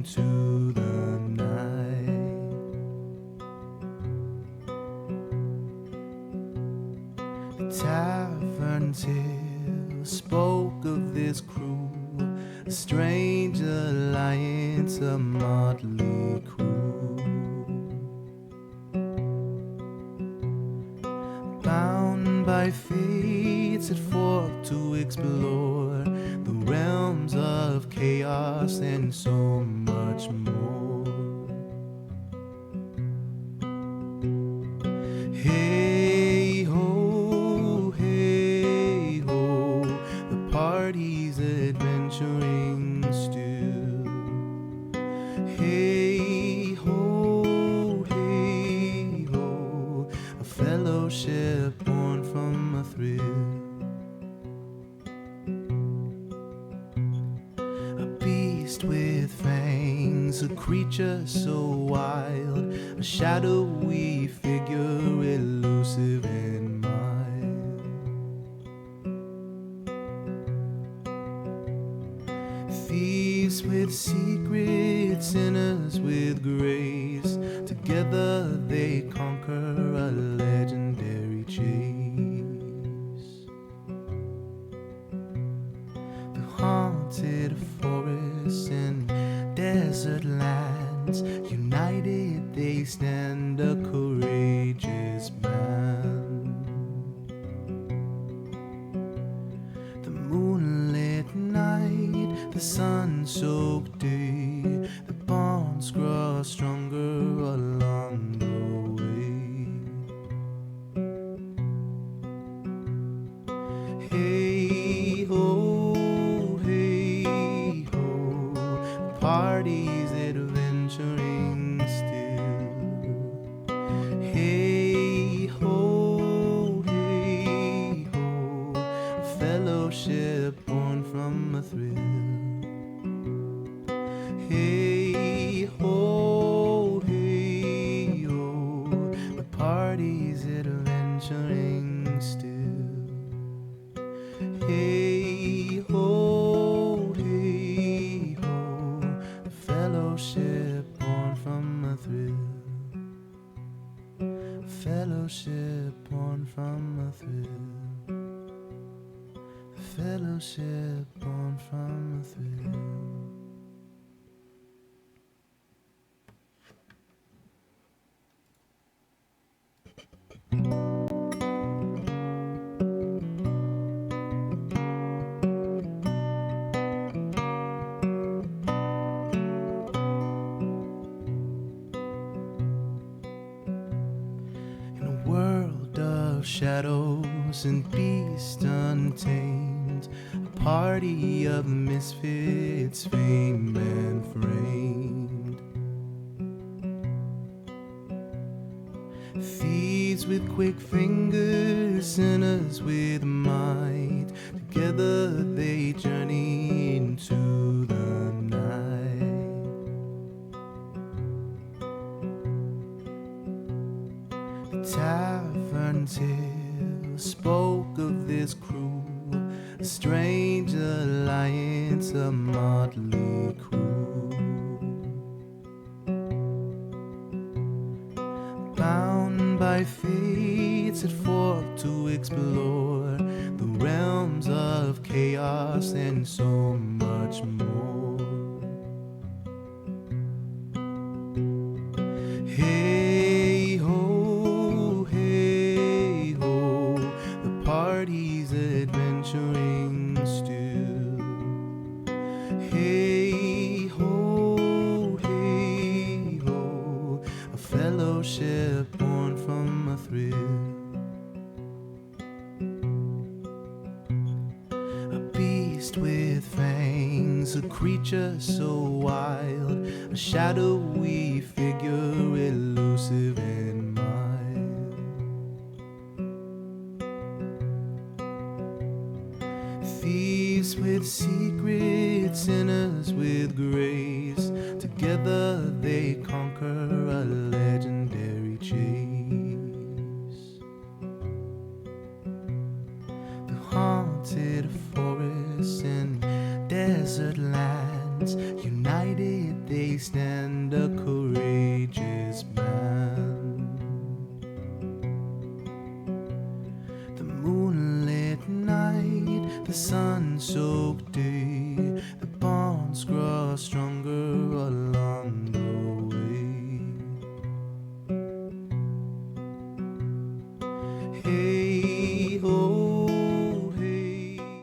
into the night. The tavern till spoke of this cruel, a strange alliance, a motley crew, bound by fates that fought to explore the realms of chaos and so much more. Hey ho, the party's adventuring still. Hey ho, a fellowship born from a thrill. A beast with fangs, a creature so wild, a shadowy figure, elusive and mild. Thieves with secrets, sinners with grace, together they conquer a legendary chase. The haunted forests and desert lands, united they stand, a courageous band. The moonlit night, the sun-soaked day, the bonds grow stronger along the way. Hey ho, parties adventuring still. Hey ho, a fellowship born from a thrill. Hey ho, the party's adventuring still. Hey ho, a fellowship born from a thrill. A fellowship born from a thrill. A fellowship born from a thrill. Shadows and beasts untamed, a party of misfits, famed and framed. Thieves with quick fingers, sinners with might, together they journey into the night. The tavern till spoke of this cruel, a strange alliance, a motley crew, bound by fates that fought to explore the realms of chaos and so much more. Hey ho, the party's adventuring still. Hey ho, a fellowship born from a thrill. A beast with fangs, a creature so wild, a shadowy figure, elusive and mild. Thieves with secrets, sinners with grace, together they conquer a legendary chase. The haunted forests and desert lands, united they stand a courageous man. The moonlit night, the sun-soaked day, the bonds grow stronger along the way. Hey ho, hey ho.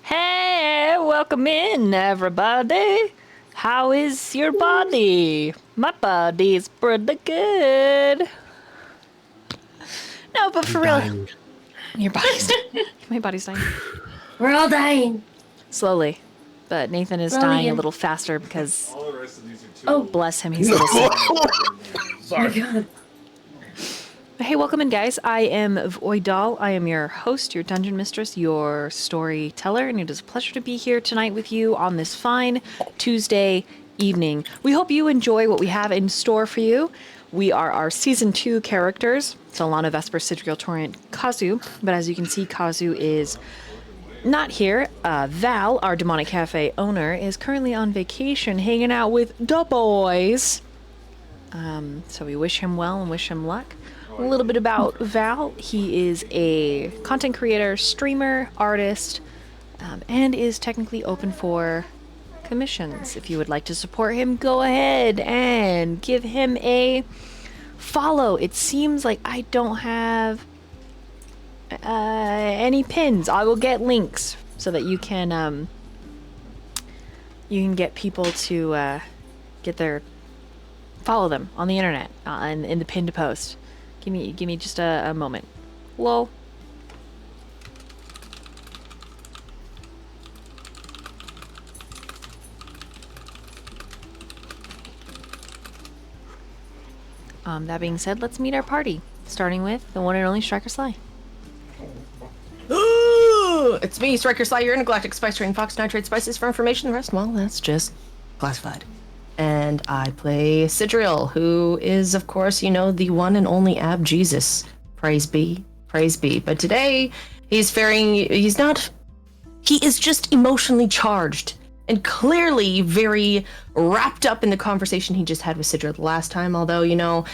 Hey, welcome in, everybody. How is your body? My body's pretty good. No, but for real, your body's dying. My body's dying. We're all dying. Slowly. But Nathan is dying a little faster because, All the rest of these are too. Oh, bless him, he's a little sick. Sorry. Oh my God. Hey, welcome in, guys. I am 𝕮𝖆𝖆𝖉𝖔𝖜. I am your host, your dungeon mistress, your storyteller, and it is a pleasure to be here tonight with you on this fine Tuesday evening. We hope you enjoy what we have in store for you. We are our Season 2 characters, so 𝕮𝖆𝖆𝖉𝖔𝖜, 𝕮𝖆𝖆𝖉𝖔𝖜, Kazu, but as you can see, Kazu is not here. Val, our Demonic Cafe owner, is currently on vacation hanging out with the boys. So we wish him well and wish him luck. A little bit about Val. He is a content creator, streamer, artist, and is technically open for commissions. If you would like to support him, go ahead and give him a follow. It seems like I don't have any pins. I will get links so that you can get people to get their follow them on the internet and in the pinned post. Give me just a moment. Lol. That being said, let's meet our party, starting with the one and only Striker Sly. Ooh, it's me, Striker Sly, your intergalactic spice train fox, nitrate spices for information. The rest, well, that's just classified. And I play 𝕮𝖆𝖆𝖉𝖔𝖜, who is, of course, you know, the one and only 𝕮𝖆𝖆�Jesus. Praise be, praise be. But today, he is just emotionally charged and clearly very wrapped up in the conversation he just had with 𝕮𝖆𝖆𝖉𝖔 the last time. Although, you know,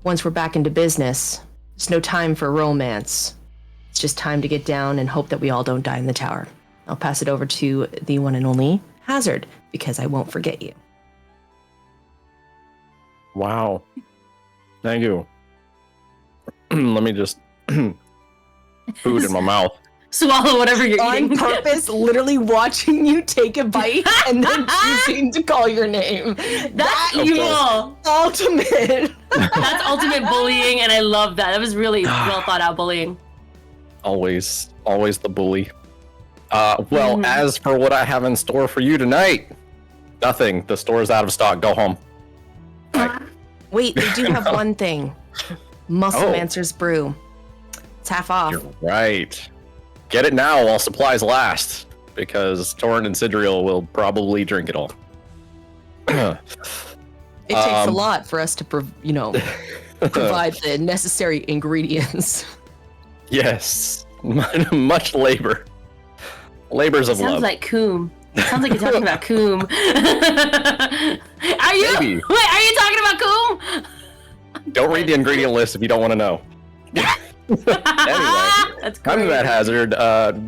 once we're back into business, there's no time for romance. It's just time to get down and hope that we all don't die in the tower. I'll pass it over to the one and only Hazard, because I won't forget you. Wow. Thank you. Let me just food in my mouth. Swallow whatever you're On eating. purpose, literally watching you take a bite and then choosing to call your name. That's evil. Ultimate. That's ultimate bullying, and I love that. That was really well thought out bullying. Always the bully. As for what I have in store for you tonight, nothing. The store's out of stock. Go home. Bye. Wait, they do have one thing. Musclemancer's brew. It's half off. You're right. Get it now while supplies last, because Torrent and 𝕮𝖆𝖉𝖔𝖜 will probably drink it all. It takes a lot for us to, provide the necessary ingredients. Yes. Much labor. Labors of love. Sounds like Coom. Sounds like you're talking about Coom. Are you? Maybe. Wait, are you talking about Coom? Don't read the ingredient list if you don't want to know. Anyway, That's great. I'm Matt Hazard.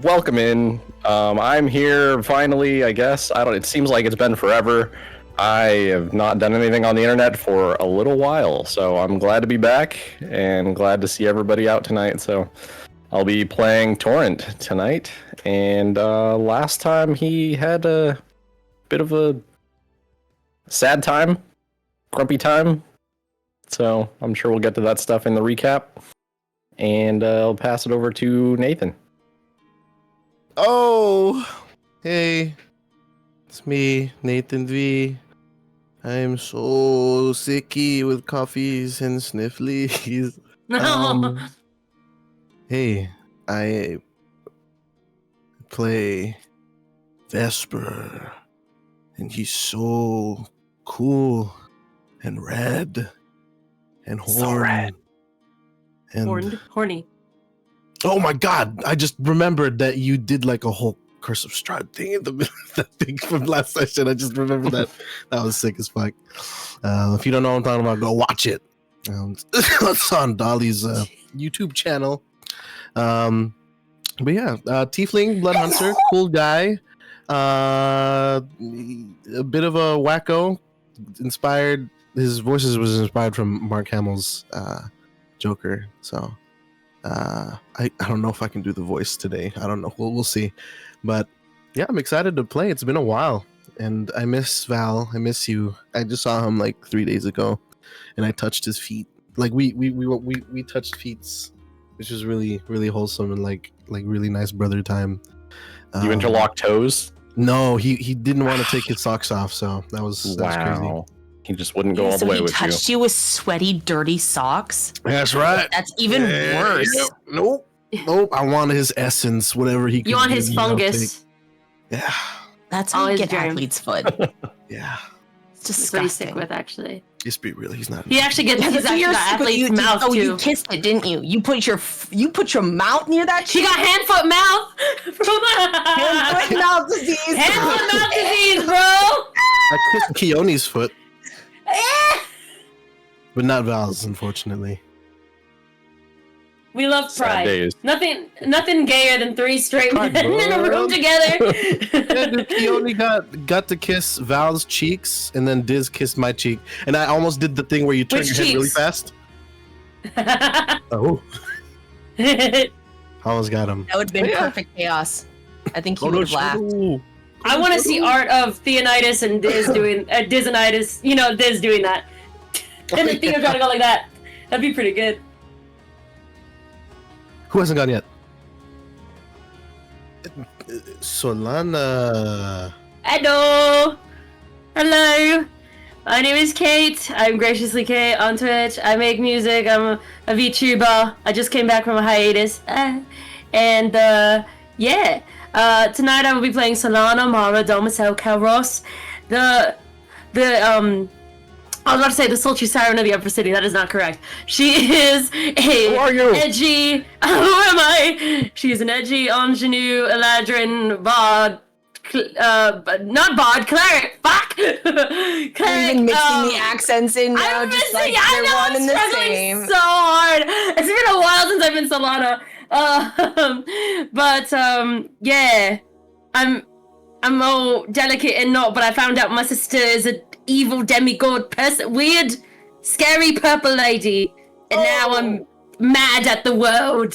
Welcome in. I'm here finally, I guess. It seems like it's been forever. I have not done anything on the internet for a little while, so I'm glad to be back and glad to see everybody out tonight. So I'll be playing Torrent tonight, and last time he had a bit of a sad time, grumpy time, so I'm sure we'll get to that stuff in the recap, and I'll pass it over to Nathan. Oh, hey, it's me, Nathan V. I'm so sicky with coffees and snifflies. Hey, I play Vesper, and he's so cool and red and horny. So red. And Horny. oh my god, I just remembered that you did like a whole Curse of Strahd thing in the middle of that thing from last session. I just remembered that. That was sick as fuck. If you don't know what I'm talking about, go watch it. It's on Dolly's YouTube channel. But yeah, Tiefling, Blood Hunter, cool guy. A bit of a wacko. Inspired. His voices was inspired from Mark Hamill's Joker. So I don't know if I can do the voice today. I don't know. We'll see. But yeah, I'm excited to play. It's been a while, and I miss Val. I miss you. I just saw him like 3 days ago, and I touched his feet. Like we touched feet, which was really really wholesome and like really nice brother time. You interlock toes? No, he didn't want to take his socks off, so that was crazy. He just wouldn't go all the So way he with you. touched you with sweaty, dirty socks? That's right. That's even worse. Yep. Nope. I want his essence, whatever he. You want his fungus. Yeah. That's how Oh, you his get germ. athlete's foot. Yeah. It's That's what he's sick disgusting. with, actually. Just be real. He's not. He actually gets. He's That's actually you're got sick with athlete's you. mouth Oh, too. you kissed it, didn't you? You put your mouth near that She shit. got hand foot mouth. Hand-foot mouth disease. Hand foot mouth disease, bro. I kissed Keone's foot, but not Val's, unfortunately. We love Sad pride. days. Nothing gayer than 3 straight men Pride, in a bro. room together. Yeah, dude, Keone got to kiss Val's cheeks, and then Diz kissed my cheek, and I almost did the thing where you turn Which your head really cheeks? fast. Oh, almost got him. That would have been Yeah. perfect chaos. I think he Oh, would no, have laughed. Shadow. I want to see art of Theonidas and Diz doing Dizonitis. You know, Diz doing that, and then Theo trying to go like that. That'd be pretty good. Who hasn't gone yet? Solana. Hello. My name is Kate. I'm Graciously Kate on Twitch. I make music. I'm a VTuber. I just came back from a hiatus. Yeah. Tonight I will be playing Solana Mara Domicile Calros. I was about to say the sultry siren of the Upper City. That is not correct. She is a Who are you? edgy. Who am I? She is an edgy ingenue, Eladrin, bard, not bard, cleric. Fuck. Cleric. You're even mixing the accents in now, I'm just missing. like I they're know. one I'm and the struggling same. so hard. It's been a while since I've been Solana. Yeah. I'm all delicate and not, but I found out my sister is an evil demigod person, weird, scary purple lady, and now I'm mad at the world,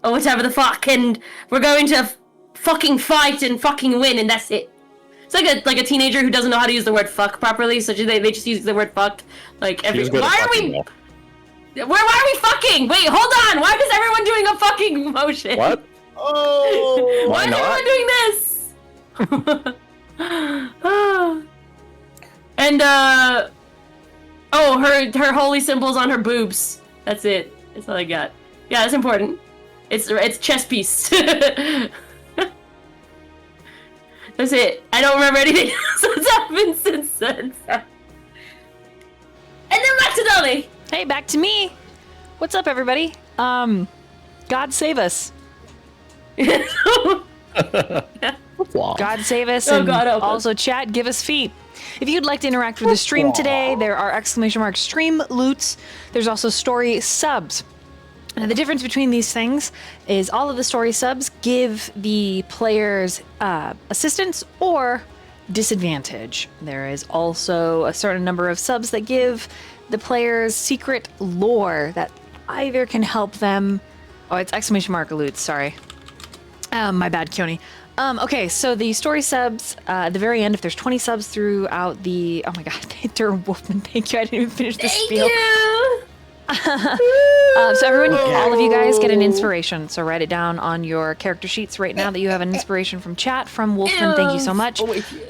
or whatever the fuck, and we're going to fucking fight and fucking win, and that's it. It's like a teenager who doesn't know how to use the word fuck properly, so they just use the word fuck like every. She's good at Why are fucking we? though. Why are we fucking? Wait, hold on. Why is everyone doing a fucking motion? What? Oh. Why Why is not? everyone doing this? And her holy symbol's on her boobs. That's it. That's all I got. Yeah, that's important. It's chess piece. That's it. I don't remember anything else that's happened since then. And then back to Dolly. Hey, back to me. What's up, everybody? God save us. God save us, Oh, and God help us. also chat, give us feet. If you'd like to interact with the stream today, there are ! stream loots. There's also story subs. Now, the difference between these things is all of the story subs give the players assistance or disadvantage. There is also a certain number of subs that give the players secret lore that either can help them. Oh, it's ! aloots, sorry. My bad, Keone. Okay, so the story subs, at the very end, if there's 20 subs throughout the... Oh my god, Durham Wolfman, thank you. I didn't even finish the Thank spiel. you. So everyone, all of you guys get an inspiration. So write it down on your character sheets right now that you have an inspiration from chat from Wolfman. Thank you so much.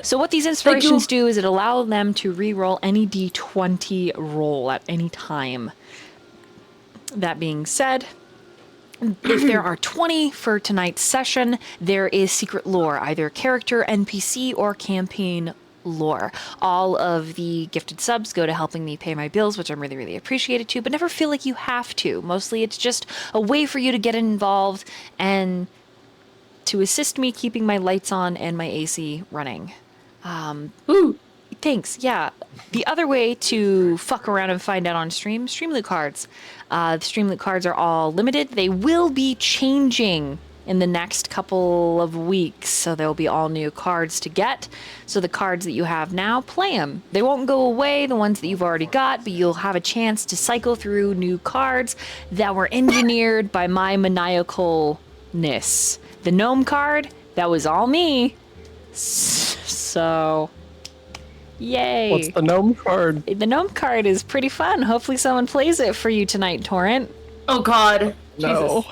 So what these inspirations do is it allows them to re-roll any d20 roll at any time. That being said, if there are 20 for tonight's session, there is secret lore, either character, NPC, or campaign lore. All of the gifted subs go to helping me pay my bills, which I'm really, really appreciated to, but never feel like you have to. Mostly it's just a way for you to get involved and to assist me keeping my lights on and my AC running. Ooh, thanks. Yeah. The other way to fuck around and find out on stream, Streamloot cards. The Streamloot cards are all limited. They will be changing in the next couple of weeks, so there'll be all new cards to get. So the cards that you have now, play them. They won't go away, the ones that you've already got, but you'll have a chance to cycle through new cards that were engineered by my maniacalness. The gnome card, that was all me. So, yay. What's the gnome card? The gnome card is pretty fun. Hopefully someone plays it for you tonight, Torrent. Oh God. No. Jesus.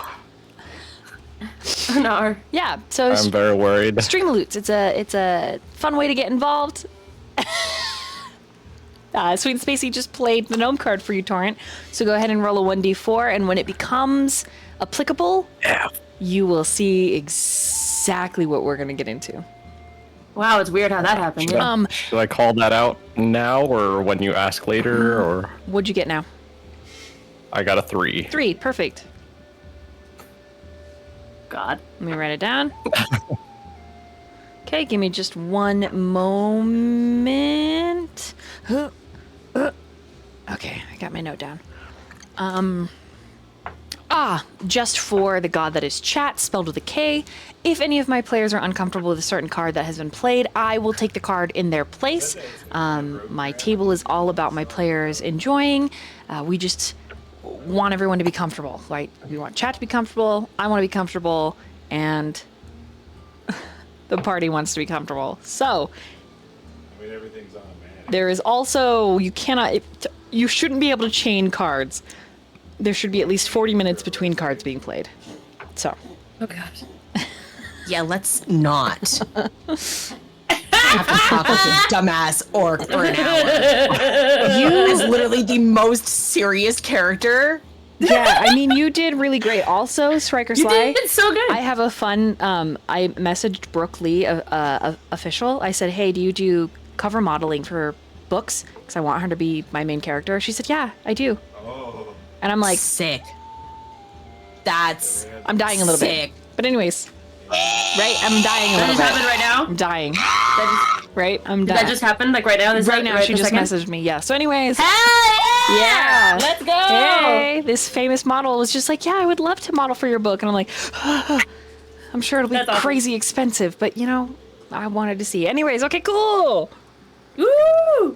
No. Yeah, so I'm very worried. Streamloots. It's a fun way to get involved. Sweet and Spacey just played the gnome card for you, Torrent. So go ahead and roll a 1d4, and when it becomes applicable, you will see exactly what we're gonna get into. Wow, it's weird how that happened. Yeah. Should I call that out now, or when you ask later, or? What'd you get now? I got a 3. 3, perfect. God. Let me write it down. Okay, give me just one moment. Okay, I got my note down. Just for the god that is chat, spelled with a K. If any of my players are uncomfortable with a certain card that has been played, I will take the card in their place. My table is all about my players enjoying. We just want everyone to be comfortable, right? We want chat to be comfortable, I want to be comfortable, and the party wants to be comfortable. So, I mean, everything's on, man. there is also, you shouldn't be able to chain cards. There should be at least 40 minutes between cards being played. So. Oh God. Yeah, let's not have to talk with this dumbass orc for an hour. You is literally the most serious character. Yeah, I mean, you did really great. Also, Striker Sly. You did so good. I have a fun, I messaged Brooke Lee, official. I said, hey, do you do cover modeling for books? Because I want her to be my main character. She said, yeah, I do. Oh. And I'm like, Sick. That's I'm dying a little sick. bit. But anyways, right? I'm dying a That little just bit. happened right now? I'm dying. That Right? I'm just, dying. that just happened? Like right now? right now, she this just second? messaged me. Yeah. So anyways. Hey! Yeah. Let's go! Hey, this famous model was just like, yeah, I would love to model for your book. And I'm like, I'm sure it'll be That's awesome. crazy expensive, but you know, I wanted to see. Anyways, okay, cool. Woo!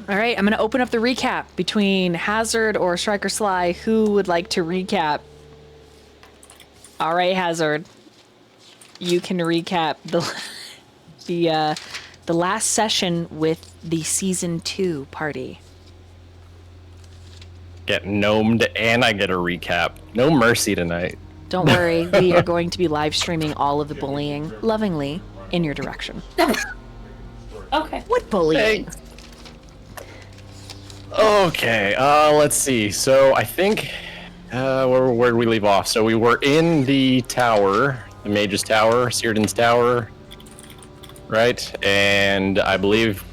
All right, I'm going to open up the recap between Hazard or Striker Sly. Who would like to recap? All right, Hazard. You can recap the last session with the season 2 party. Get gnomed and I get a recap. No mercy tonight. Don't worry, we are going to be live streaming all of the bullying lovingly in your direction. Okay. What bullying? Okay, let's see. So I think, where did we leave off? So we were in the tower, the Mage's Tower, Círdan's Tower, right? And I believe,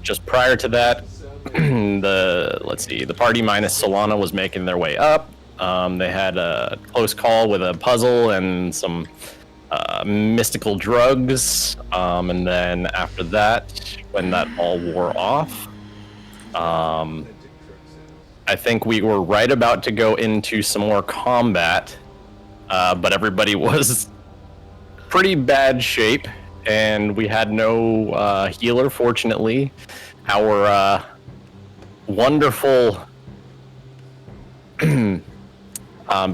just prior to that, the party minus Solana was making their way up. They had a close call with a puzzle and some mystical drugs, and then after that, when that all wore off, I think we were right about to go into some more combat, but everybody was pretty bad shape, and we had no healer, fortunately. Our wonderful,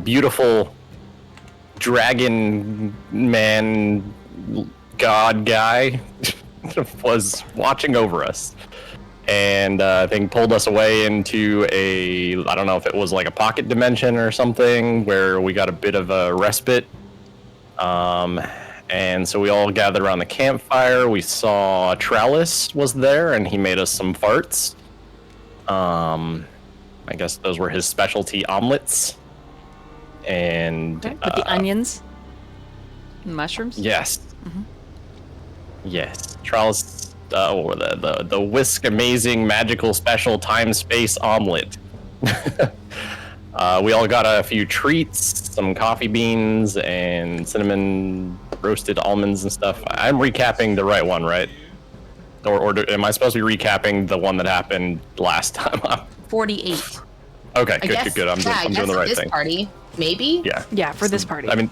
beautiful dragon man god guy was watching over us. and I think pulled us away into I don't know if it was like a pocket dimension or something, where we got a bit of a respite. And so we all gathered around the campfire. We saw 𝕮𝖆𝖆 was there, and he made us some farts. I guess those were his specialty omelets. And With the onions and mushrooms? yes. Yes. 𝕮𝖆𝖆, or the whisk amazing magical special time space omelet. We all got a few treats, some coffee beans and cinnamon roasted almonds and stuff. I'm recapping the right one, right? Or am I supposed to be recapping the one that happened last time? 48. Okay, I guess, good. I'm doing the right this thing. party, maybe? Yeah. Yeah, for this party. I mean,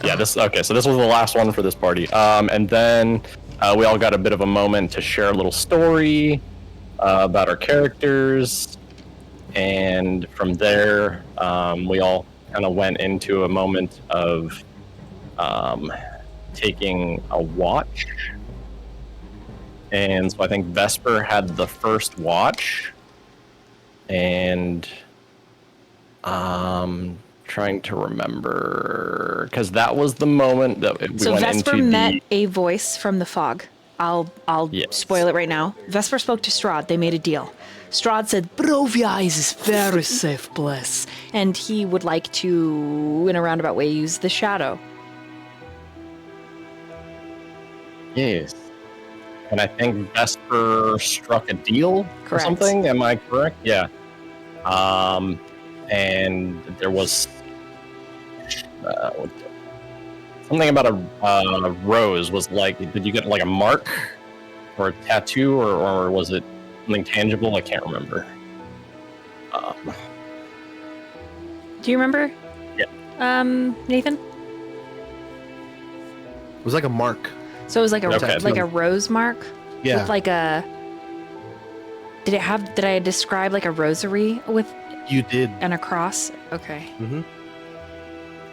yeah, okay, so this was the last one for this party. And then we all got a bit of a moment to share a little story about our characters. And from there, we all kind of went into a moment of taking a watch. And so I think 𝕆𝖆𝖆 had the first watch. And trying to remember, because that was the moment that we So went 𝕆𝖆𝖆 into met a voice from the fog. I'll Yes. spoil it right now. 𝕆𝖆𝖆 spoke to 𝕮𝖆. They made a deal. 𝕮𝖆 said, 𝕮𝖆𝖆𝖉𝖔𝖵 is very safe place. And he would like to, in a roundabout way, use the shadow. Yes. And I think 𝕆𝖆𝖆 struck a deal or Correct. something. Am I correct? Yeah. And there was something about a rose. Was like, did you get like a mark or a tattoo, or was it something tangible? I can't remember. Do you remember? Yeah. Nathan? It was like a mark. So it was like a Okay. like a rose mark? Yeah. With like a... Did I describe like a rosary with You did. and a cross? Okay. Mm-hmm.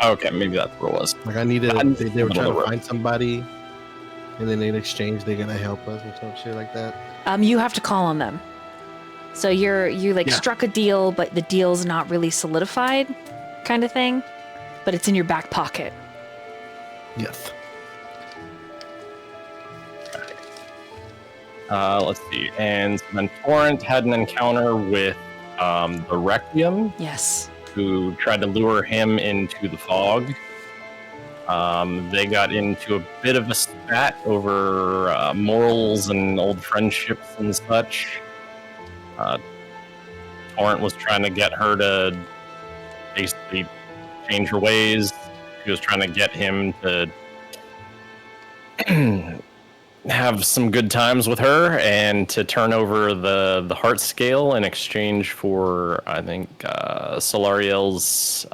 Okay, maybe that's what it was. Like I needed. I'm- They were I'm trying on the to road. find somebody, and then in exchange they're gonna help us or some shit like that. You have to call on them. So you like Yeah. struck a deal, but the deal's not really solidified, kind of thing. But it's in your back pocket. Yes. Let's see. And then Torrent had an encounter with the 𝕮𝖆𝖆𝖉𝖔𝖜, Yes. who tried to lure him into the fog. They got into a bit of a spat over morals and old friendships and such. Torrent was trying to get her to basically change her ways. He was trying to get him to have some good times with her and to turn over the heart scale in exchange for, I think, Solariel's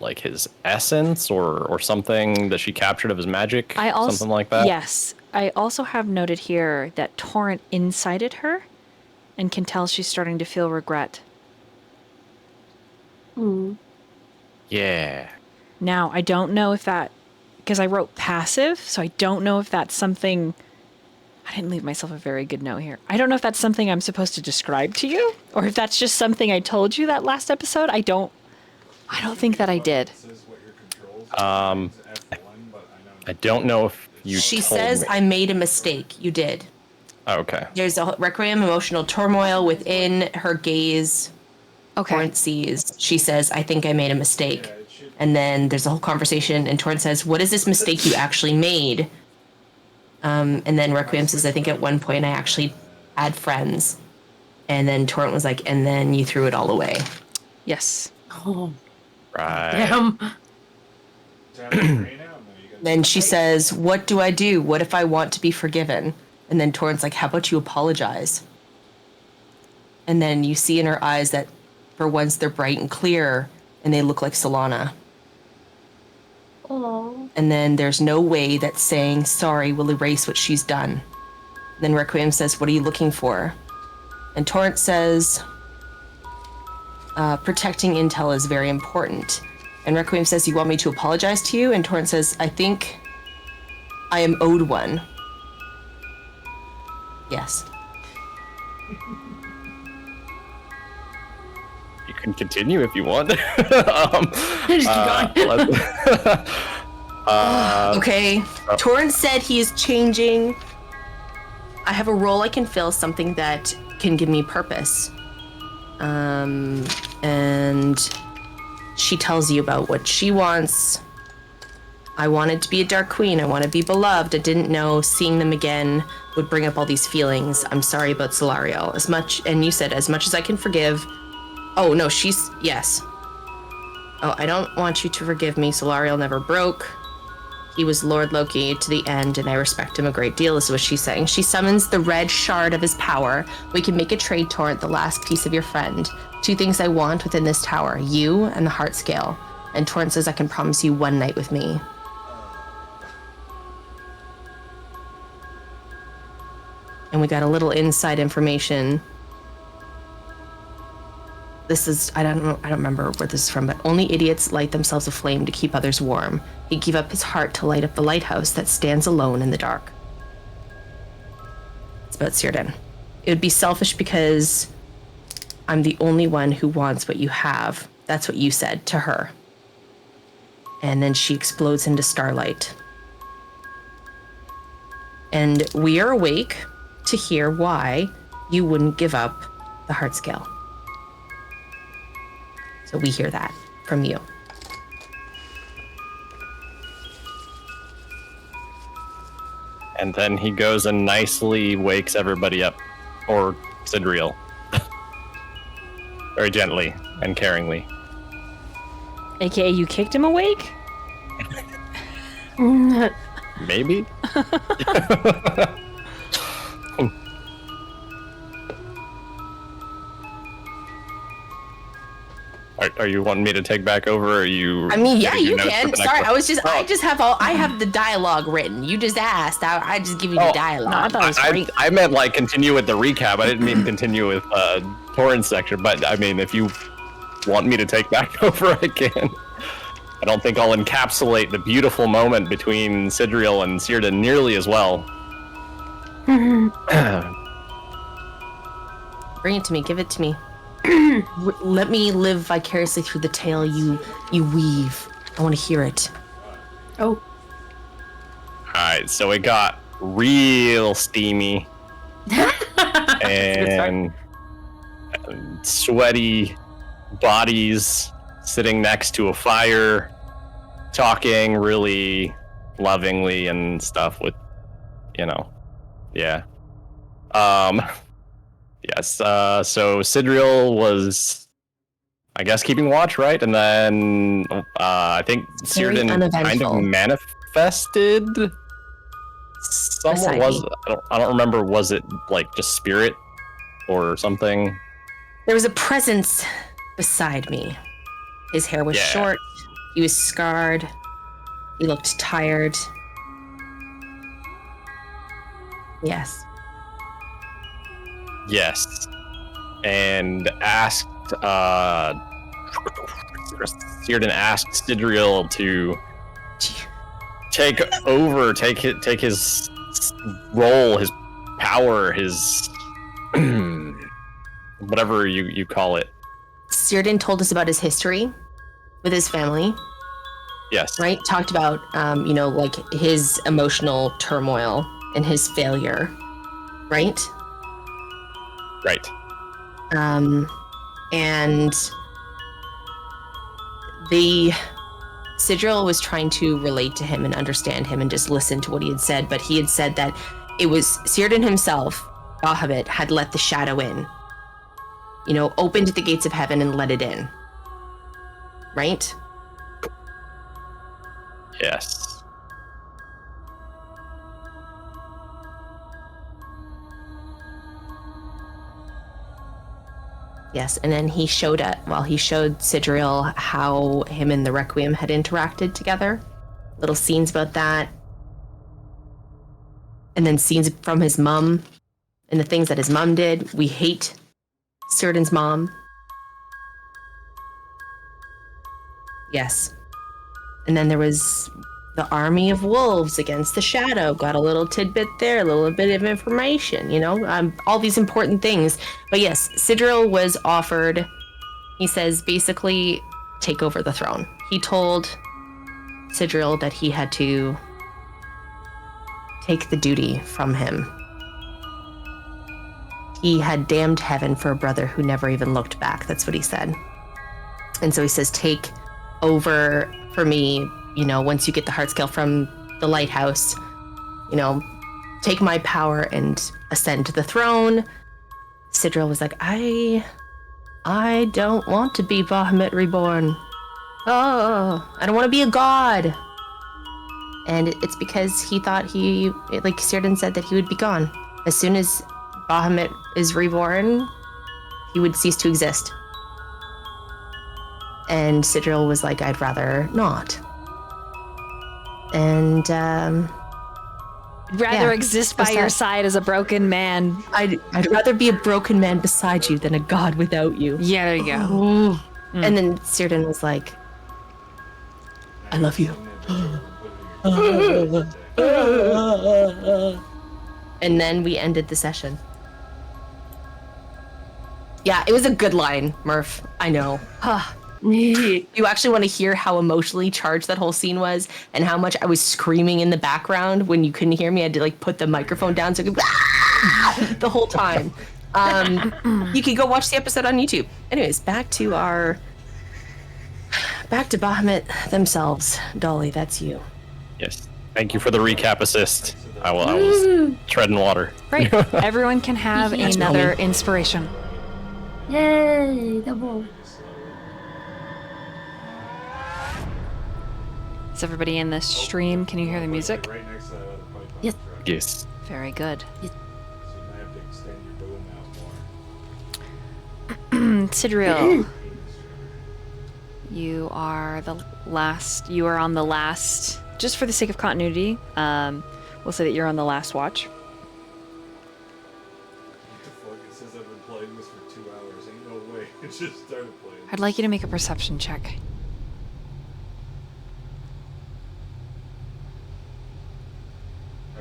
like his essence or something that she captured of his magic, I also something like that. Yes. I also have noted here that Torrent incited her and can tell she's starting to feel regret. Yeah. Now, I don't know if that, because I wrote passive, so I don't know if that's something. I didn't leave myself a very good note here. I don't know if that's something I'm supposed to describe to you, or if that's just something I told you that last episode. I don't think that I did. I don't know if you She told says, me. I made a mistake. You did. Oh, okay. There's a requiem, emotional turmoil within her gaze. Okay. Torrent sees. She says, I think I made a mistake. And then there's a whole conversation, and Torrent says, what is this mistake you actually made? And then Requiem says, I think at one point I actually had friends. And then Torrent was like, and then you threw it all away. Yes. Oh, Right. damn. Then she says, what do I do? What if I want to be forgiven? And then Torrent's like, how about you apologize? And then you see in her eyes that for once they're bright and clear and they look like Solana. Oh. And then there's no way that saying sorry will erase what she's done. Then Requiem says, what are you looking for? And Torrent says, protecting intel is very important. And Requiem says, you want me to apologize to you? And Torrent says, I think I am owed one. Yes. You can continue if you want. Just keep going. Okay. Torrance said he is changing. I have a role I can fill, something that can give me purpose. And she tells you about what she wants. I wanted to be a dark queen. I want to be beloved. I didn't know seeing them again would bring up all these feelings. I'm sorry about Solariel. And you said, as much as I can forgive. Oh, no, yes. Oh, I don't want you to forgive me. Solariel never broke. He was Lord Loki to the end, and I respect him a great deal, is what she's saying. She summons the red shard of his power. We can make a trade, Torrent, the last piece of your friend. 2 things I want within this tower, you and the heart scale. And Torrent says I can promise you 1 night with me. And we got a little inside information. This is, I don't remember where this is from, but only idiots light themselves aflame to keep others warm. He gave up his heart to light up the lighthouse that stands alone in the dark. It's about Círdan. It would be selfish because I'm the only one who wants what you have. That's what you said to her. And then she explodes into starlight. And we are awake to hear why you wouldn't give up the heart scale. So we hear that from you. And then he goes and nicely wakes everybody up. Or Sidriel. Very gently and caringly. AKA, you kicked him awake? Maybe? Are you wanting me to take back over, or are you... I mean, yeah, getting you your notes can. for the Sorry, next one? I have the dialogue written. You just asked. I just give you the dialogue. No, I thought it was great. I meant like continue with the recap. I didn't mean continue with Torrance section, but I mean, if you want me to take back over, I can. I don't think I'll encapsulate the beautiful moment between Sidriel and Círdan nearly as well. Bring it to me. Give it to me. Let me live vicariously through the tale you weave. I want to hear it. Oh. Alright, so it got real steamy. And sweaty bodies sitting next to a fire, talking really lovingly and stuff with, yeah. Yes, so Sidriel was, I guess, keeping watch, right? And then I think Círdan kind of manifested somewhat. I don't remember, was it like just spirit or something? There was a presence beside me. His hair was short, he was scarred, he looked tired. Yes. Yes, and asked Círdan asked Sidriel to take his role, his power, his whatever you call it. Círdan told us about his history with his family. Yes. Right? Talked about like his emotional turmoil and his failure. Right? Right. And Sidriel was trying to relate to him and understand him and just listen to what he had said, but he had said that it was Círdan himself, 𝕮𝖆𝖆𝖉𝖔, had let the shadow in. Opened the gates of heaven and let it in. Right? Yes. Yes, and then he showed Sidriel how him and the Requiem had interacted together. Little scenes about that. And then scenes from his mom and the things that his mom did. We hate Círdan's mom. Yes. And then there was the army of wolves against the shadow. Got a little tidbit there, a little bit of information, you know, all these important things. But yes, Sidril was offered, he says, basically take over the throne. He told Sidril that he had to take the duty from him. He had damned heaven for a brother who never even looked back. That's what he said. And so he says, take over for me, you know, once you get the heart scale from the lighthouse, you know, take my power and ascend to the throne. Sidril was like, I don't want to be Bahamut reborn. Oh, I don't want to be a god. And it's because he thought like Círdan said, that he would be gone. As soon as Bahamut is reborn, he would cease to exist. And Sidril was like, I'd rather not. And Rather exist by your side as a broken man. I'd rather be a broken man beside you than a god without you. Yeah, there you go. And then Círdan was like, I love you. And then we ended the session. Yeah, it was a good line, Murph. I know. You actually want to hear how emotionally charged that whole scene was and how much I was screaming in the background when you couldn't hear me. I had to like put the microphone down so I could the whole time. You can go watch the episode on YouTube. Anyways, back to Bahamut themselves. Dolly, that's you. Yes. Thank you for the recap assist. I was treading water. Right. Everyone can have another inspiration. Yay, double. Is everybody in this stream? Can you hear the music? Right next to that other pipe on Yes. the truck. Yes. Very good. So you might have to extend your boom out more. Sidril, you are the last. You are on the last. Just for the sake of continuity, we'll say that you're on the last watch. What the fuck? It says I've been playing this for 2 hours. Ain't no way. It just started playing. I'd like you to make a perception check.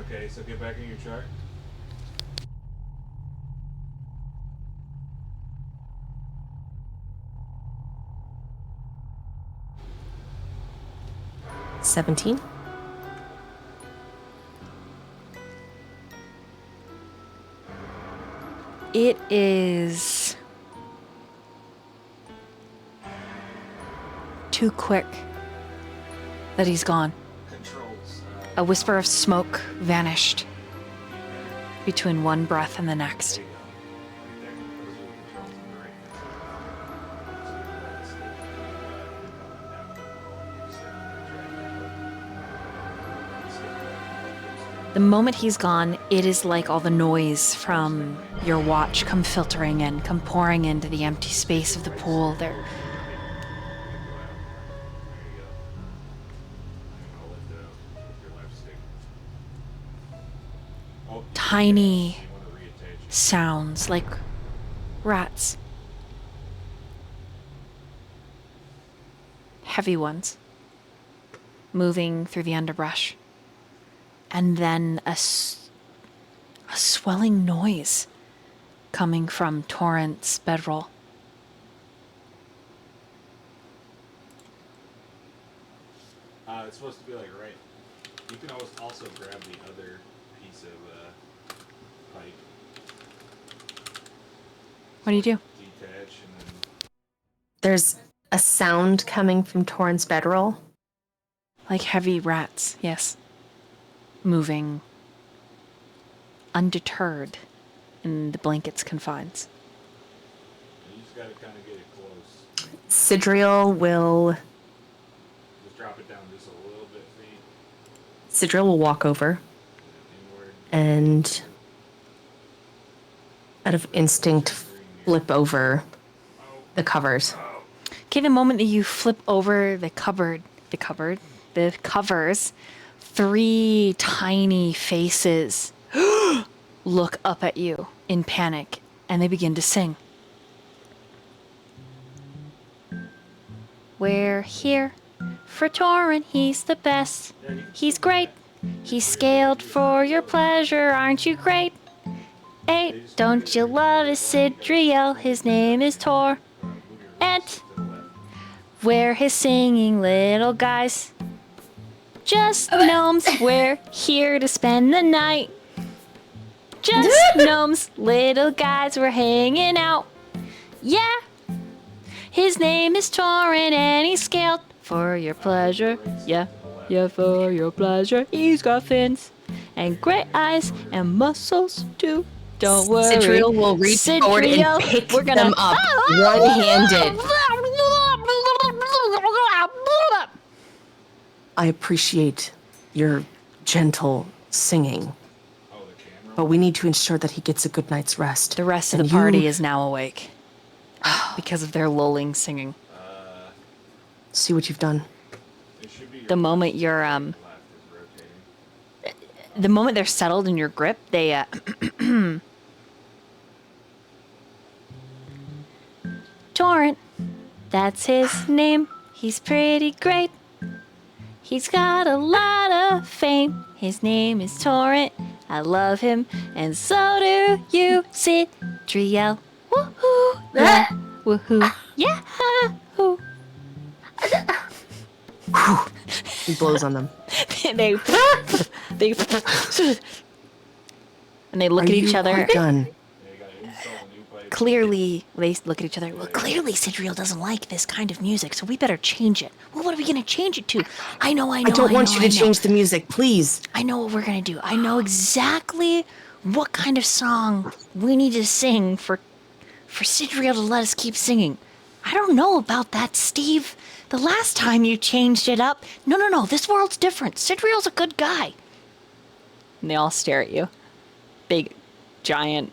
Okay, so get back in your chart. – 17. It is too quick that he's gone. Controls. A whisper of smoke vanished between one breath and the next. There you go. Right there. Those are the controls on the right hand side. So The moment he's gone, it is like all the noise from your watch come filtering in, come pouring into the empty space of the pool. There, tiny sounds like rats. Heavy ones moving through the underbrush. And then a swelling noise coming from 𝕮𝖆𝖆𝖉𝖔𝖜. It's supposed to be like right. You can always also grab the other piece of pipe, What do you do? detach, and then There's a sound coming from 𝕮𝖆𝖆𝖉𝖔𝖜. Like heavy rats, yes. Moving undeterred in the blanket's confines. you just gotta kind of get it close. Sidril will Just drop it down just a little bit, feet Sidril will walk over inward. and out of instinct flip over the covers. Okay, the moment that you flip over the covers, 3 tiny faces look up at you in panic, and they begin to sing. We're here For Torrent, he's the best. He's great. He's scaled for your pleasure, aren't you great? 8, don't you love his Cidriel? His name is Tor. And we're his singing little guys. Just gnomes, we're here to spend the night. Just gnomes, little guys, we're hanging out. Yeah. His name is Torrent and he's scaled for your pleasure. Yeah, for your pleasure. He's got fins and gray eyes and muscles too. Don't worry. Cidriel will reach forward and pick them up one-handed. I appreciate your gentle singing, but we need to ensure that he gets a good night's rest. The rest of the party is now awake because of their lulling singing. See what you've done. The moment you're the moment they're settled in your grip, they Torrent, that's his name. He's pretty great. He's got a lot of fame. His name is Torrent. I love him, and so do you, Cidriel. Woohoo! Yeah. Woohoo! Yeah! Hoo! He blows on them. they and they look at each other. Done. Clearly, they look at each other. Well, clearly, Cidriel doesn't like this kind of music, so we better change it. Well, what are we gonna change it to? I know. I don't want you to change the music, please. I know what we're gonna do. I know exactly what kind of song we need to sing for Cidriel to let us keep singing. I don't know about that, Steve. The last time you changed it up. No. This world's different. Cidriel's a good guy. And they all stare at you. Big, giant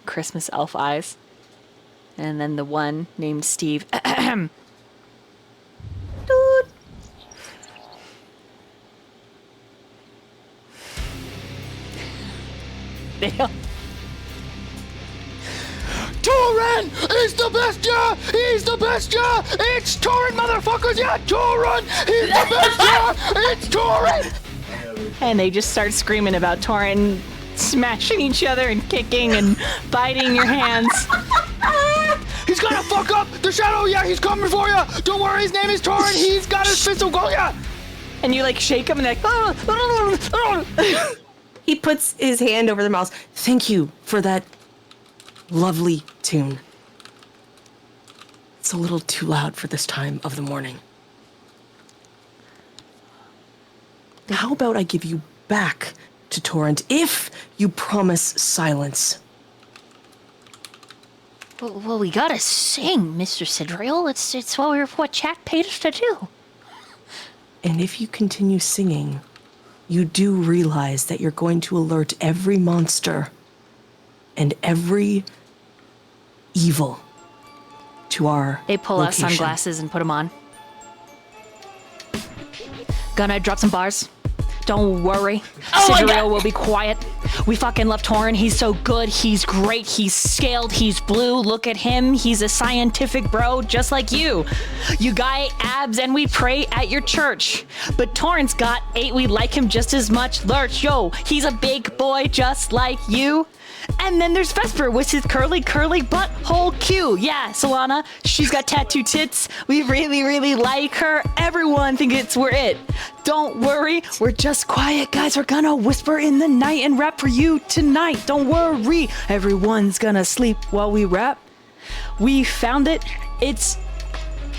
Christmas elf eyes. And then the one named Steve. Dude. They all... Torrent is the best, yeah! He's the best, yeah! It's Torrent, motherfuckers, yeah! Torrent! He's the best, yeah! It's Torrent! And they just start screaming about Torrent smashing each other and kicking and biting your hands. He's gonna fuck up the shadow, yeah! He's coming for you! Don't worry, his name is Torrent! He's got his pistol going, yeah! And you like shake them and they're like, He puts his hand over their mouths. Thank you for that lovely tune. It's a little too loud for this time of the morning. How about I give you back to Torrent if you promise silence? Well, we gotta sing, Mr. Cidriel. It's what chat paid us to do. And if you continue singing, you do realize that you're going to alert every monster and every evil to our They pull out location. sunglasses and put them on. Gonna drop some bars. Don't worry. Cidriel will be quiet. We fucking love Torrent. He's so good. He's great. He's scaled. He's blue. Look at him. He's a scientific bro just like you. You got 8 abs and we pray at your church. But Torrent's got 8. We like him just as much. Lurch, yo, he's a big boy just like you. And then there's Vesper with his curly butthole Q. Yeah, Solana, she's got tattoo tits. We really like her. Everyone thinks we're it. Don't worry, we're just quiet guys. We're gonna whisper in the night and rap for you tonight. Don't worry, everyone's gonna sleep while we rap. We found it. It's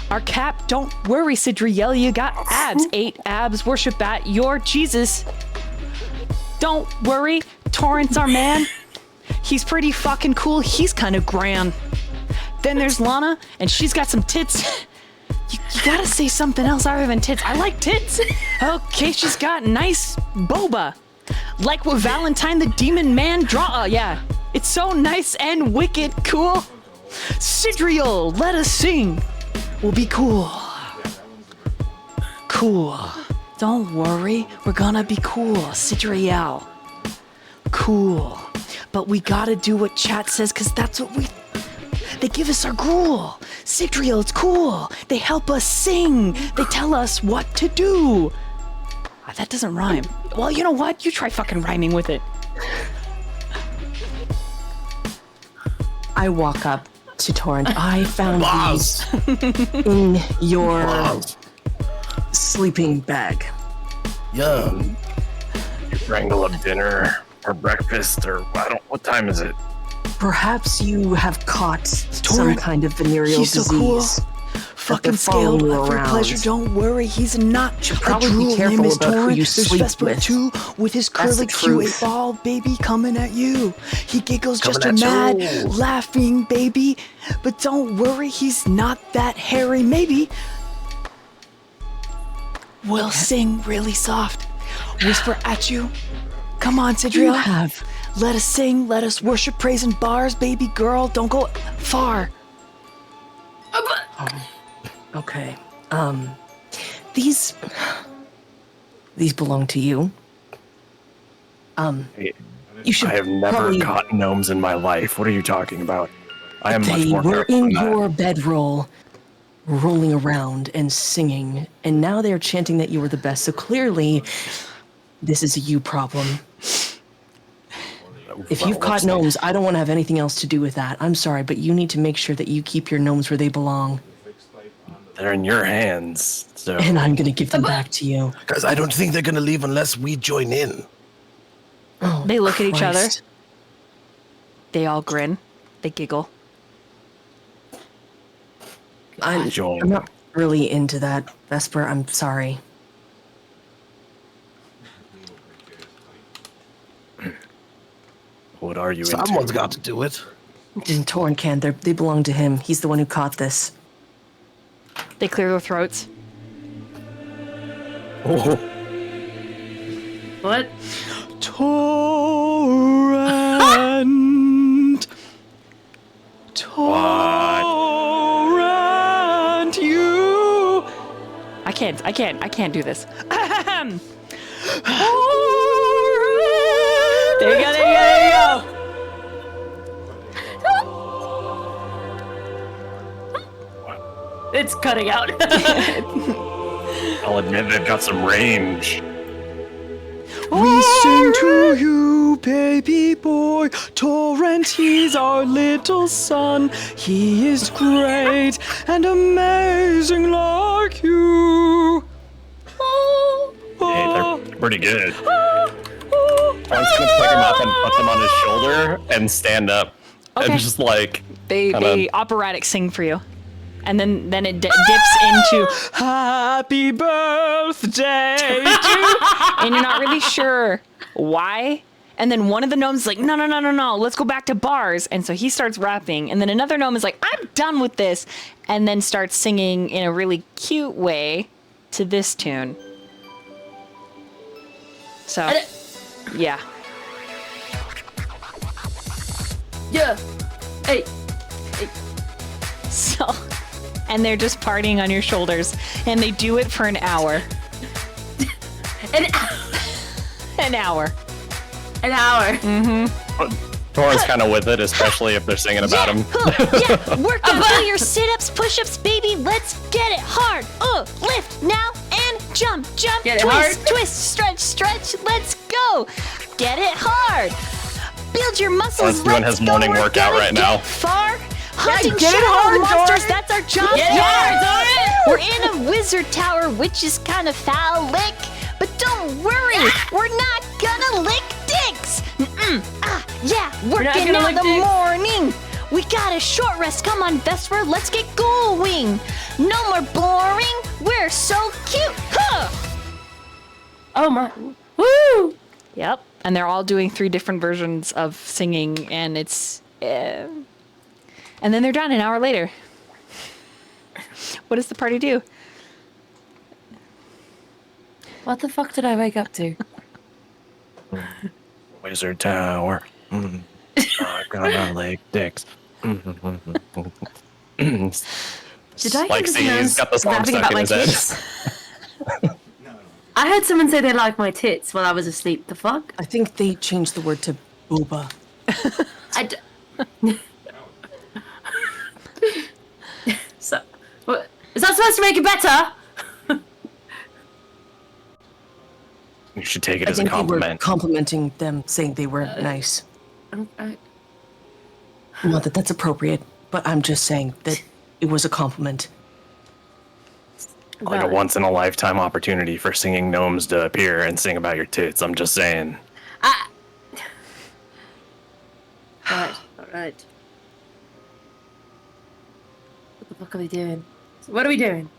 our cap. Don't worry, Cidriel, you got abs. 8 abs, worship at your Jesus. Don't worry, Torrent's our man. He's pretty fucking cool. He's kind of grand. Then there's Lana, and she's got some tits. You gotta say something else other than tits. I like tits. Okay, she's got nice boba. Like what Valentine the Demon Man draw. Yeah, it's so nice and wicked cool. Cidriel, let us sing. We'll be cool. Cool. Don't worry, we're gonna be cool. Cidriel. Cool. But we gotta do what chat says, cause that's what we... They give us our gruel. Sigriel, it's cool. They help us sing. They tell us what to do. That doesn't rhyme. Well, you know what? You try fucking rhyming with it. I walk up to Torrent. I found these in your sleeping bag. Yeah. Wrangle of dinner or breakfast or what time is it? Perhaps you have caught some Torrent, kind of venereal he's so disease. cool. Fucking following scaled you for around. pleasure. Don't worry, he's not probably a be drool. careful Name is about who Torrent. you There's sleep Vesper with. too, with his That's the curly Q8 truth. ball, baby, coming at you. He giggles just a Coming at mad, you. laughing, baby. But don't worry, he's not that hairy. Maybe we'll sing really soft, whisper at you. Come on, You Sidriel. have. Let us sing. Let us worship, praise, and bars, baby girl. Don't go far. Okay. These belong to you. You should I have never probably. caught gnomes in my life. What are you talking about? I am much They more were careful in than that. your bedroll, rolling around and singing, and now they are chanting that you were the best. So clearly, this is a you problem. If you've caught gnomes, I don't want to have anything else to do with that. I'm sorry, but you need to make sure that you keep your gnomes where they belong, They're in your hands. So and I'm going to give them back to you. Guys, I don't think they're gonna leave unless we join in. Oh, They look at each other. Christ. They all grin. They giggle. I'm join. not really into that, Vesper. I'm sorry. what are you Someone's into? got to do it. And Torn can. They belong to him. He's the one who caught this. They clear their throats. Oh, What? Torrent. Torrent, you. I can't do this. Ahem. There you go, there you go, there you go. It's cutting out. I'll admit they've got some range. We sing to you, baby boy. Torrent, he's our little son. He is great and amazing like you. Hey, they're pretty good. I was gonna pick him up and put them on his shoulder and stand up. Okay. And just like They kinda- operatic sing for you. And then it dips into happy birthday to, and you're not really sure why. And then one of the gnomes is like, no, let's go back to bars. And so he starts rapping. And then another gnome is like, I'm done with this. And then starts singing in a really cute way to this tune. So, yeah. Yeah. Hey. So, and they're just partying on your shoulders. And they do it for an hour. An An hour. hour. Torrent's kind of with it, especially if they're singing about him. Yeah, work out all your sit-ups, push-ups, baby. Let's get it hard. Lift now and jump, Get it twist, hard. twist, stretch. Let's go. Get it hard. Build your muscles. Torrent's doing Let's his go. morning We're workout gonna right get now. Far. Hunting get it shadow hard, monsters. Torrent. That's our job. Get it hard, Torrent. We're in a wizard tower, which is kind of phallic. But don't worry, we're not gonna lick dicks. not Working gonna out lick the dicks. morning. We got a short rest. Come on, Vesper, let's get going. No more boring. We're so cute. Huh. Oh my. Woo! Yep. And they're all doing 3 different versions of singing, and it's. And then they're done an hour later. What does the party do? What the fuck did I wake up to? Wizard Tower. I'm gonna lick dicks. Did I Like, hear see, he's got the song rapping stuck about in my his head. tits? I heard someone say they like my tits while I was asleep. The fuck? I think they changed the word to booba. I d- Is that supposed to make it better? You should take it I as a think you were compliment. complimenting them, saying they were nice. Not that that's appropriate, but I'm just saying that it was a compliment. Like a once in a lifetime opportunity for singing gnomes to appear and sing about your tits. I'm just saying. Alright. What the fuck are we doing? What are we doing?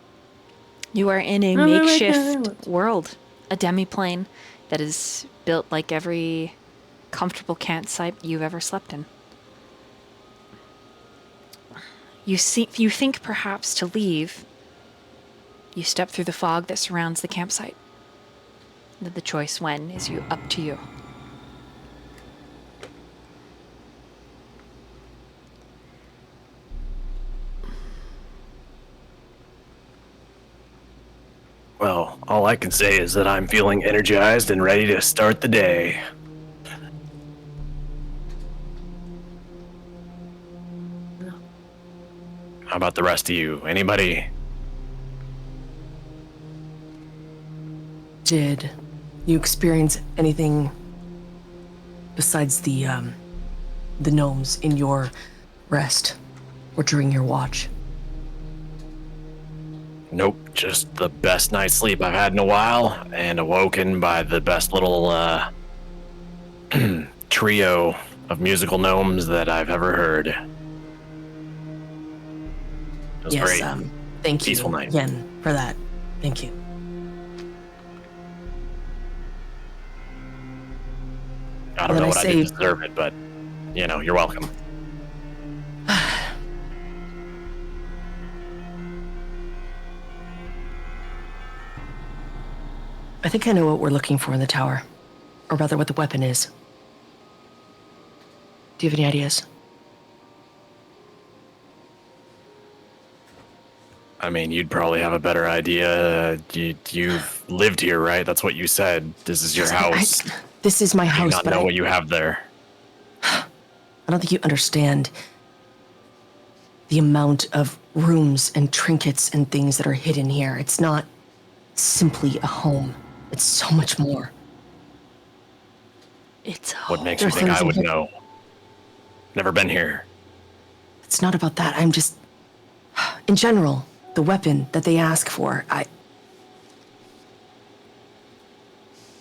You are in a Oh my makeshift God. world, a demi-plane that is built like every comfortable campsite you've ever slept in. You think perhaps to leave. You step through the fog that surrounds the campsite. The choice when is up to you. Well, all I can say is that I'm feeling energized and ready to start the day. How about the rest of you? Anybody? Did you experience anything besides the gnomes in your rest or during your watch? Nope, just the best night's sleep I've had in a while, and awoken by the best little trio of musical gnomes that I've ever heard. It was Yes, great. thank you Peaceful night. again for that. Thank you. I don't When know I what I say- did to deserve it, but, you know, you're welcome. I think I know what we're looking for in the tower. Or rather, what the weapon is. Do you have any ideas? I mean, you'd probably have a better idea. You've lived here, right? That's what you said. This is your house. This is my Do you house, not but know I what you have there? don't think you understand the amount of rooms and trinkets and things that are hidden here. It's not simply a home. It's so much more. It's What makes you There are think I things would in here- know? Never been here. It's not about that. I'm just... In general, the weapon that they ask for,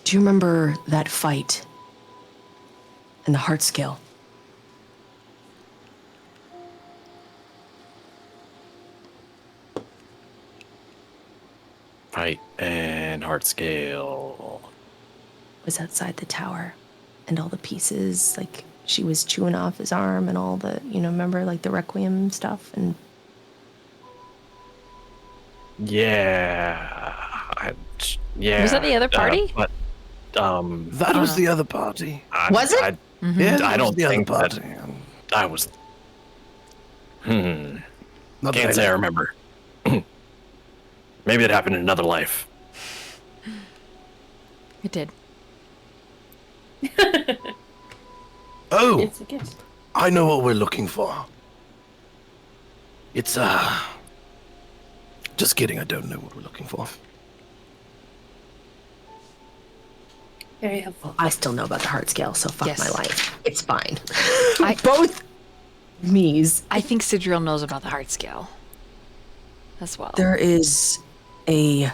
Do you remember that fight in the heart scale? Height and heart scale. Was outside the tower, and all the pieces, like she was chewing off his arm and all the, remember like the requiem stuff and Yeah. Yeah. Was that the other party? But, That was the other party. Was it? Yeah, that I was don't the other think that party. I was. Not that Can't say I remember. Maybe it happened in another life. It did. Oh, It's a gift. I know what we're looking for. It's just kidding. I don't know what we're looking for. Very helpful. I still know about the heart scale, so fuck Yes. my life. It's fine. I- Both me's. I think Sidriel knows about the heart scale as well. There's a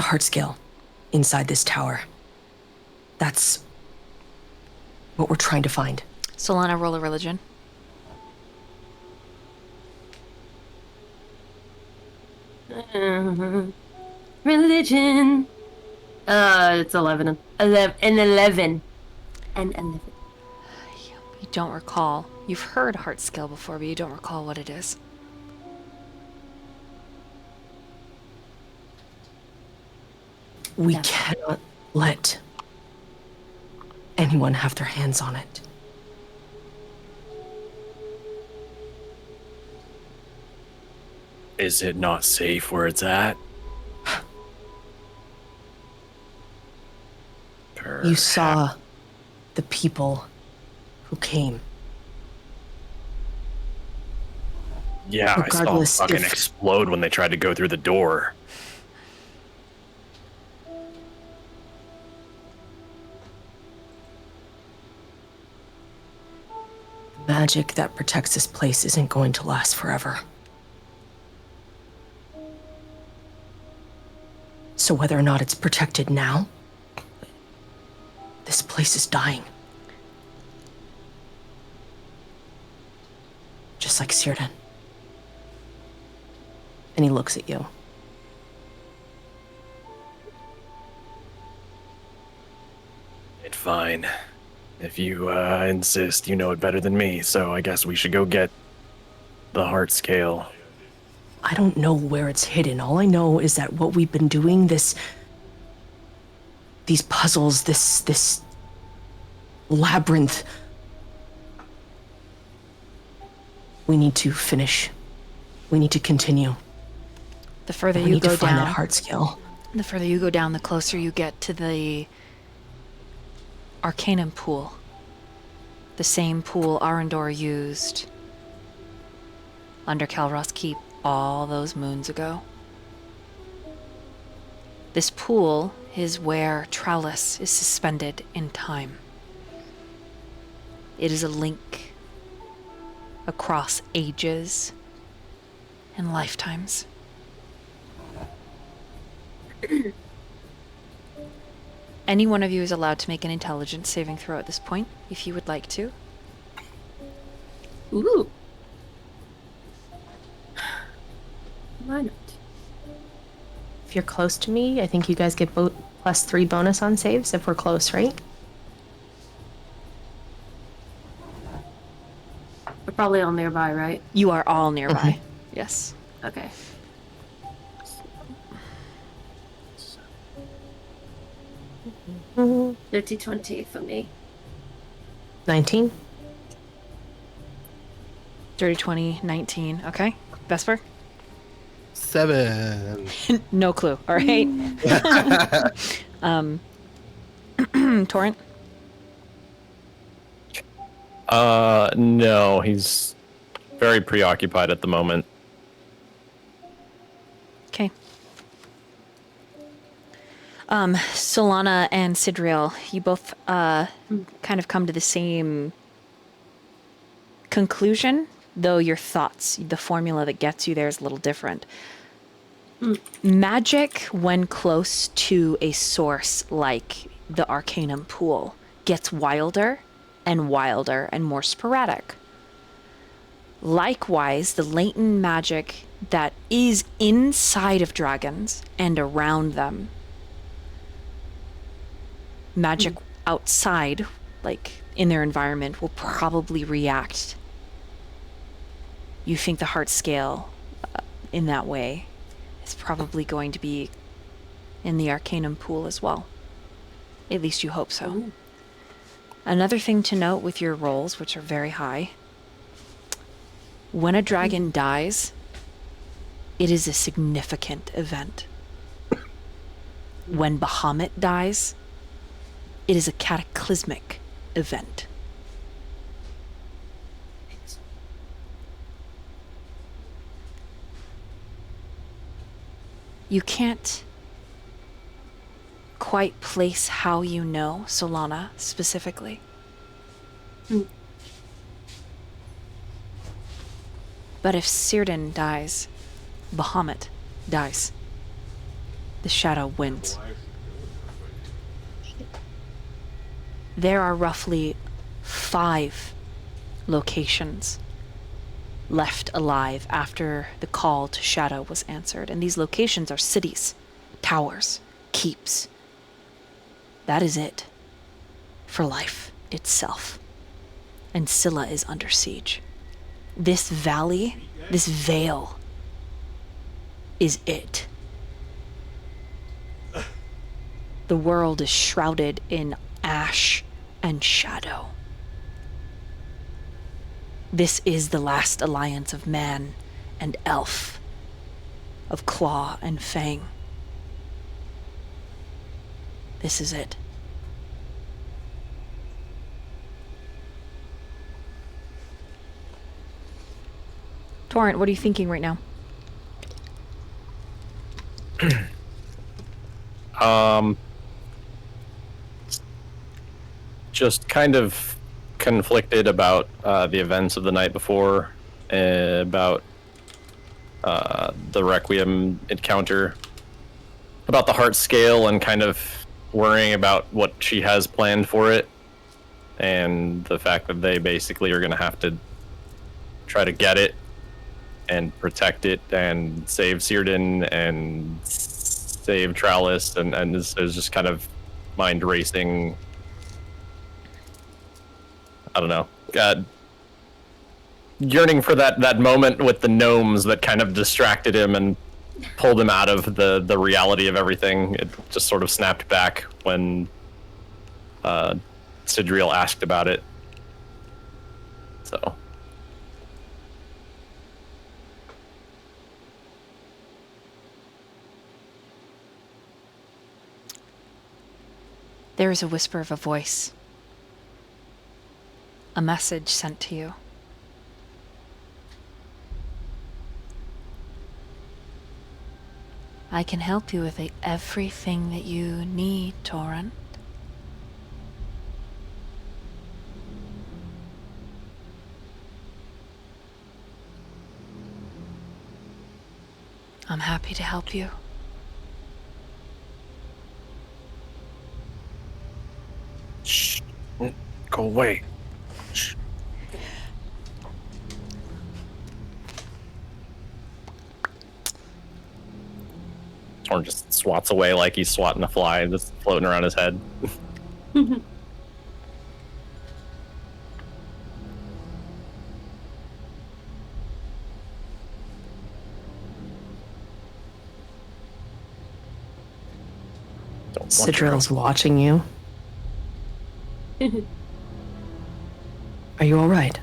heart scale inside this tower. That's what we're trying to find. Solana, roll a religion. Religion. It's 11. 11. You don't recall. You've heard heart scale before, but you don't recall what it is. We cannot let anyone have their hands on it. Is it not safe where it's at? You saw the people who came. Yeah, I Regardless, saw them fucking if- explode when they tried to go through the door. The magic that protects this place isn't going to last forever. So whether or not it's protected now, this place is dying. Just like Círdan. And he looks at you. It's fine. If you insist, you know it better than me, so I guess we should go get the heart scale. I don't know where it's hidden. All I know is that what we've been doing, these puzzles, this labyrinth, we need to finish. We need to continue. The further We you need to go find down, that heart scale. the further you go down, the closer you get to the Arcanum pool. The same pool Arendor used under Calros Keep all those moons ago. This pool is where Trowlis is suspended in time. It is a link across ages and lifetimes. Any one of you is allowed to make an intelligence saving throw at this point, if you would like to. Ooh. Why not? If you're close to me, I think you guys get +3 bonus on saves if we're close, right? We're probably all nearby, right? You are all nearby. Yes. Okay. Mhm. 30-20 for me. 19. Dirty 20, 19. Okay. Vesper? 7. No clue. All right. Torrent? No, he's very preoccupied at the moment. Okay. Solana and Sidriel, you both kind of come to the same conclusion, though your thoughts, the formula that gets you there is a little different. Magic, when close to a source like the Arcanum pool, gets wilder and wilder and more sporadic. Likewise, the latent magic that is inside of dragons and around them, magic outside, like in their environment, will probably react. You think the heart scale in that way is probably going to be in the Arcanum pool as well. At least you hope so. Ooh. Another thing to note with your rolls, which are very high, when a dragon dies, it is a significant event. When Bahamut dies, it is a cataclysmic event. You can't quite place how you know Solana specifically. But if Círdan dies, Bahamut dies. The shadow wins. There are roughly 5 locations left alive after the call to shadow was answered. And these locations are cities, towers, keeps. That is it for life itself. And Scylla is under siege. This valley, this veil, is it. The world is shrouded in ash and shadow. This is the last alliance of man and elf, of claw and fang. This is it. Torrent, what are you thinking right now? Just kind of conflicted about the events of the night before, about the Requiem encounter, about the heart scale, and kind of worrying about what she has planned for it, and the fact that they basically are going to have to try to get it and protect it and save Círdan and save Trallis, and this is just kind of mind racing. I don't know. Yearning for that moment with the gnomes that kind of distracted him and pulled him out of the reality of everything. It just sort of snapped back when Sidriel asked about it. So. There is a whisper of a voice. A message sent to you. I can help you with everything that you need, Torrent. I'm happy to help you. Shh. Go away. Shh. Torn just swats away like he's swatting a fly that's floating around his head. Sidriel's watching you. Are you all right?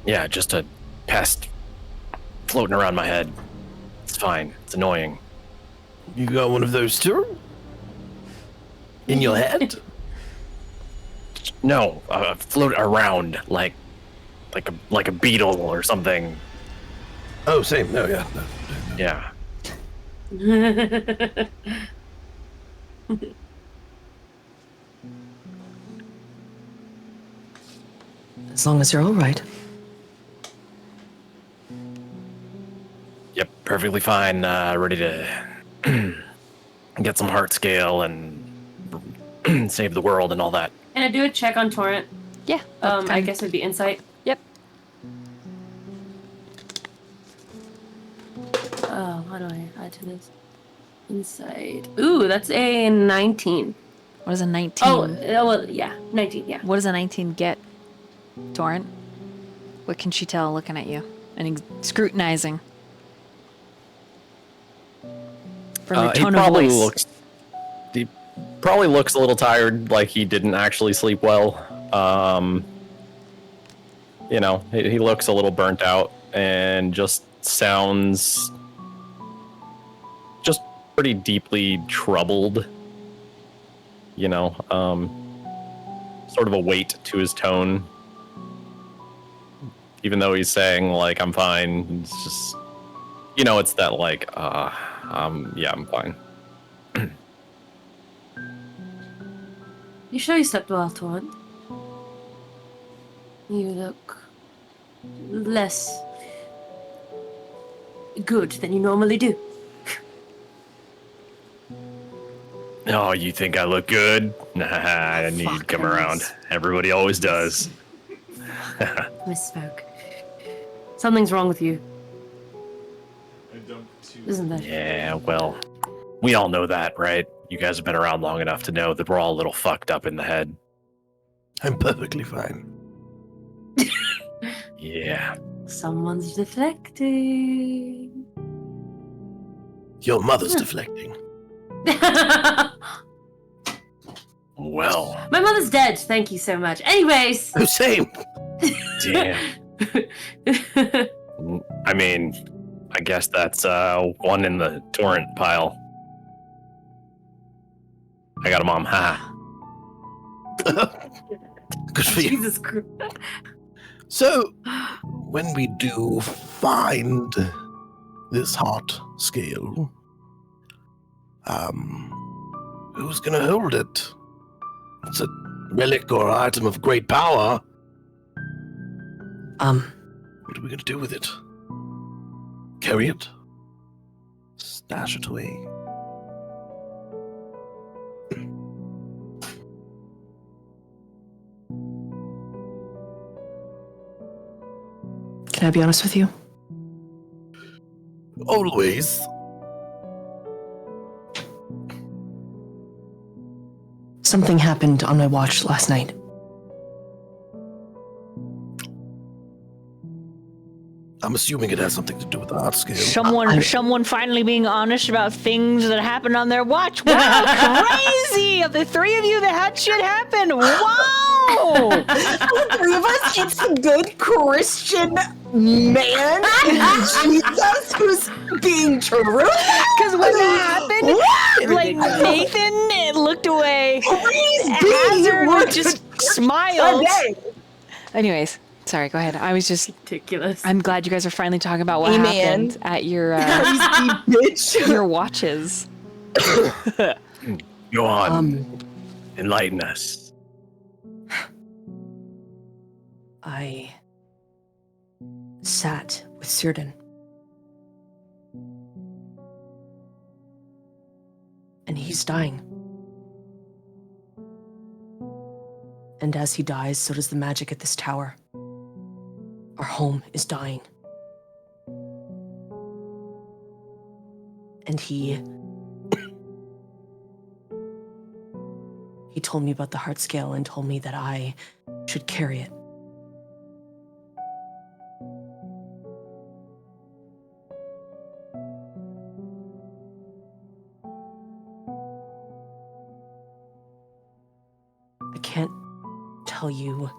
Yeah, just a pest floating around my head. It's fine. It's annoying. You got one of those too? In your head? No, float around like a beetle or something. Oh, same. No, yeah. No. Yeah. As long as you're all right. Yep, perfectly fine. Ready to get some heart scale and save the world and all that. Can I do a check on Torrent? Yeah. I guess it'd be insight. Yep. Oh, how do I add to this? Insight. Ooh, that's a 19. What is a 19? Oh, well, yeah, 19, yeah. What does a 19 get, Torrent? What can she tell looking at you and scrutinizing? From her tone of voice. He probably looks a little tired, like he didn't actually sleep well. You know, he looks a little burnt out and just sounds just pretty deeply troubled. You know, sort of a weight to his tone. Even though he's saying, like, I'm fine, it's just, you know, it's that, like, yeah, I'm fine. You sure you slept well, Torrent? You look less good than you normally do. Oh, you think I look good? Nah, I need to come around. Everybody always does. Misspoke. Something's wrong with you. Isn't there? Yeah, well, we all know that, right? You guys have been around long enough to know that we're all a little fucked up in the head. I'm perfectly fine. Yeah. Someone's deflecting. Your mother's deflecting. Well. My mother's dead. Thank you so much. Anyways. Oh, same. Damn. I mean, I guess that's one in the torrent pile. I got a mom. Ha. Good for you. Jesus Christ. So, when we do find this heart scale, who's gonna hold it? It's a relic or item of great power. What are we gonna do with it? Carry it? Stash it away? Can I be honest with you? Always. Something happened on my watch last night. I'm assuming it has something to do with the heart scale. Someone finally being honest about things that happened on their watch. Wow, crazy! Of the three of you that had shit happen. Wow! The three of us, it's a good Christian man in Jesus who's being true. Because when that happened, like Nathan looked away. Hazard just smiled. Anyways. Sorry, go ahead. I was just Ridiculous. I'm glad you guys are finally talking about what Amen. happened at your Bitch. your watches. Go on. Enlighten us. I sat with Círdan. And he's dying. And as he dies, so does the magic at this tower. Our home is dying. And he told me about the heart scale and told me that I should carry it. I can't tell you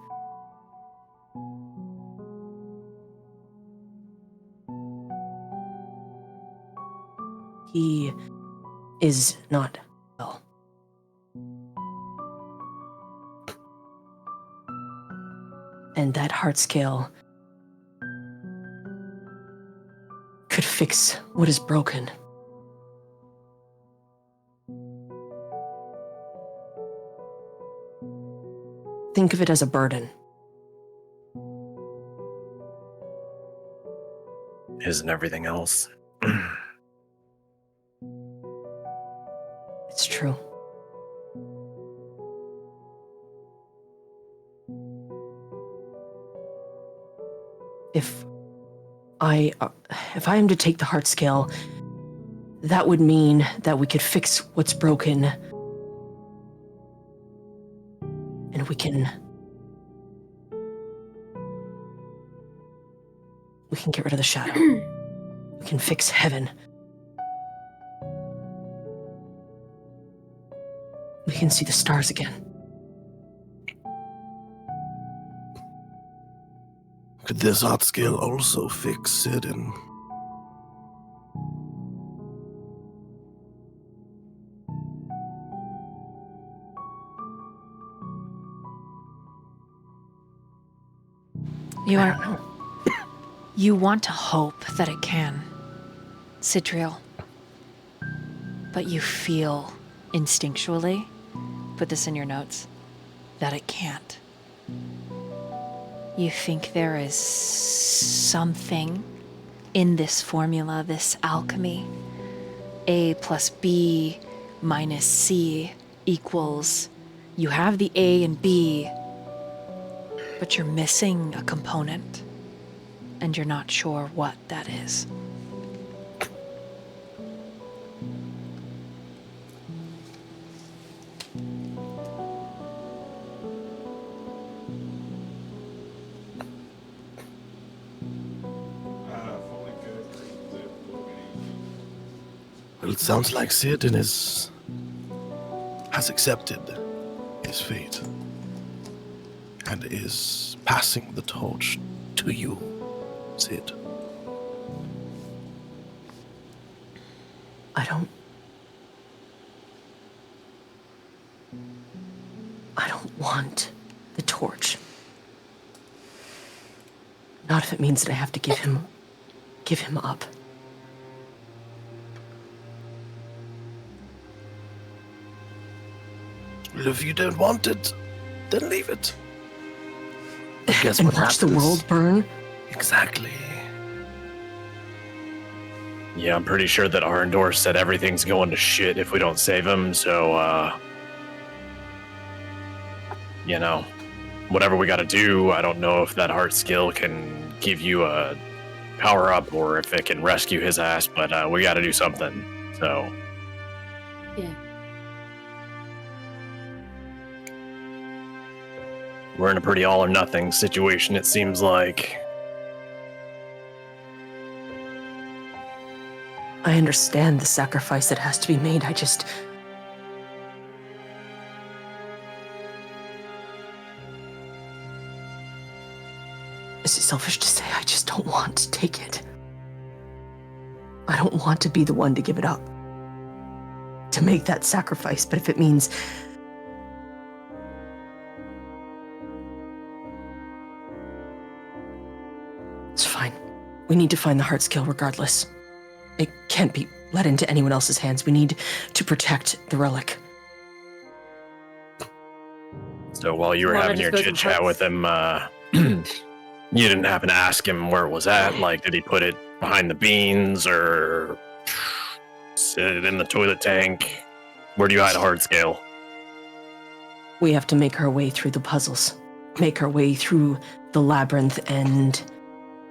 he is not well. And that heart scale could fix what is broken. Think of it as a burden. Isn't everything else? It's true. If I am to take the heart scale, that would mean that we could fix what's broken. And we can get rid of the shadow. We can fix heaven. We can see the stars again. Could this heart scale also fix Círdan? You want to hope that it can, Citriel. But you feel instinctually, put this in your notes, that it can't. You think there is something in this formula, this alchemy. A plus B minus C equals, you have the A and B, but you're missing a component, and you're not sure what that is. Well, it sounds like Círdan has accepted his fate and is passing the torch to you, Cid. I don't want the torch. Not if it means that I have to give him up. Well, if you don't want it, then leave it. But guess And what watch happens? the world burn? Exactly. Yeah, I'm pretty sure that Arendor said everything's going to shit if we don't save him, so, you know, whatever we gotta do, I don't know if that heart skill can give you a power up or if it can rescue his ass, but we gotta do something, so. Yeah. We're in a pretty all or nothing situation, it seems like. I understand the sacrifice that has to be made. Is it selfish to say I just don't want to take it? I don't want to be the one to give it up, to make that sacrifice, but if it means it's fine. We need to find the heart skill regardless. It can't be let into anyone else's hands. We need to protect the relic. So while you were Wanna having just your go to chit chat parts? with him, you didn't happen to ask him where it was at? Like, did he put it behind the beans or sit it in the toilet tank? Where do you hide a hard scale? We have to make our way through the puzzles, make our way through the labyrinth, and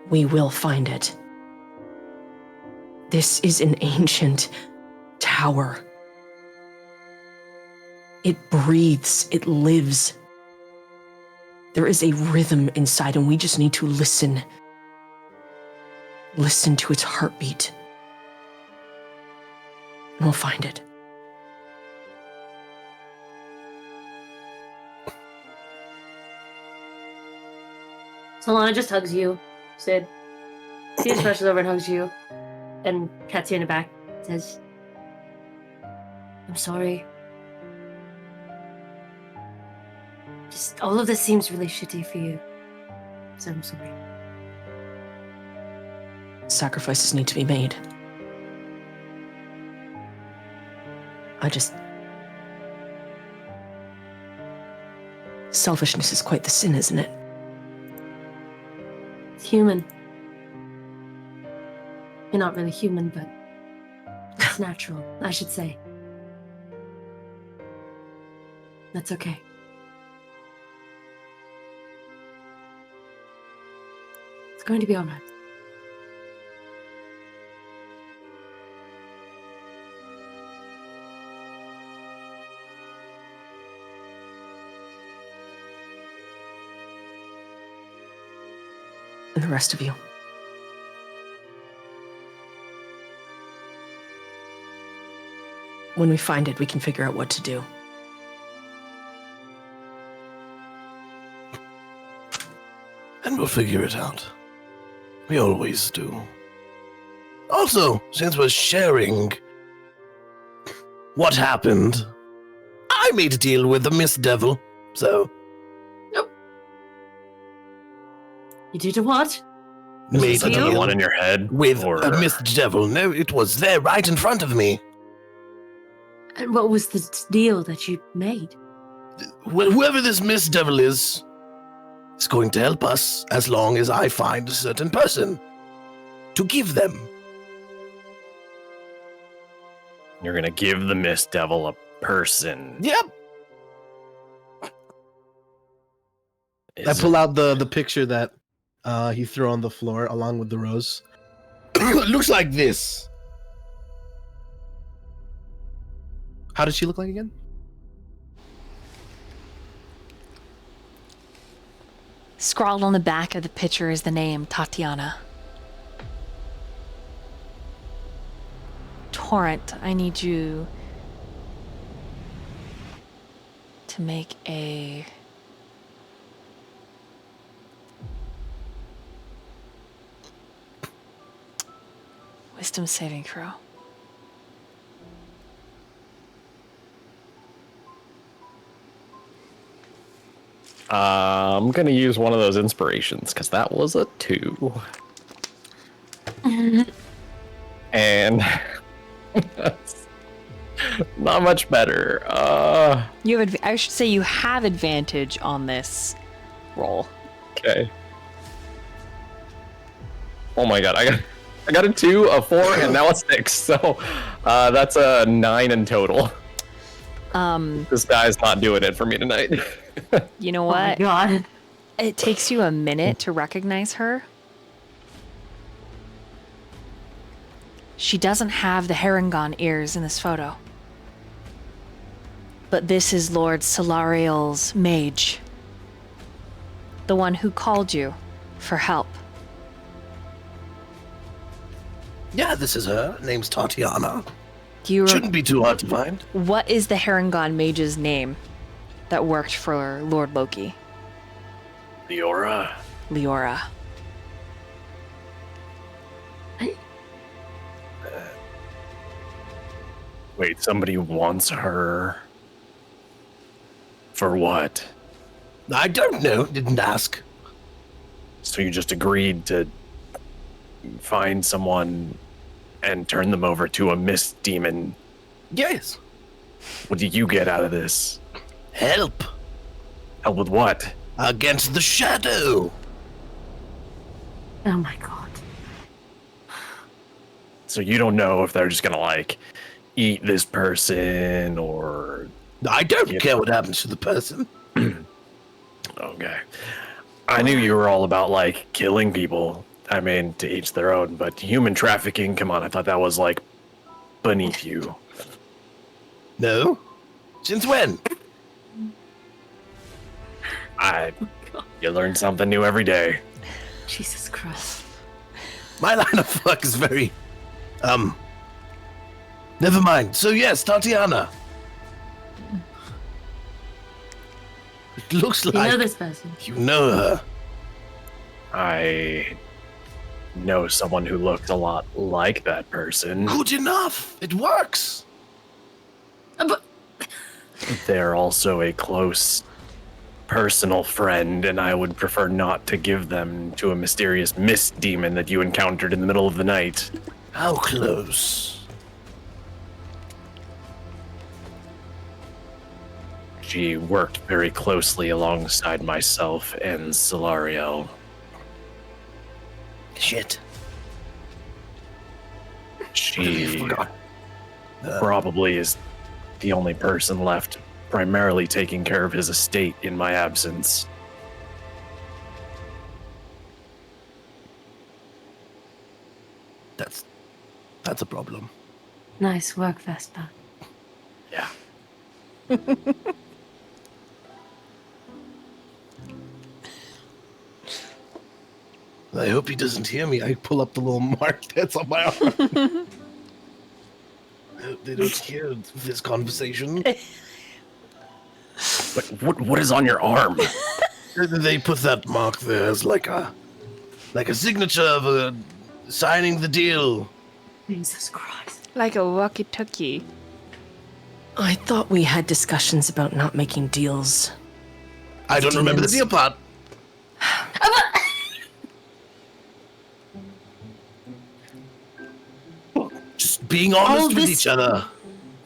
we will find it. This is an ancient tower. It breathes, it lives. There is a rhythm inside, and we just need to listen. Listen to its heartbeat. And we'll find it. Solana just hugs you, Sid. She just rushes over and hugs you and pats you in the back. Says, I'm sorry. Just all of this seems really shitty for you. So I'm sorry. Sacrifices need to be made. Selfishness is quite the sin, isn't it? It's human. You're not really human, but it's natural, I should say. That's okay. It's going to be alright. And the rest of you. When we find it, we can figure out what to do. And we'll figure it out. We always do. Also, since we're sharing what happened, I made a deal with the Miss Devil, so... You did a what? Made a Another deal one in your head? with or... a Miss Devil. No, it was there right in front of me. And what was the deal that you made? Well, whoever this Miss Devil is going to help us as long as I find a certain person to give them. You're gonna give the Mist Devil a person. Yep. I Is pull out the picture that he threw on the floor along with the rose. It looks like this. How does she look like again? Scrawled on the back of the picture is the name Tatiana. Torrent, I need you to make a wisdom saving throw. I'm gonna use one of those inspirations because that was a 2. And not much better. You have. I should say you have advantage on this roll. Okay. Oh my god, I got a 2, a 4, and now a 6. So that's a 9 in total. This guy's not doing it for me tonight. You know Oh my what? god. It takes you a minute to recognize her. She doesn't have the 𝕮𝖆𝖑𝖑 ears in this photo. But this is Lord 𝕮𝖆𝖆𝖉𝔔, the one who called you for help. Yeah, this is her. Name's Tatiana. Do you Shouldn't be too hard to find. What is the 𝕮𝖆𝖑𝖑 name that worked for Lord Loki? Leora. Leora. Wait, somebody wants her. For what? I don't know. Didn't ask. So you just agreed to find someone and turn them over to a mist demon. Yes. What did you get out of this? Help. Help with what? Against the shadow. Oh my god. So you don't know if they're just gonna like eat this person or... I don't care what happens to the person. Okay. I knew you were all about like killing people. I mean, to each their own, but human trafficking, come on, I thought that was like beneath you. No. Since when? You learn something new every day. Jesus Christ. My line of fuck is very, never mind. So yes, Tatiana. It looks Do like you know this person? you know her. I know someone who looks a lot like that person. Good enough. It works. But They're also a close personal friend, and I would prefer not to give them to a mysterious mist demon that you encountered in the middle of the night. How close? She worked very closely alongside myself and Solariel. Shit. She Forgot. probably is the only person left primarily taking care of his estate in my absence. That's a problem. nice work, Vespa. Yeah. I hope he doesn't hear me. I pull up the little mark that's on my arm. I hope they don't hear this conversation. What is on your arm? They put that mark there as like a signature of signing the deal. Jesus Christ. Like a walkie-talkie. I thought we had discussions about not making deals. I don't remember the deal part. Just being honest with this- each other.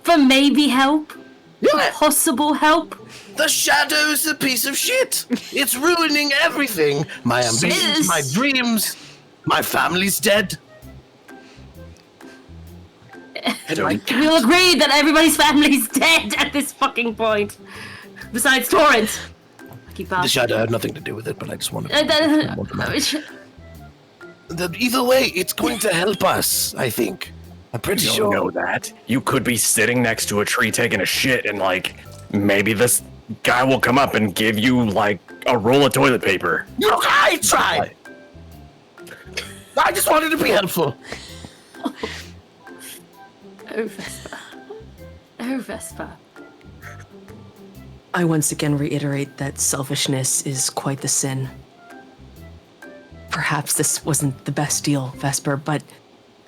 For maybe help? Yeah. Possible help? The shadow's a piece of shit. It's ruining everything. My ambitions, my dreams. My family's dead. And my We all agree that everybody's family's dead at this fucking point. Besides Torrent. Keep the asking. shadow had nothing to do with it, but I just wanted to. Either way, it's going to help us, I think. I'm pretty You sure. don't know that. You could be sitting next to a tree taking a shit, and like maybe this guy will come up and give you like a roll of toilet paper. Look, I tried. I just wanted to be helpful. Oh, Vespa. Oh, Vespa. I once again reiterate that selfishness is quite the sin. Perhaps this wasn't the best deal, Vesper, but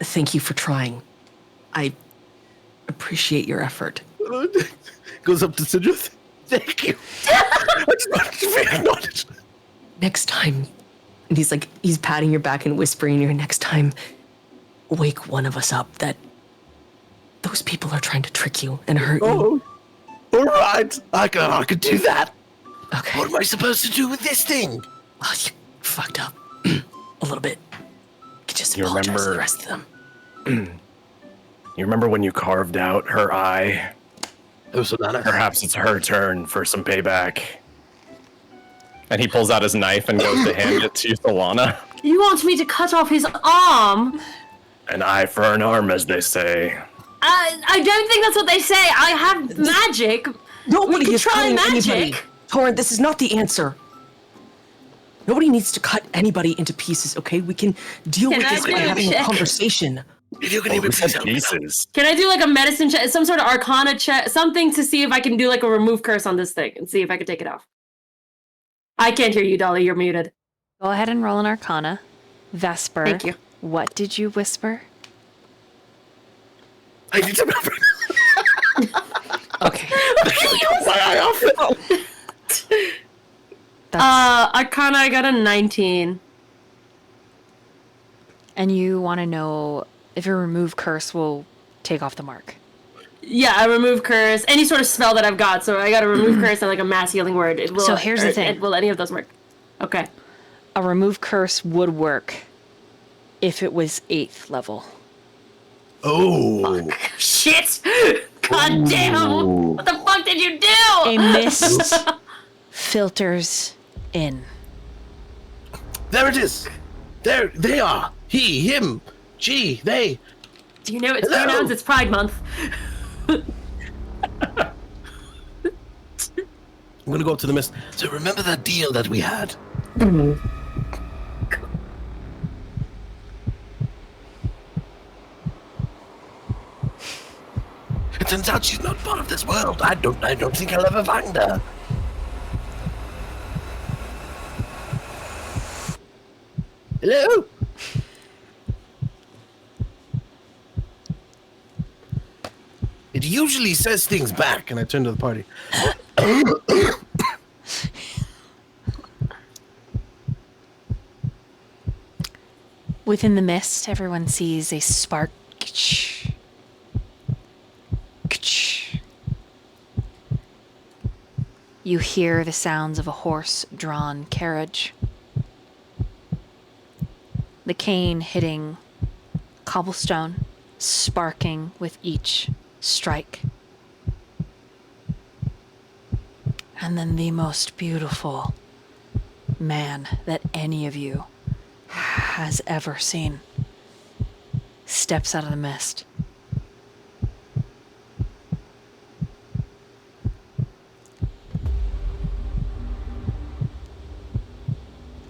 thank you for trying. I appreciate your effort. Goes up to Sidrith. Thank you. I just wanted to be acknowledged. Next time, and he's patting your back and whispering in your ear, next time, wake one of us up that those people are trying to trick you and hurt you. All right. I could do that. Okay. What am I supposed to do with this thing? Well, you fucked up a little bit. You could just apologize to the rest of them. You remember when you carved out her eye? Oh, Solana. Perhaps it's her turn for some payback. And he pulls out his knife and goes to hand it to Solana. You want me to cut off his arm? An eye for an arm, as they say. I don't think that's what they say. I have magic. Nobody We can is try cutting magic. anybody. Torrent, this is not the answer. Nobody needs to cut anybody into pieces, okay? We can deal Can with I this do by a having a check? conversation. If you can Oh, even we said pieces. Can I do like a medicine check, some sort of arcana check, something to see if I can do like a remove curse on this thing and see if I can take it off? I can't hear you, Dolly. You're muted. Go ahead and roll an arcana. Vesper. Thank you. What did you whisper? I need to remember. Okay. My eye off. That's, Arcana, I got a 19. and you want to know if a remove curse will take off the mark. Yeah, I remove curse, any sort of spell that I've got. So I got to remove curse and like a mass healing word. It will, So here's the thing. Will any of those work? Okay. A remove curse would work if it was 8th level. Oh. Shit! God damn! What the fuck did you do? A mist filters in. There it is. There they are. He, him, she, they. Do you know it's Hello? pronouns? It's Pride Month. I'm gonna go up to the mist. So remember that deal that we had? It turns out she's not part of this world. I don't think I'll ever find her. Hello? It usually says things back, and I turn to the party. Within the mist, everyone sees a spark. You hear the sounds of a horse-drawn carriage. The cane hitting cobblestone, sparking with each strike. And then the most beautiful man that any of you has ever seen steps out of the mist.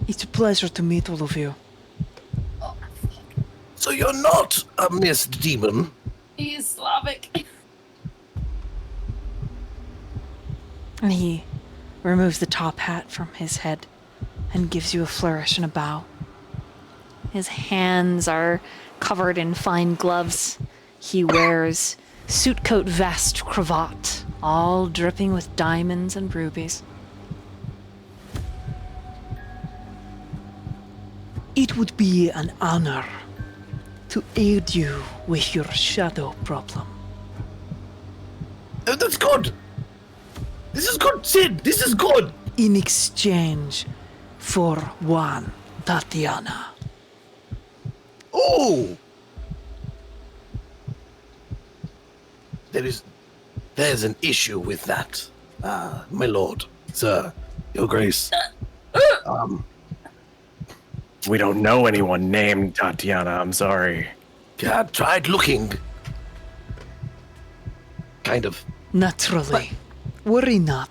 It's a pleasure to meet all of you. So you're not a mist demon? He is Slavic. And he removes the top hat from his head and gives you a flourish and a bow. His hands are covered in fine gloves. He wears suit coat, vest, cravat, all dripping with diamonds and rubies. It would be an honor to aid you with your shadow problem. Oh, that's good. This is good, Sid. This is good. In exchange for one Tatiana. Oh. There's an issue with that, my lord, sir, your grace. We don't know anyone named Tatiana, I'm sorry. I tried looking. Kind of. Naturally. Worry not.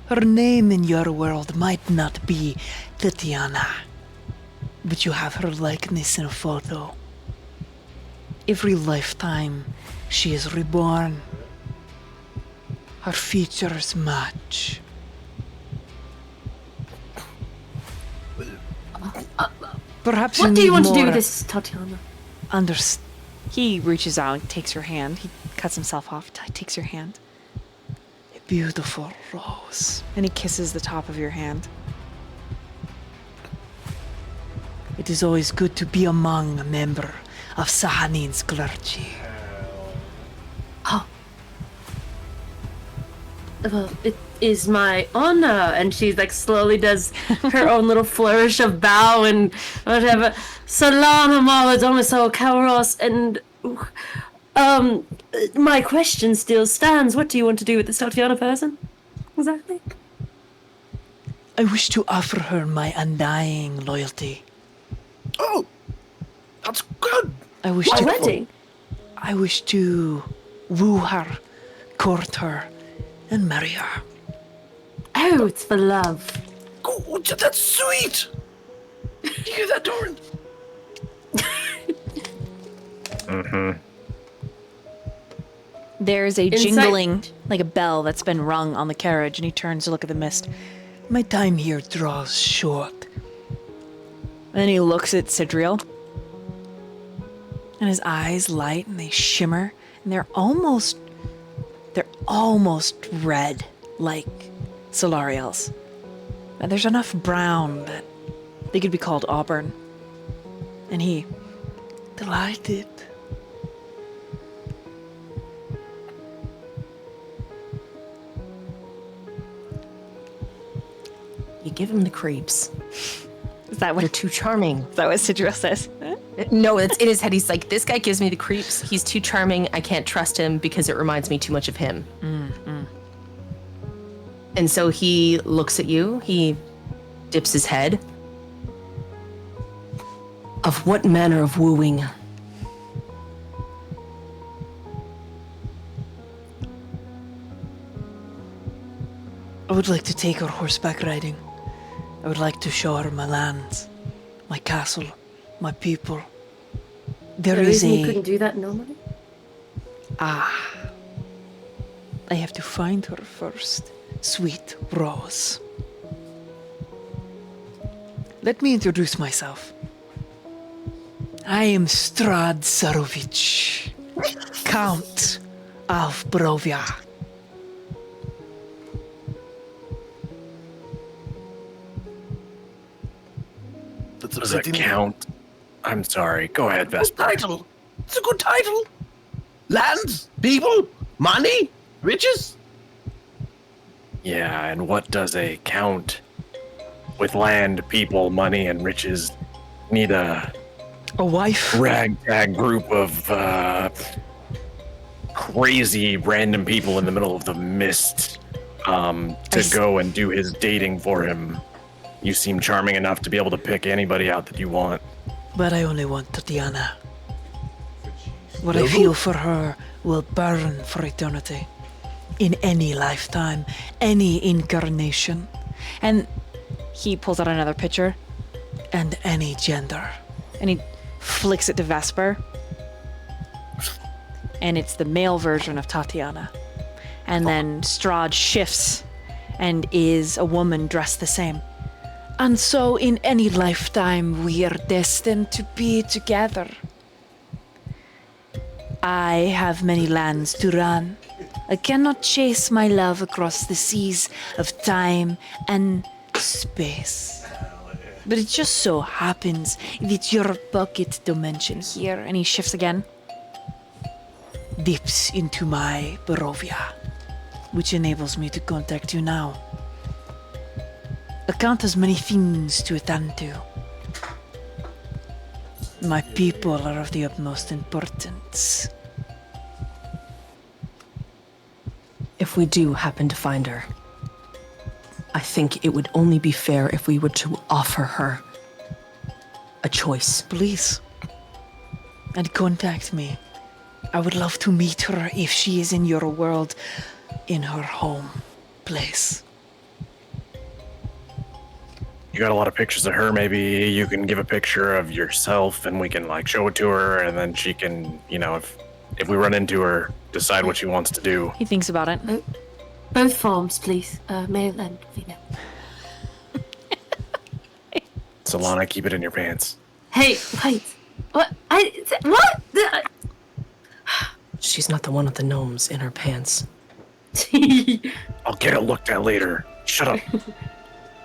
Her name in your world might not be Tatiana, but you have her likeness in a photo. Every lifetime she is reborn, her features match. Perhaps What do need you want to do more with this, Tatiana? He reaches out, takes your hand. He cuts himself off, takes your hand. beautiful rose. And he kisses the top of your hand. It is always good to be among a member of Sahanin's clergy. Oh. Well, it is my honor. And she like slowly does her own little flourish of bow and whatever. Solana Maradomiso Kauros and my question still stands. What do you want to do with this Tatiana person? Exactly. I wish to offer her my undying loyalty. Oh, that's good. I wish Why to wedding? I wish to woo her, court her, and marry her. Oh, it's for love. Oh, that's sweet. You hear that, Doran? There's a Insight. jingling, like a bell that's been rung on the carriage, and he turns to look at the mist. My time here draws short. And then he looks at Sidriel, and his eyes light and they shimmer, and they're almost red, like Solariel's. And there's enough brown that they could be called auburn. And he, delighted. You give him the creeps. Is that You're what, too charming. is that what Sidriel says? No, it's in his head. He's like, this guy gives me the creeps. He's too charming. I can't trust him because it reminds me too much of him. And so he looks at you. He dips his head. Of what manner of wooing? I would like to take her horseback riding. I would like to show her my lands, my castle, my people. There The is reason you a... couldn't do that normally? I have to find her first, sweet Rose. Let me introduce myself. I am Strad Zarovich, Count of 𝕮𝖆𝖉𝖔𝖜. That's As a count. I'm sorry. Go ahead, Vesper. title. It's a good title. Lands, people, money, riches. Yeah, and what does a count with land, people, money, and riches need a wife? ragtag group of crazy random people in the middle of the mist to go and do his dating for him? You seem charming enough to be able to pick anybody out that you want. But I only want Tatiana. What I feel for her will burn for eternity. In any lifetime, any incarnation. And he pulls out another picture. And any gender. And he flicks it to Vesper. And it's the male version of Tatiana. And then Strahd shifts and is a woman dressed the same. And so in any lifetime we are destined to be together. I have many lands to run. I cannot chase my love across the seas of time and space. But it just so happens that your bucket dimension here, and he shifts again, dips into my 𝕮𝖉𝖉𝖔𝖜, which enables me to contact you now. The count has many things to attend to. My people are of the utmost importance. If we do happen to find her, I think it would only be fair if we were to offer her a choice. Please. And contact me. I would love to meet her if she is in your world, in her home place. You got a lot of pictures of her. Maybe you can give a picture of yourself and we can like show it to her, and then she can, you know, if we run into her, decide what she wants to do. He thinks about it. Both forms, please. Male and female. Solana, keep it in your pants. Hey, wait. What? What? She's not the one with the gnomes in her pants. I'll get it looked at later. Shut up.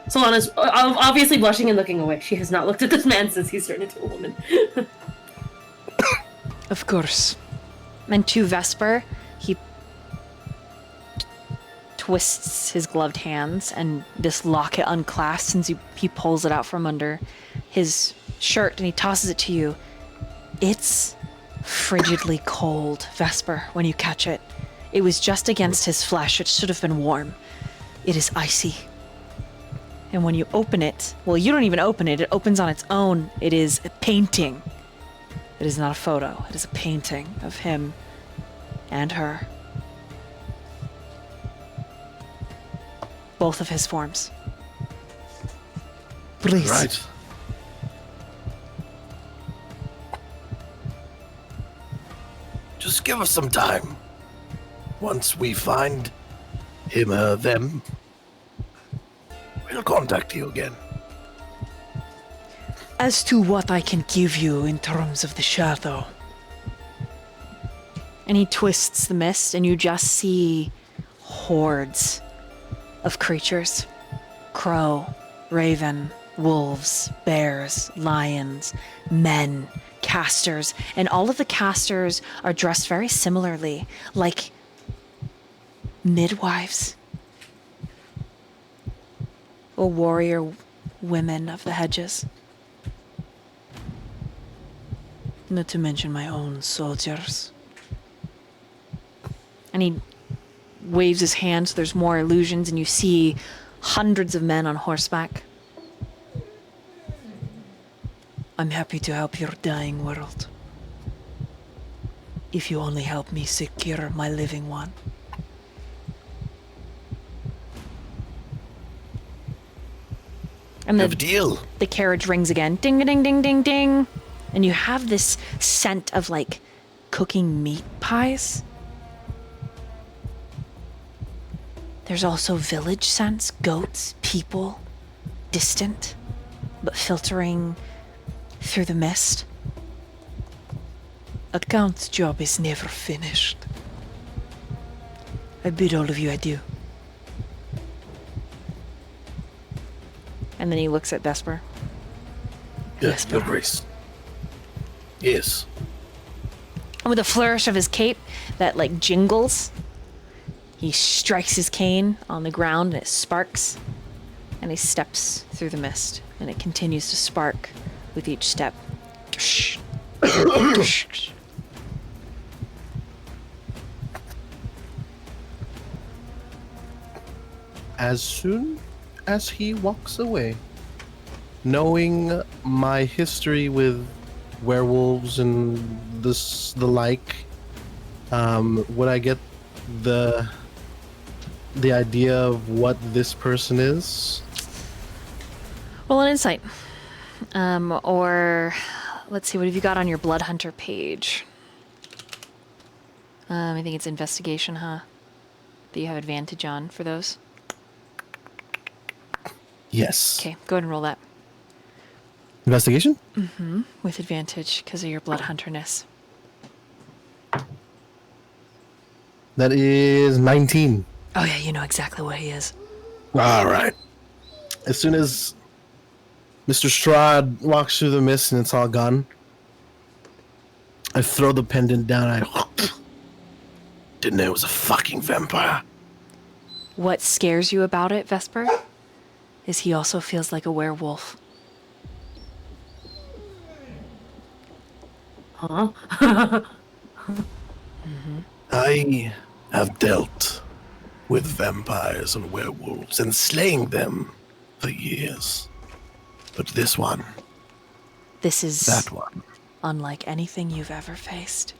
Solana's obviously blushing and looking away. She has not looked at this man since he's turned into a woman. Of course. And to Vesper, he twists his gloved hands, and this locket unclasps, and he pulls it out from under his shirt, and he tosses it to you. It's frigidly cold, Vesper, when you catch it. It was just against his flesh. It should have been warm. It is icy. And when you open it, well, you don't even open it. It opens on its own. It is a painting. It is not a photo. It is a painting of him and her. Both of his forms. Please. Right. Just give us some time. Once we find him or them, we'll contact you again. As to what I can give you in terms of the shadow. And he twists the mist, and you just see hordes of creatures. Crow, raven, wolves, bears, lions, men, casters. And all of the casters are dressed very similarly, like midwives. Or warrior women of the hedges. Not to mention my own soldiers. And he waves his hand so there's more illusions, and you see hundreds of men on horseback. I'm happy to help your dying world. If you only help me secure my living one. And Have a deal. the carriage rings again. Ding, ding, ding, ding, ding. And you have this scent of like cooking meat pies. There's also village scents, goats, people, distant, but filtering through the mist. A count's job is never finished. I bid all of you adieu. And then he looks at Vesper. Yes, Your Grace. Yes. And with a flourish of his cape that like jingles, he strikes his cane on the ground and it sparks. And he steps through the mist, and it continues to spark with each step. As soon as he walks away, knowing my history with werewolves and the like, would I get the idea of what this person is? Roll an insight. Or let's see, what have you got on your Blood Hunter page? I think it's investigation, huh? That you have advantage on for those. Yes. Okay, go ahead and roll that. Investigation? With advantage because of your Blood Hunter-ness. That is 19. Oh yeah, you know exactly what he is. All right. As soon as Mr. Strahd walks through the mist and it's all gone, I throw the pendant down. I didn't know it was a fucking vampire. What scares you about it, Vesper, is he also feels like a werewolf. Huh? I have dealt with vampires and werewolves and slaying them for years. But this one, This is that one, unlike anything you've ever faced.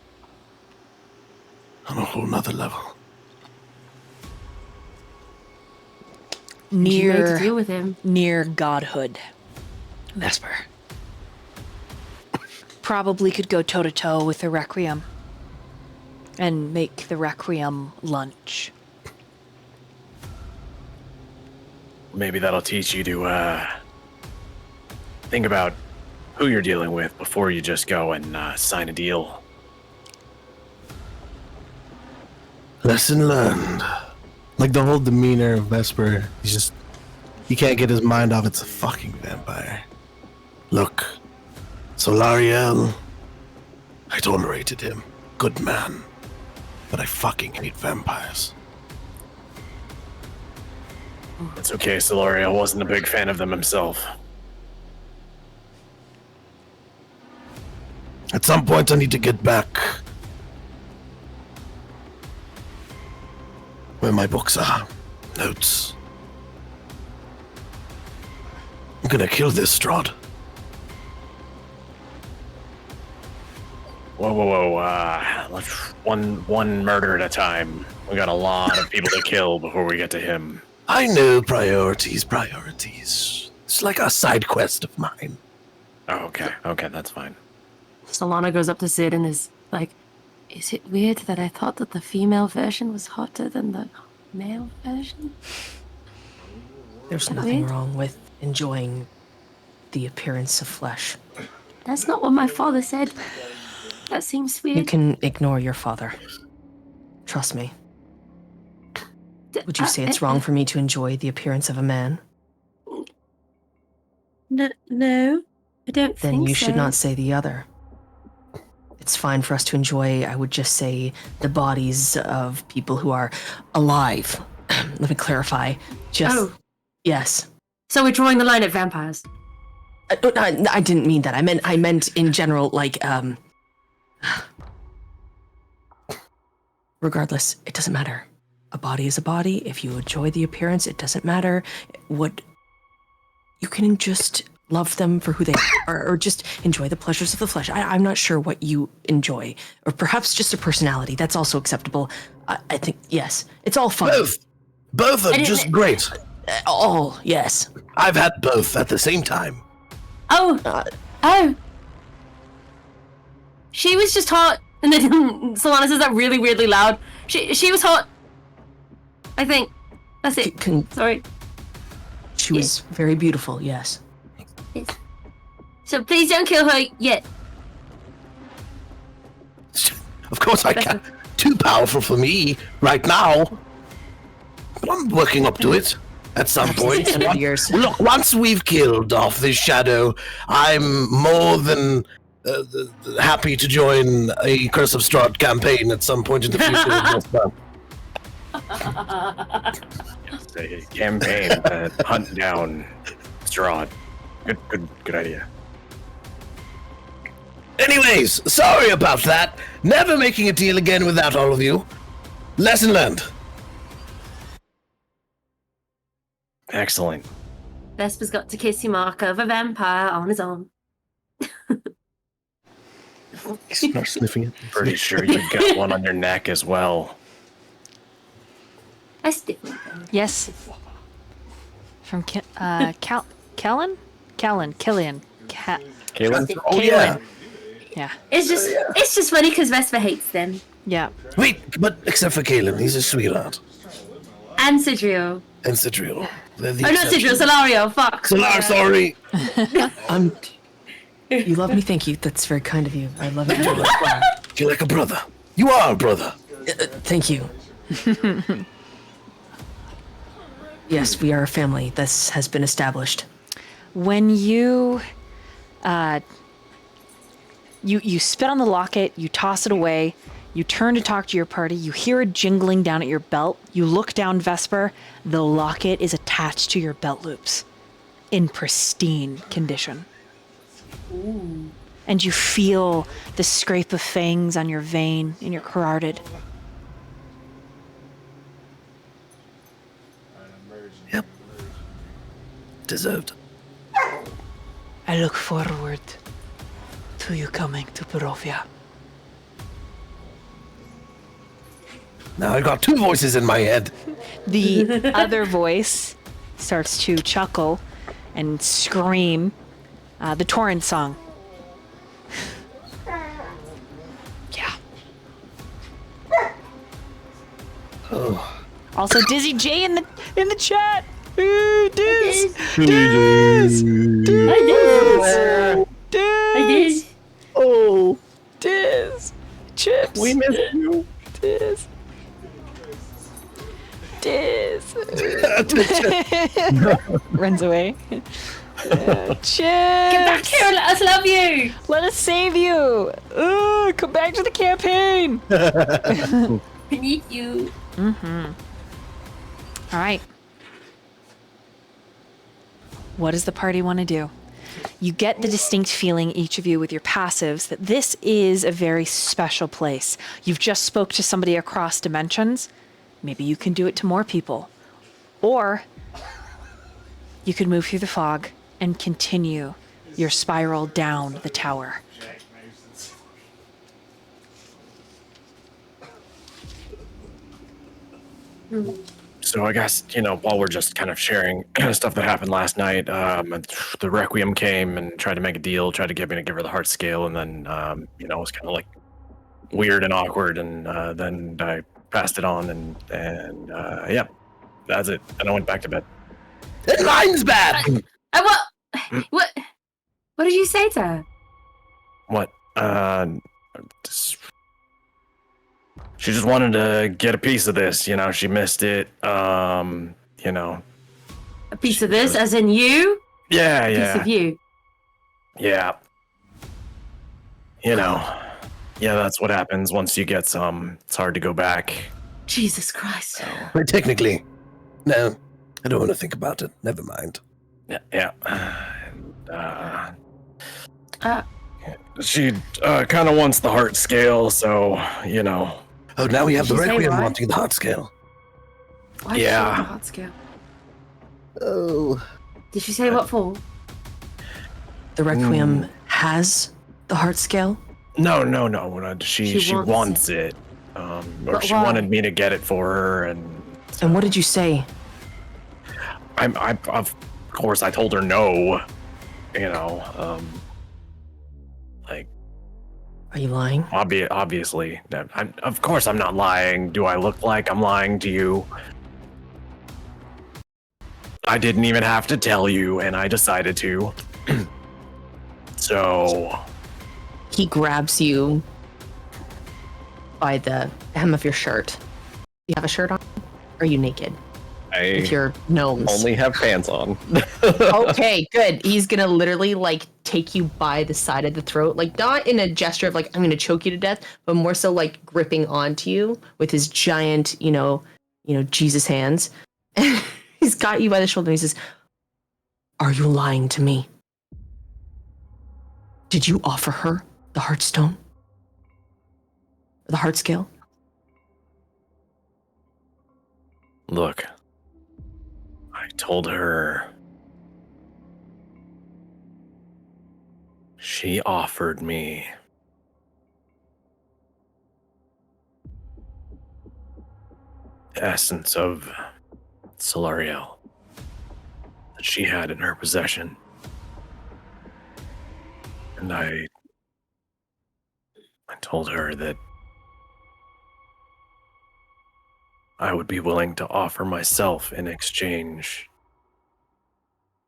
on a whole nother level. You made to Near deal with him. near godhood. Vesper. Probably could go toe to toe with the Requiem. And make the Requiem lunch. Maybe that'll teach you to think about who you're dealing with before you just go and sign a deal. Lesson learned. Like the whole demeanor of Vesper, he can't get his mind off it's a fucking vampire. Look, Solariel, I tolerated him. Good man. But I fucking hate vampires. It's okay, Solariel wasn't a big fan of them himself. At some point I need to get back where my books are. Notes. I'm gonna kill this Strahd. Whoa. Let's one murder at a time. We got a lot of people to kill before we get to him. I know priorities. It's like a side quest of mine. Oh, okay, that's fine. Solana goes up to Sid and is like, is it weird that I thought that the female version was hotter than the male version? There's nothing wrong with enjoying the appearance of flesh. That's not what my father said. That seems weird. You can ignore your father. Trust me. Would you say it's wrong for me to enjoy the appearance of a man? No, I don't think so. Then you should not say the other. It's fine for us to enjoy, I would just say, the bodies of people who are alive. Let me clarify. Yes. So we're drawing the line at vampires. I didn't mean that. I meant in general, like, regardless, it doesn't matter. A body is a body. If you enjoy the appearance, it doesn't matter. You can just love them for who they are, or just enjoy the pleasures of the flesh. I'm not sure what you enjoy, or perhaps just a personality. That's also acceptable. I think, yes, it's all fun. Both are just great. All, yes. I've had both at the same time. Oh. She was just hot, and then Solana says that really weirdly loud. She was hot. I think. That's it. Sorry. She was very beautiful, yes. So please don't kill her yet. Of course I can. Too powerful for me right now. But I'm working up to it at some point. Look, once we've killed off this shadow, I'm more than happy to join a Curse of Strahd campaign at some point in the future. A campaign to hunt down Strahd. Good idea. Anyways, sorry about that. Never making a deal again without all of you. Lesson learned. Excellent. Vesper's got to kiss your mark of a vampire on his arm. Start sniffing it. Pretty sure you've got one on your neck as well. That's different. Yes. From Killian? Kaylin? Oh yeah. Yeah. It's just funny because Vesper hates them. Yeah. Wait, but except for Kaylin, he's a sweetheart. And Sidrio. And Sidriel. Oh, not Sidrio, Solario. Fuck. Sorry. You love me, thank you. That's very kind of you. I love you. You're like a brother. You are a brother. Thank you. Yes, we are a family. This has been established. When you you spit on the locket, you toss it away, you turn to talk to your party, you hear a jingling down at your belt, you look down Vesper, the locket is attached to your belt loops in pristine condition. Ooh. And you feel the scrape of fangs on your vein in your carotid. Yep. Deserved. I look forward to you coming to Barovia. Now I got two voices in my head. The other voice starts to chuckle and scream the Torrent song. Yeah. Oh. Also, Dizzy J in the chat. Ooh, Diz. Diz. Diz. Oh. Diz. Chips. We miss you. Diz. Tis. Runs away. Chips. Get back here and let us love you. Let us save you. Come back to the campaign. We need you. All right. What does the party want to do? You get the distinct feeling, each of you with your passives, that this is a very special place. You've just spoke to somebody across dimensions. Maybe you can do it to more people. Or you could move through the fog and continue your spiral down the tower. So I guess, while we're just kind of sharing stuff that happened last night, the Requiem came and tried to make a deal, tried to get me to give her the heart scale, and then, it was kind of like weird and awkward, and then I passed it on, and yeah, that's it. And I went back to bed. Mine's back! What did you say to her? What? She just wanted to get a piece of this, she missed it, A piece of this, as in you? Yeah, A piece of you? Yeah. Yeah, that's what happens once you get some. It's hard to go back. Jesus Christ. Well, technically, no. I don't want to think about it. Never mind. Yeah. She kind of wants the heart scale, so, Oh, now we have the Did you say Requiem why? wanting the heart scale. Why did she Yeah. want the heart scale? Oh. Did she say what for? The Requiem has the heart scale. No. She She wants wants it. Or But she why? wanted me to get it for her, and And what did you say? I of course I told her no. Like, Are you lying? obviously, of course I'm not lying. Do I look like I'm lying to you? I didn't even have to tell you, and I decided to. So He grabs you by the hem of your shirt. You have a shirt on? Or are you naked? With I your gnomes. only have pants on. Okay, good. He's gonna literally take you by the side of the throat, not in a gesture of I'm gonna choke you to death, but more so gripping onto you with his giant, Jesus hands. He's got you by the shoulder and he says, "Are you lying to me? Did you offer her the heartstone? The heart scale?" Look, I told her. She offered me the essence of 𝕮𝖆𝖆𝖉𝖔𝖜 that she had in her possession. And I told her that I would be willing to offer myself in exchange,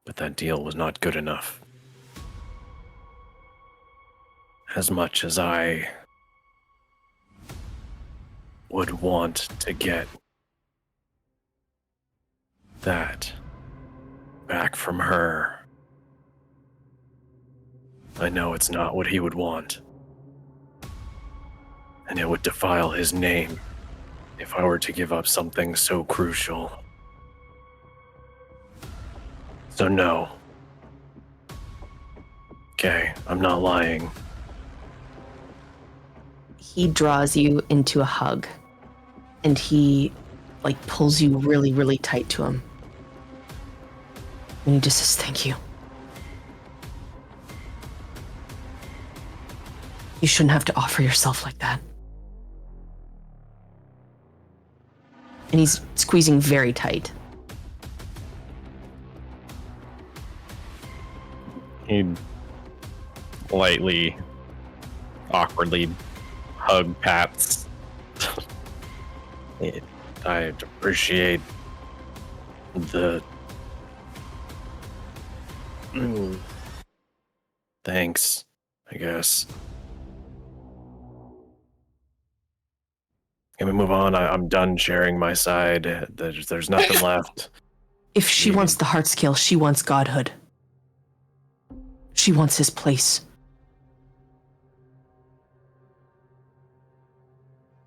but that deal was not good enough. As much as I would want to get that back from her, I know it's not what he would want. And it would defile his name if I were to give up something so crucial. So no. Okay, I'm not lying. He draws you into a hug and he pulls you really, really tight to him. And he just says, "Thank you. You shouldn't have to offer yourself like that." And he's squeezing very tight. He lightly, awkwardly pats. I appreciate the thanks, I guess. Can we move on? I'm done sharing my side. There's nothing left. If she wants the heart skill, she wants godhood. She wants his place.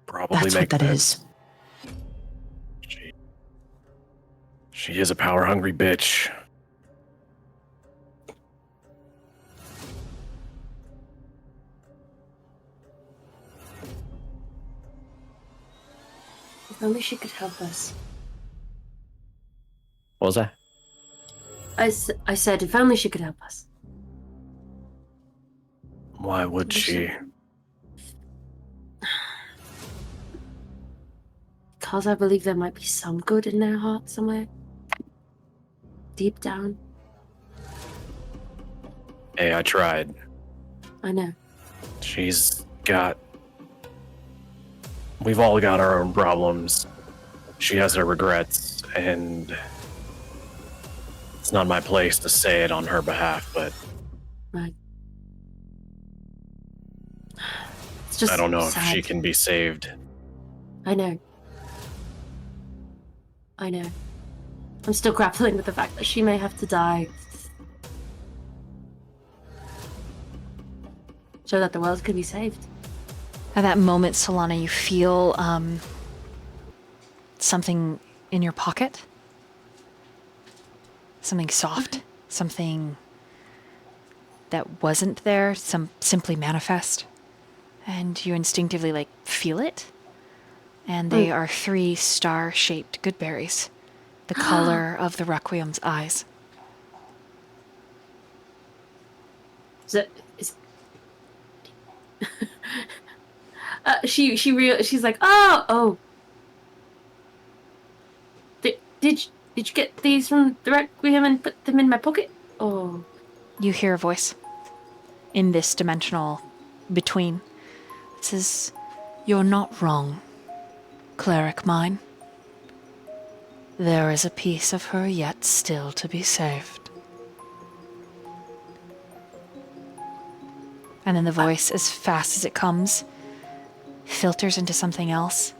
Probably That's what that is. She is a power-hungry bitch. If only she could help us. What was that? I said, if only she could help us. Why would she? Because I believe there might be some good in their heart somewhere. Deep down. Hey, I tried. I know. We've all got our own problems. She has her regrets, and it's not my place to say it on her behalf, but Right. It's just I don't know sad. if she can be saved. I know. I'm still grappling with the fact that she may have to die. So that the world could be saved. At that moment, Solana, you feel something in your pocket. Something soft. Something that wasn't there. Simply manifest. And you instinctively, feel it. And they are 3 star-shaped good berries. The color of the Requiem's eyes. She's like, oh. Did you get these from the Requiem and put them in my pocket? Oh. You hear a voice in this dimensional between. It says, "You're not wrong, cleric mine. There is a piece of her yet still to be saved." And then the voice, as fast as it comes, filters into something else,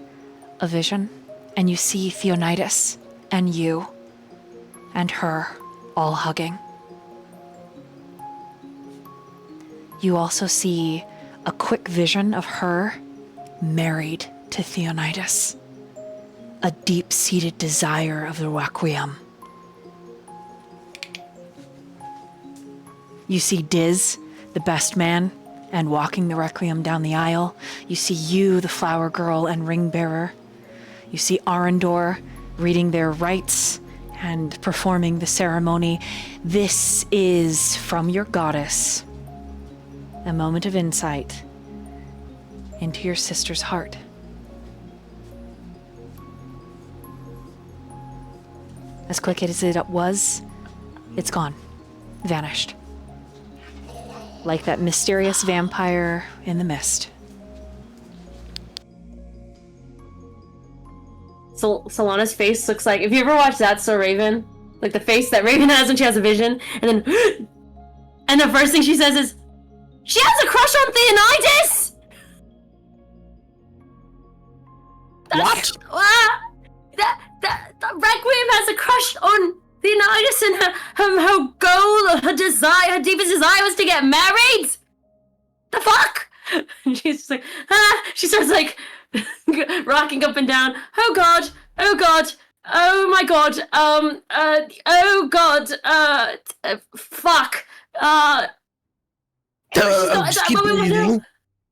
a vision, and you see 𝕮𝖆𝖉𝖔𝖜 and you and her all hugging. You also see a quick vision of her married to 𝕮𝖆𝖉𝖔𝖜, a deep-seated desire of the Requiem. You see Diz, the best man, and walking the Requiem down the aisle. You see you, the flower girl and ring bearer. You see Arendor reading their rites and performing the ceremony. This is, from your goddess, a moment of insight into your sister's heart. As quick as it was, it's gone, vanished. Like that mysterious vampire in the mist. Solana's face looks like, if you ever watched That's So Raven, like the face that Raven has when she has a vision, and then and the first thing she says is, "She has a crush on 𝕮𝖆𝖉𝖔𝖜!" What? The Requiem has a crush on 𝕮𝖆𝖉𝖔𝖜, and her goal, her desire, her deepest desire was to get married. The fuck? And she's just like, she starts like rocking up and down. Oh god, oh god, oh my god, oh god, fuck, Just keep breathing.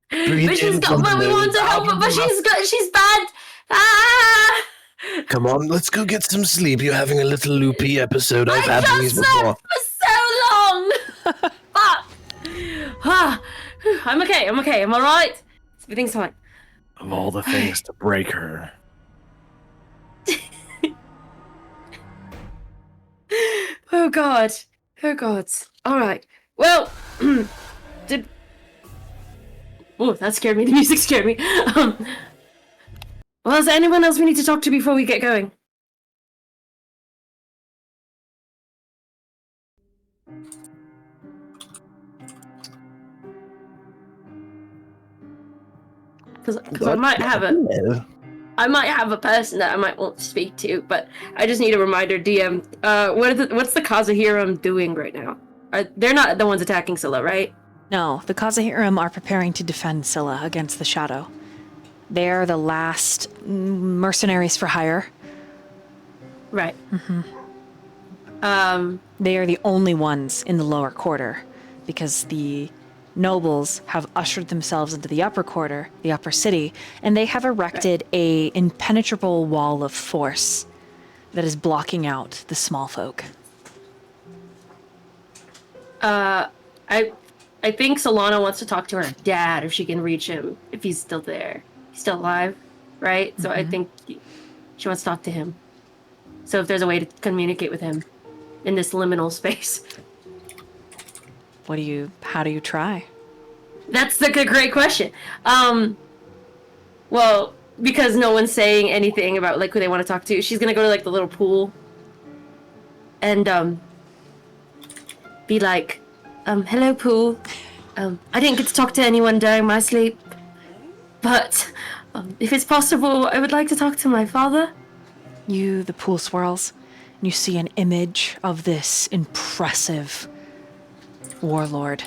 Breathe she's in got, from the but we want nose, to out help her, of but the mouth. she's bad. Ah! Come on, let's go get some sleep. You're having a little loopy episode. I've had I these just slept before. for so long. Fuck. I'm okay. I'm all right. Everything's fine. Of all the things to break her. Oh god. All right. Well, oh, that scared me. The music scared me. Well, is there anyone else we need to talk to before we get going? Because I might have a... No. I might have a person that I might want to speak to, but I just need a reminder, DM. What's the 𝕮𝖆𝖉𝖔𝖜 doing right now? They're not the ones attacking Scylla, right? No, the 𝕮𝖆𝖉𝖔𝖜 are preparing to defend Scylla against the Shadow. They are the last mercenaries for hire. Right. They are the only ones in the lower quarter, because the nobles have ushered themselves into the upper quarter, the upper city, and they have erected a impenetrable wall of force that is blocking out the small folk. I think Solana wants to talk to her dad if she can reach him, if he's still there. He's still alive, right? So I think she wants to talk to him. So if there's a way to communicate with him in this liminal space. How do you try? That's a great question. Well, because no one's saying anything about like who they want to talk to, she's gonna go to like the little pool and be like, hello pool. I didn't get to talk to anyone during my sleep, but if it's possible, I would like to talk to my father. The pool swirls, and you see an image of this impressive warlord.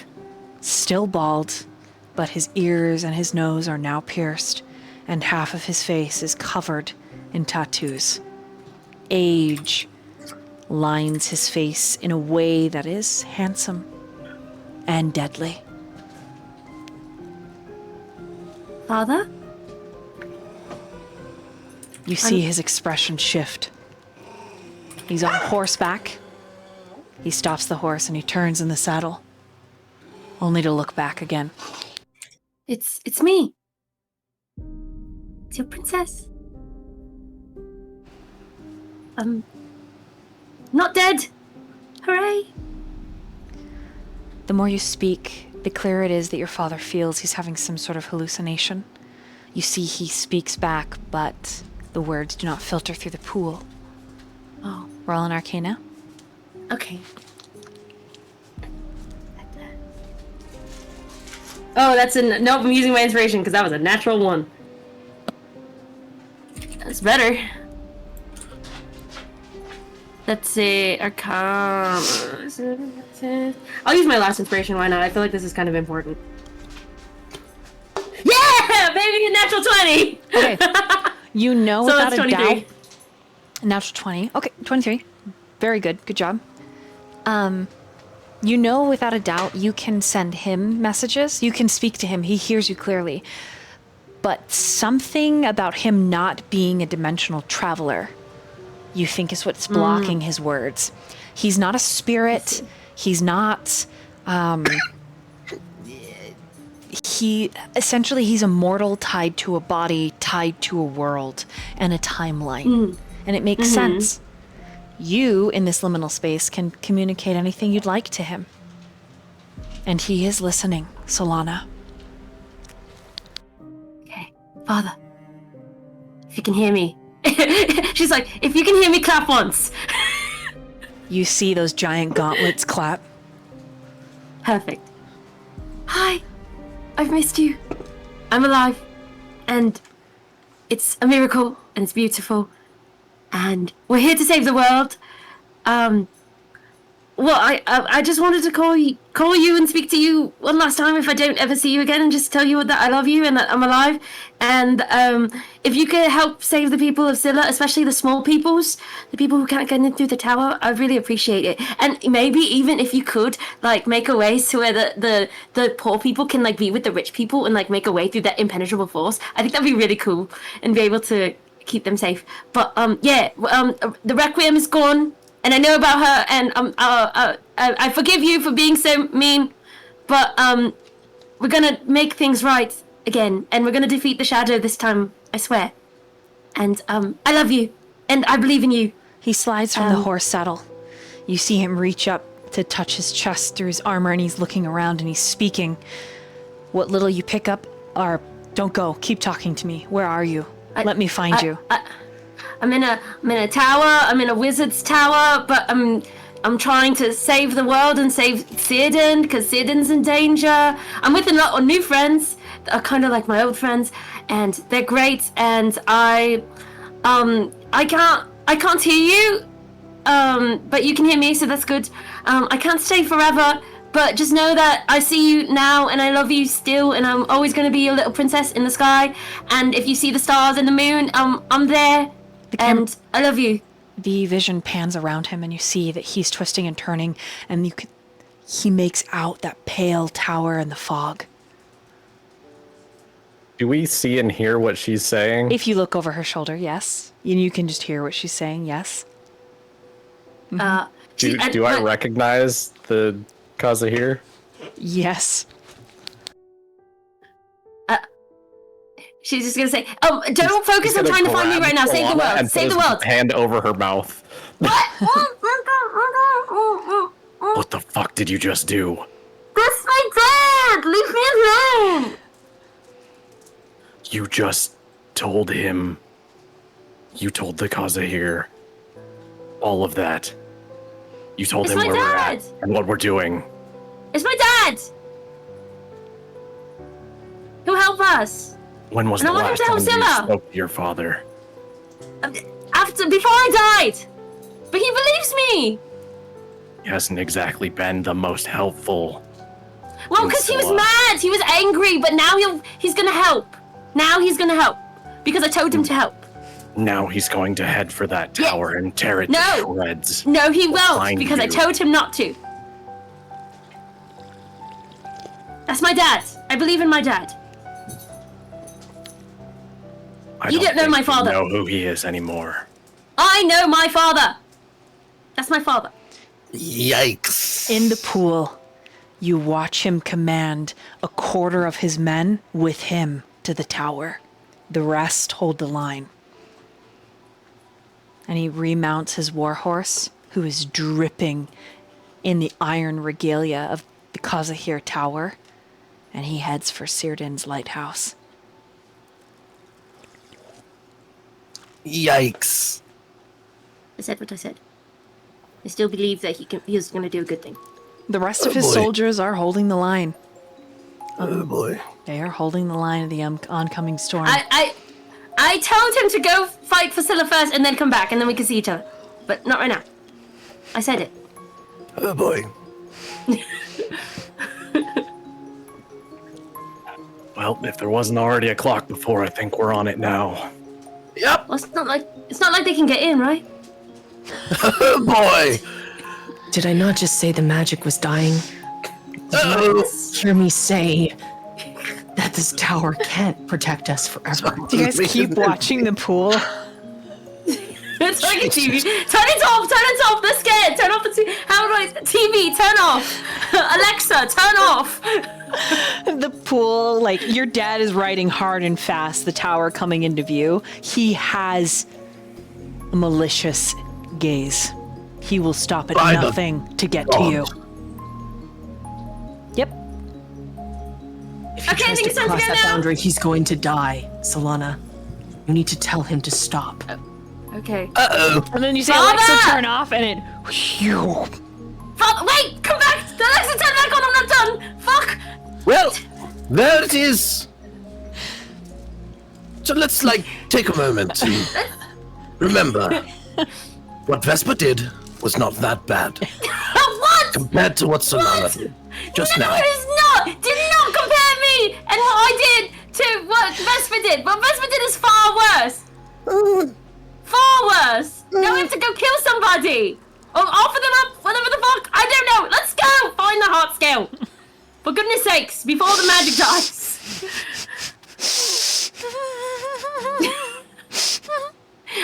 Still bald, but his ears and his nose are now pierced, and half of his face is covered in tattoos. Age lines his face in a way that is handsome and deadly. Father? You see his expression shift. He's on horseback. He stops the horse and he turns in the saddle, only to look back again. It's me. It's your princess. Not dead. Hooray. The more you speak, the clearer it is that your father feels he's having some sort of hallucination. You see he speaks back, but the words do not filter through the pool. Oh, Roll an Arcana. okay. Oh, nope, I'm using my inspiration because that was a natural 1. That's better. Let's see, Arcana. I'll use my last inspiration, why not? I feel like this is kind of important. Yeah! Baby, a natural 20! Okay. You know So without that's a 23. doubt. Natural 20. Okay, 23. Very good. Good job. You know without a doubt you can send him messages. You can speak to him. He hears you clearly. But something about him not being a dimensional traveler, you think is what's blocking his words. He's not a spirit. He's not... he's a mortal tied to a body, tied to a world and a timeline. And it makes sense. You, in this liminal space, can communicate anything you'd like to him. And he is listening, Solana. Okay, Father. If you can hear me. She's like, if you can hear me, clap once. You see those giant gauntlets clap. Perfect. Hi. I've missed you. I'm alive. And it's a miracle, and it's beautiful. And we're here to save the world. Well, I just wanted to call you and speak to you one last time if I don't ever see you again, and just tell you that I love you and that I'm alive. And if you could help save the people of Scylla, especially the small peoples, the people who can't get in through the tower, I'd really appreciate it. And maybe even if you could, like, make a way to where the poor people can, like, be with the rich people and, like, make a way through that impenetrable force. I think that'd be really cool and be able to keep them safe. But the Requiem is gone. And I know about her, and I forgive you for being so mean, but we're gonna make things right again, and we're gonna defeat the Shadow this time, I swear. And I love you, and I believe in you. He slides from the horse saddle. You see him reach up to touch his chest through his armor, and he's looking around and he's speaking. What little you pick up are, don't go, keep talking to me. Where are you? Let me find you. I'm in a tower. I'm in a wizard's tower, but I'm trying to save the world and save Círdan because Círdan's in danger. I'm with a lot of new friends, are kind of like my old friends, and they're great. And I can't hear you, but you can hear me, so that's good. I can't stay forever, but just know that I see you now, and I love you still, and I'm always going to be your little princess in the sky. And if you see the stars and the moon, I'm there, and I love you. The vision pans around him, and you see that he's twisting and turning, and he makes out that pale tower in the fog. Do we see and hear what she's saying? If you look over her shoulder, yes. And you can just hear what she's saying, yes. Do I recognize the 𝕮𝖆𝖉𝖔? Yes. She's just gonna say, don't focus on trying to find me right now. Save the world. Save the world. Hand over her mouth. What the fuck did you just do? That's my dad! Leave me alone! You just told him. You told the 𝕮𝖉𝖉𝖔 all of that. You told him where we're at and what we're doing. It's my dad! He'll help us. When was the last time you spoke to your father? Before I died! But he believes me! He hasn't exactly been the most helpful. Well, because he was mad! He was angry, but now he's gonna help. Now he's gonna help. Because I told him to help. Now he's going to head for that tower and tear it to shreds. No, he won't, because I told him not to. That's my dad. I believe in my dad. You don't know my father. I don't know who he is anymore. I know my father. That's my father. Yikes. In the pool, you watch him command a quarter of his men with him to the tower. The rest hold the line. And he remounts his warhorse, who is dripping in the iron regalia of the 𝕮𝖉𝖉𝖔 tower, and he heads for Círdan's lighthouse. Yikes. I said what I said. I still believe that he was going to do a good thing. The rest of his soldiers are holding the line. Oh boy. They are holding the line of the oncoming storm. I told him to go fight for Scylla first and then come back, and then we can see each other. But not right now. I said it. Oh boy. Well, if there wasn't already a clock before, I think we're on it now. Yep. Well, it's not like they can get in, right? Oh boy. Did I not just say the magic was dying? Uh-oh. Hear me say that this tower can't protect us forever. Do you guys keep watching the pool? It's like a TV. Turn it off! Turn it off! They're scared! Turn off the TV! How do I... TV, turn off! Alexa, turn off! The pool, like, your dad is riding hard and fast, the tower coming into view. He has a malicious gaze. He will stop at nothing to get to you. Yep. If he tries to cross that boundary, he's going to die. Solana, you need to tell him to stop. Okay. Uh-oh. And then you say, Alexa, turn off, and it... Father, wait! Come back! Alexa, turn back on! I'm not done! Fuck! Well, there it is. So let's, take a moment to remember what Vespa did was not that bad What? compared to what Solana did just now. No, it is not! Do not compare me and what I did to what Vespa did. What Vespa did is far worse. Far worse. Now we have to go kill somebody. Or offer them up, whatever the fuck. I don't know. Let's go find the heart scale. For goodness sakes, before the magic dies.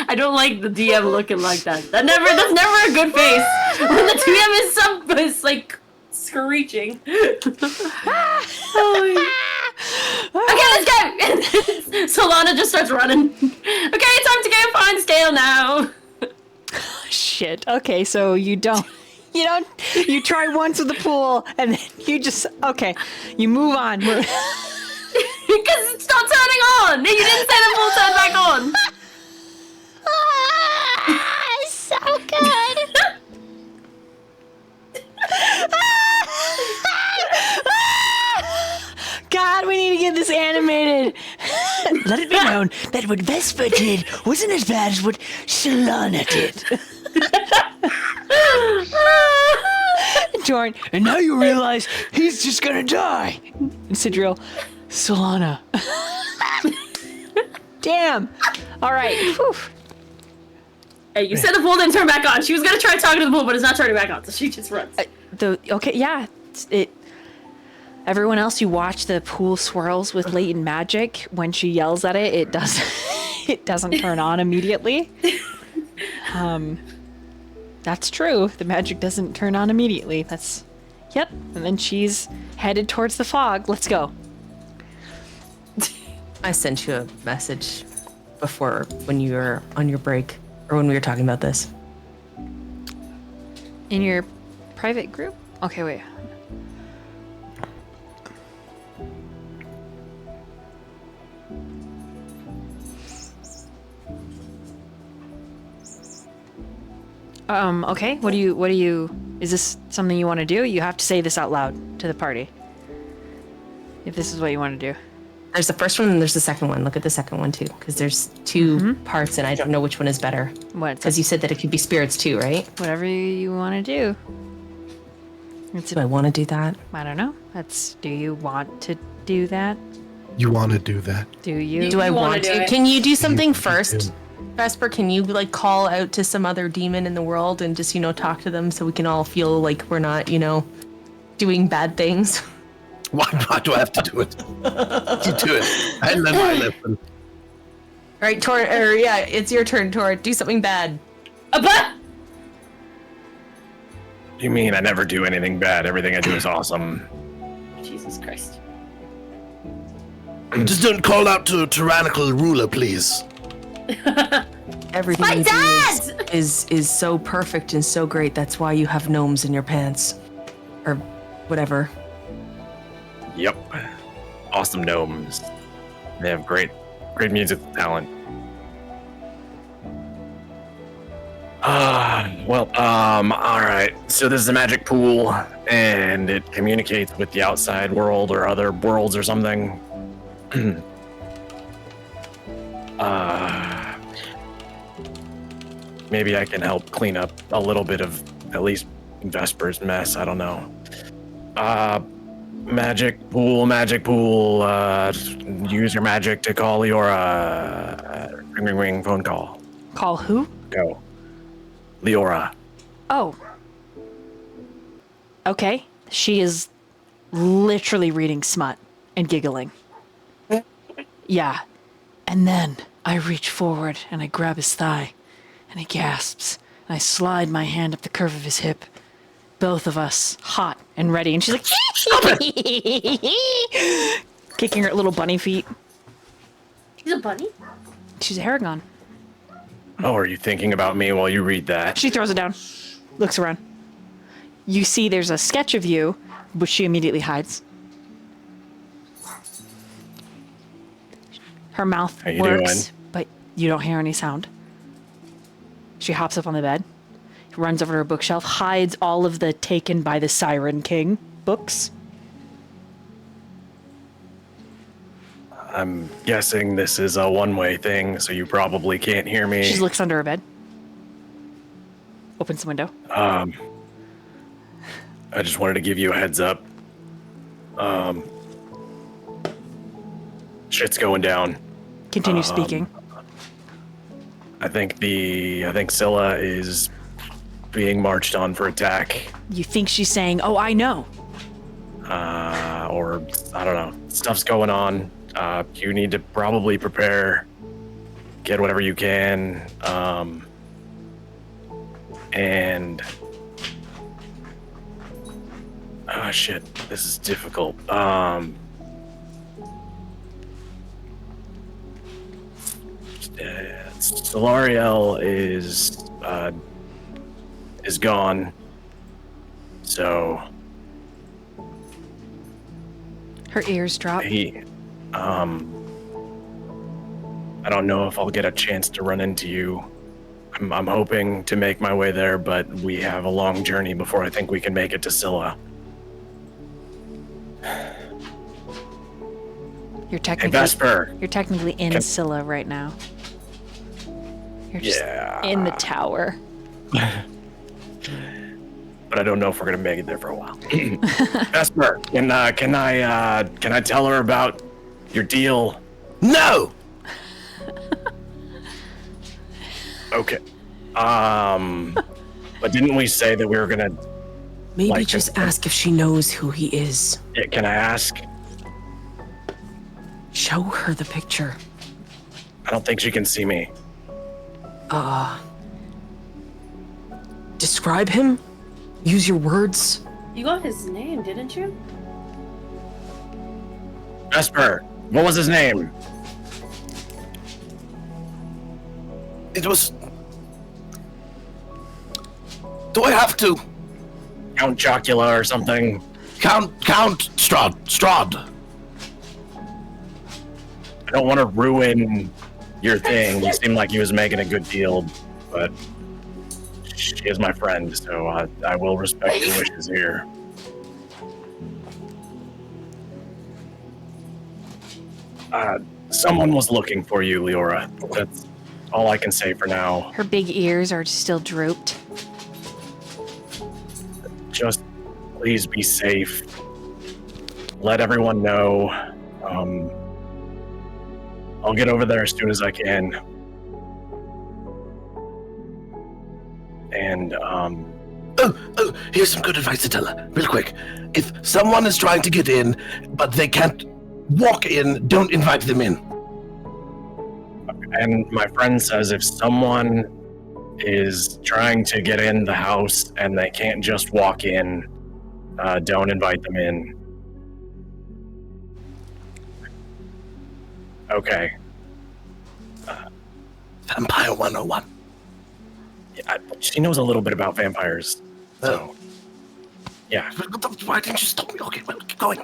I don't like the DM looking like that. That's never a good face. When the DM is like screeching. Okay, let's go. Solana just starts running. Okay, time to go find the scale now. Shit. Okay, so you you try once with the pool, and then you just, you move on. Because it's not turning on. You didn't say the pool turned back on. So good. God, we need to get this anime that what Vespa did wasn't as bad as what Solana did. Torn. And now you realize he's just gonna die. And Sidriel, Solana. Damn. All right. Whew. Hey, you said the pool didn't turn back on. She was gonna try talking to the pool, but it's not turning back on, so she just runs. Okay, yeah. Everyone else, you watch the pool swirls with latent magic. When she yells at it, it doesn't turn on immediately. That's true. The magic doesn't turn on immediately. Yep. And then she's headed towards the fog. Let's go. I sent you a message before when you were on your break, or when we were talking about this. In your private group? Okay, wait. Okay. What do you, is this something you want to do? You have to say this out loud to the party. If this is what you want to do. There's the first one and there's the second one. Look at the second one too, because there's two parts and I don't know which one is better. What? Because you said that it could be spirits too, right? Whatever you want to do. Do I want to do that? I don't know. Do you want to do that? You want to do that? Do you? Do I want do to? it. Can you do something first, Vesper? Can you like call out to some other demon in the world and just, talk to them so we can all feel like we're not, doing bad things? Why do I have to do it? You do it. I listen. All right, Tor, it's your turn, Tor. Do something bad. But You mean I never do anything bad? Everything I do is awesome. Jesus Christ. Just don't call out to a tyrannical ruler, please. Everything My you dad! do is so perfect and so great. That's why you have gnomes in your pants, or whatever. Yep. Awesome gnomes. They have great music talent. Alright. So this is a magic pool, and it communicates with the outside world or other worlds or something. Maybe I can help clean up a little bit of at least Vesper's mess. I don't know. Magic pool. Use your magic to call your ring phone call. Call who? Go. Leora. Oh. Okay. She is literally reading smut and giggling. Yeah. And then I reach forward and I grab his thigh and he gasps. And I slide my hand up the curve of his hip. Both of us hot and ready. And she's like, kicking her little bunny feet. He's a bunny? She's a Haragon. Oh, are you thinking about me while you read that? She throws it down, looks around. You see there's a sketch of you, which she immediately hides. Her mouth How you works, doing? but you don't hear any sound. She hops up on the bed, runs over to her bookshelf, hides all of the Taken by the Siren King books. I'm guessing this is a one-way thing, so you probably can't hear me. She looks under her bed. Opens the window. I just wanted to give you a heads up. Shit's going down. Continue speaking. I think Scylla is being marched on for attack. You think she's saying, "Oh, I know." Or I don't know. Stuff's going on. You need to probably prepare, get whatever you can, and shit, this is difficult. Solariel is gone, so Her ears drop. I don't know if I'll get a chance to run into you. I'm hoping to make my way there, but we have a long journey before I think we can make it to Scylla. You're Hey, technically Vesper. You're technically in Scylla right now. You're just in the tower. But I don't know if we're gonna make it there for a while. Vesper, can I tell her about your deal? No! Okay. But didn't we say that we were gonna? Maybe just ask if she knows who he is. Yeah, can I ask? Show her the picture. I don't think she can see me. Describe him? Use your words? You got his name, didn't you? Vesper, what was his name? It was... Do I have to? Count Chocula or something? Count Strahd. I don't want to ruin your thing. You seem like he was making a good deal, but she is my friend, so I will respect your wishes here. Someone was looking for you, Leora. That's all I can say for now. Her big ears are still drooped. Just please be safe. Let everyone know. I'll get over there as soon as I can. And, Oh, here's some good advice to tell her, real quick. If someone is trying to get in, but they can't walk in, don't invite them in. and my friend says if someone is trying to get in the house and they can't just walk in, don't invite them in. Okay. Vampire 101. She knows a little bit about vampires, so yeah. Why didn't you stop me? Okay, well, keep going.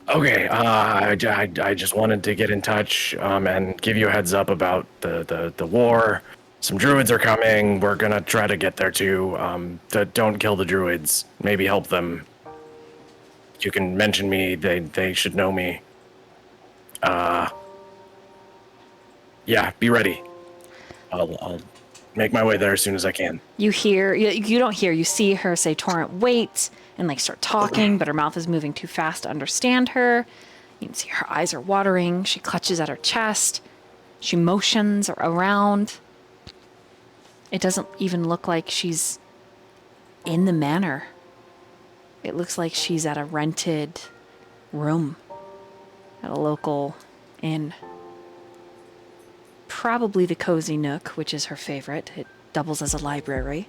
Okay, I just wanted to get in touch and give you a heads up about the war. Some druids are coming. We're gonna try to get there too. Don't kill the druids. Maybe help them. You can mention me. They should know me. Yeah, be ready. I'll make my way there as soon as I can. You hear, you don't hear, you see her say, Torrent, wait, and like start talking, but her mouth is moving too fast to understand her. You can see her eyes are watering. She clutches at her chest. She motions around. It doesn't even look like she's in the manor. It looks like she's at a rented room at a local inn. Probably the 𝕮𝖆𝖑, which is her favorite. It doubles as a library.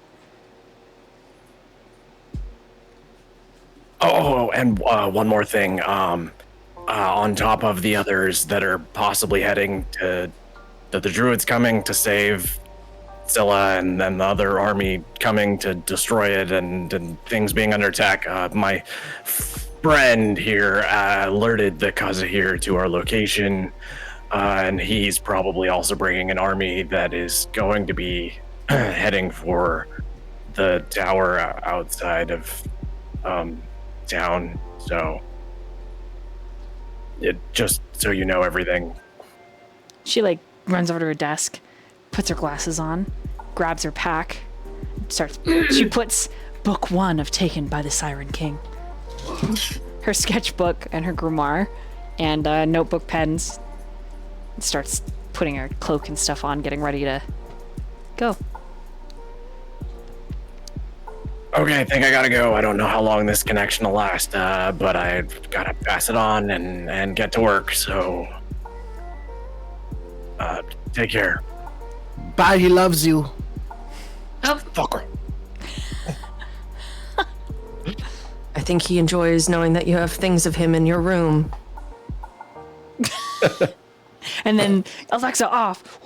Oh, and one more thing. On top of the others that are possibly heading to the druids coming to save Scylla, and then the other army coming to destroy it, and things being under attack, my friend here alerted the 𝕮𝖆𝖉𝖔𝖜 to our location. And he's probably also bringing an army that is going to be heading for the tower outside of town. So, just so you know everything. She like runs over to her desk, puts her glasses on, grabs her pack, starts. She puts book 1 of Taken by the Siren King, her sketchbook and her grimoire, and notebook pens. Starts putting her cloak and stuff on, getting ready to go. Okay, I think I gotta go. I don't know how long this connection will last, but I've gotta pass it on and get to work, so take care. Bye, he loves you. Oh, Fucker. I think he enjoys knowing that you have things of him in your room. And then Alexa off.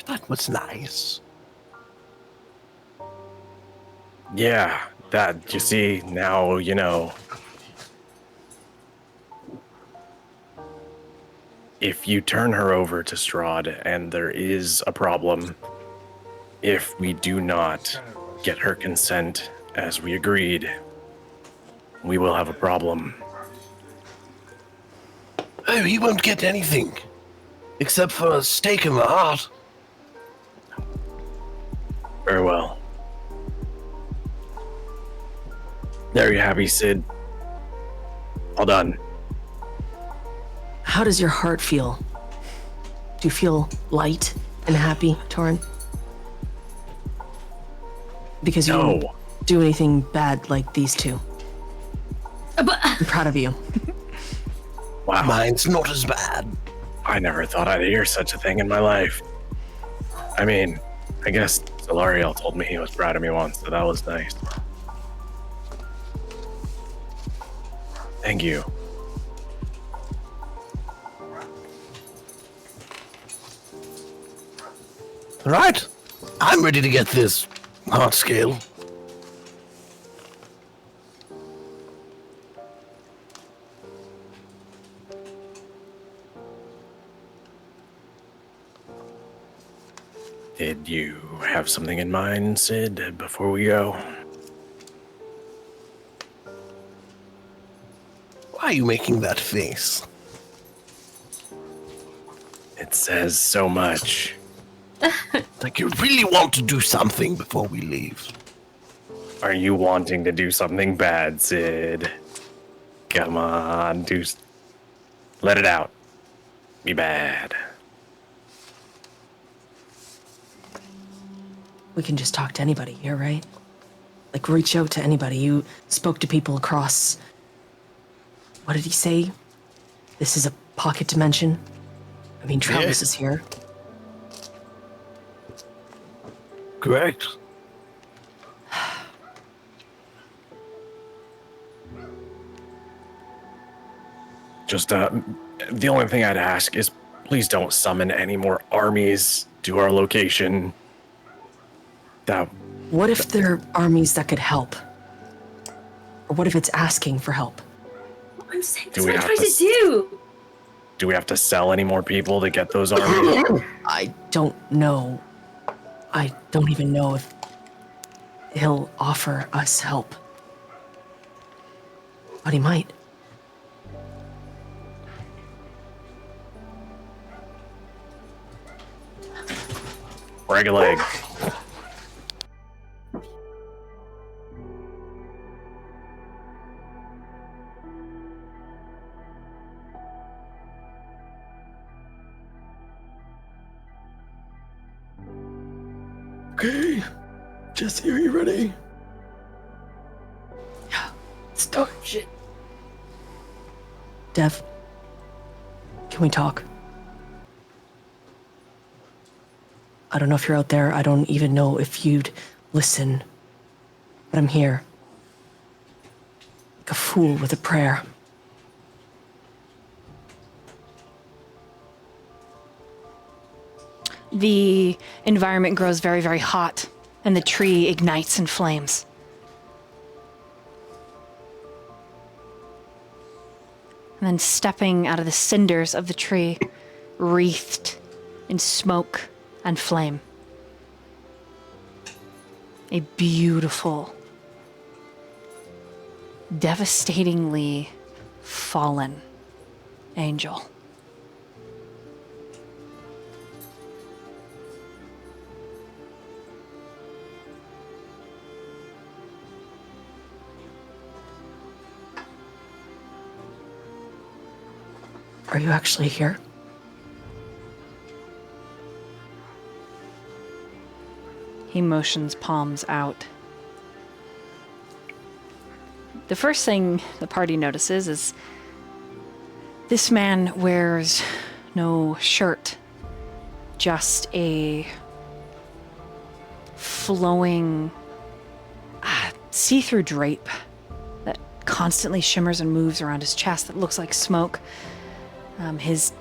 That was nice. Yeah, that, you see, now you know. If you turn her over to Strahd and there is a problem, if we do not get her consent as we agreed, we will have a problem. Oh, he won't get anything. Except for a stake in the heart. Very well. There you have it, Sid. All done. How does your heart feel? Do you feel light and happy, Torin? Because you No. didn't do anything bad like these two. But I'm proud of you. Wow. Mine's not as bad. I never thought I'd hear such a thing in my life. I mean, I guess Solariel told me he was proud of me once, so that was nice. Thank you. Right. I'm ready to get this heart scale. Did you have something in mind, Sid, before we go? Why are you making that face? It says so much. Like you really want to do something before we leave. Are you wanting to do something bad, Sid? Come on, let it out. Be bad. We can just talk to anybody here, right? Like, reach out to anybody. You spoke to people across... What did he say? This is a pocket dimension? I mean, Travis is here. Correct. Just, the only thing I'd ask is please don't summon any more armies to our location. What if there are armies that could help? Or what if it's asking for help? I'm saying Do that's we what I'm have trying to to do. Do we have to sell any more people to get those armies? I don't know. I don't even know if he'll offer us help. But he might. Break a leg. Okay. Jesse, are you ready? Start shit. Dev, can we talk? I don't know if you're out there. I don't even know if you'd listen. But I'm here. Like a fool with a prayer. The environment grows very, very hot, and the tree ignites in flames. And then stepping out of the cinders of the tree, wreathed in smoke and flame. A beautiful, devastatingly fallen angel. Are you actually here? He motions palms out. The first thing the party notices is this man wears no shirt, just a flowing see-through drape that constantly shimmers and moves around his chest that looks like smoke. His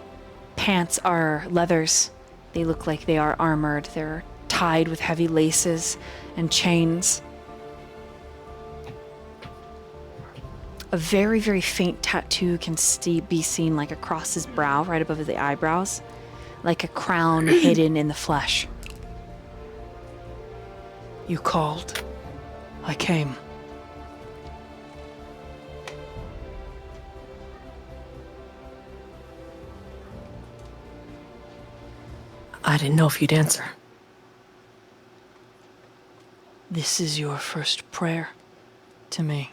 pants are leathers. They look like they are armored. They're tied with heavy laces and chains. A very, very faint tattoo can be seen like across his brow, right above the eyebrows, like a crown hidden in the flesh. You called. I came. I didn't know if you'd answer. This is your first prayer to me.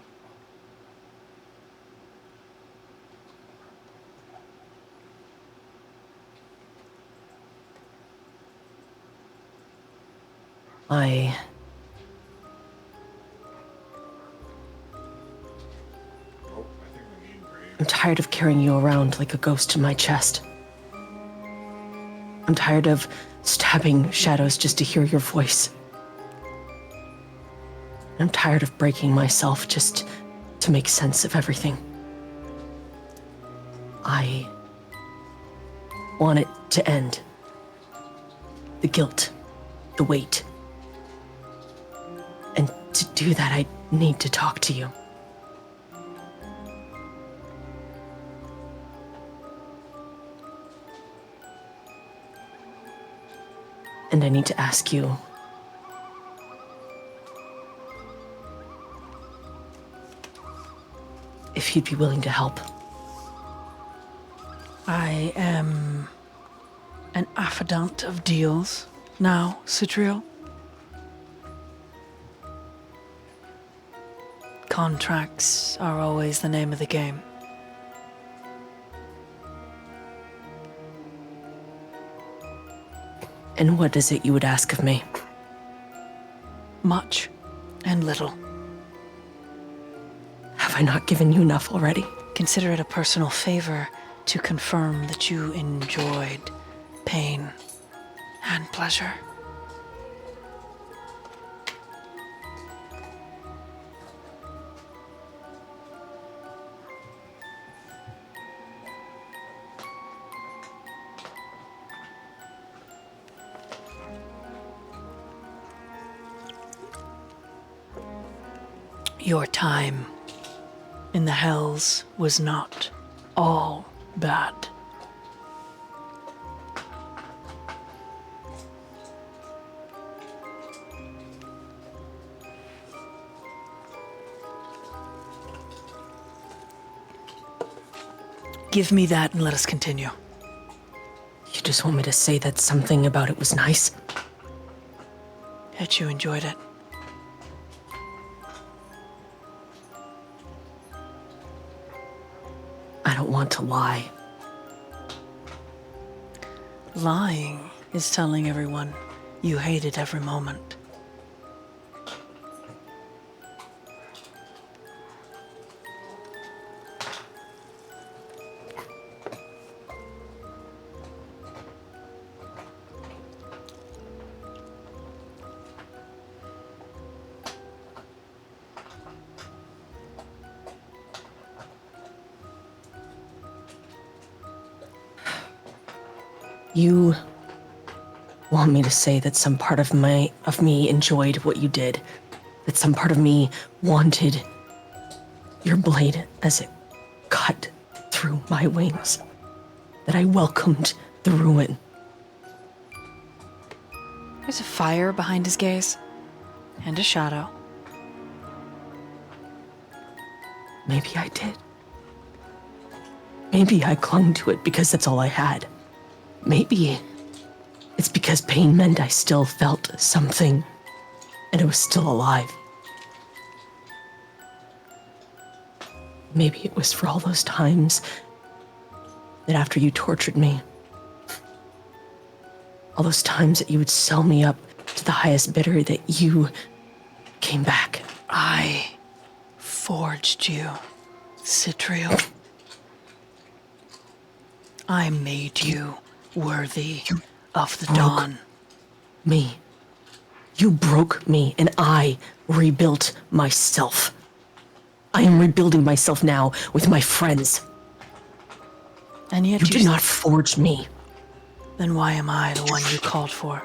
I'm tired of carrying you around like a ghost in my chest. I'm tired of stabbing shadows just to hear your voice. I'm tired of breaking myself just to make sense of everything. I want it to end. The guilt, the weight. And to do that, I need to talk to you. And I need to ask you, if you'd be willing to help. I am an affidant of deals now, 𝕮𝖆𝖆𝖉𝖔𝖜. Contracts are always the name of the game. And what is it you would ask of me? Much and little. Have I not given you enough already? Consider it a personal favor to confirm that you enjoyed pain and pleasure. Your time in the hells was not all bad. Give me that and let us continue. You just want me to say that something about it was nice? That you enjoyed it. I don't want to lie. Lying is telling everyone you hated every moment. You want me to say that some part of me enjoyed what you did, that some part of me wanted your blade as it cut through my wings, that I welcomed the ruin. There's a fire behind his gaze, and a shadow. Maybe I did. Maybe I clung to it because that's all I had. Maybe it's because pain meant I still felt something, and it was still alive. Maybe it was for all those times that after you tortured me, all those times that you would sell me up to the highest bidder, that you came back. I forged you, 𝕮𝖆𝖆𝖉𝖔𝖜. I made you worthy of the dawn. Me. You broke me, and I rebuilt myself. I am rebuilding myself now with my friends. And yet You did not forge me. Then why am I the one you called for?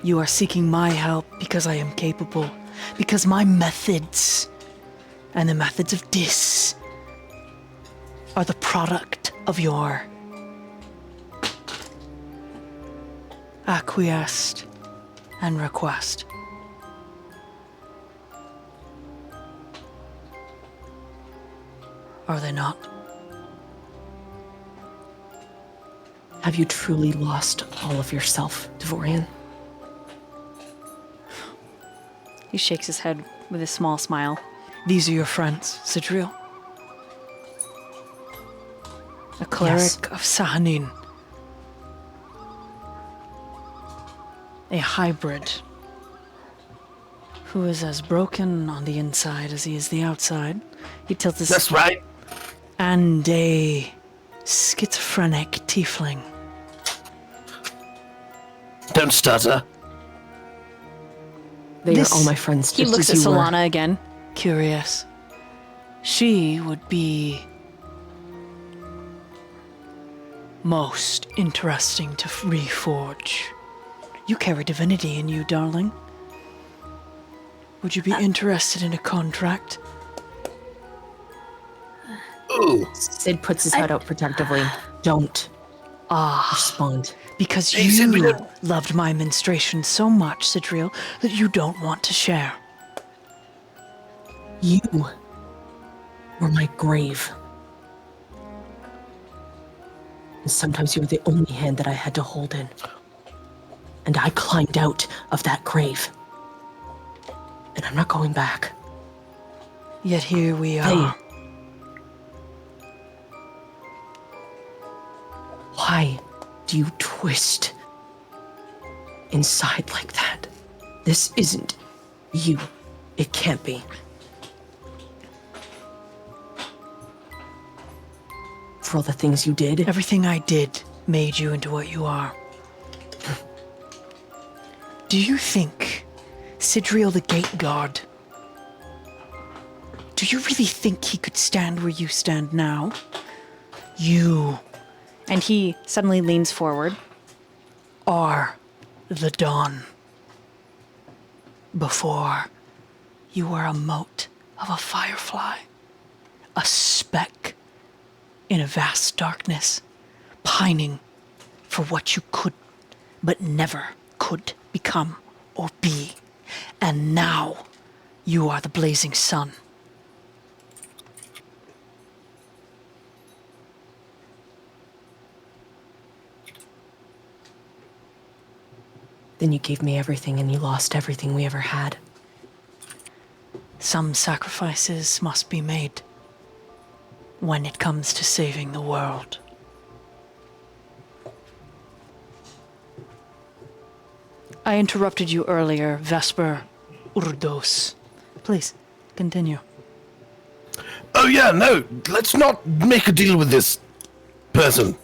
You are seeking my help because I am capable, because my methods and the methods of 𝕮𝖆 are the product of your acquiesced and request. are they not? Have you truly lost all of yourself, 𝕮𝖆𝖆𝖉? He shakes his head with a small smile. These are your friends, 𝕮𝖆𝖆𝖉. A cleric of Sahanin. A hybrid who is as broken on the inside as he is the outside. He tilts his That's right. And a schizophrenic tiefling. Don't stutter. They This- are all my friends. He just looks as at you were. Solana again. Curious. She would be most interesting to reforge. You carry divinity in you, darling. Would you be interested in a contract? Ooh. Sid puts his head out protectively. Don't respond. Because Hey, you Cyprian. loved my menstruation so much, 𝕮𝖆𝖆, that you don't want to share. You were my grave. And sometimes you were the only hand that I had to hold in. And I climbed out of that grave. And I'm not going back. Yet here we Hey. are. Why do you twist inside like that? This isn't you. It can't be. For all the things you did, Everything I did made you into what you are. Do you think Sidriel the Gate Guard, do you really think he could stand where you stand now? You And he suddenly leans forward. are the dawn. Before, you were a mote of a firefly, a speck in a vast darkness, pining for what you could, but never could become or be. And now, you are the blazing sun. then you gave me everything and you lost everything we ever had. Some sacrifices must be made when it comes to saving the world. I interrupted you earlier, Vesper Urdos. Please, continue. Oh yeah, no. Let's not make a deal with this person.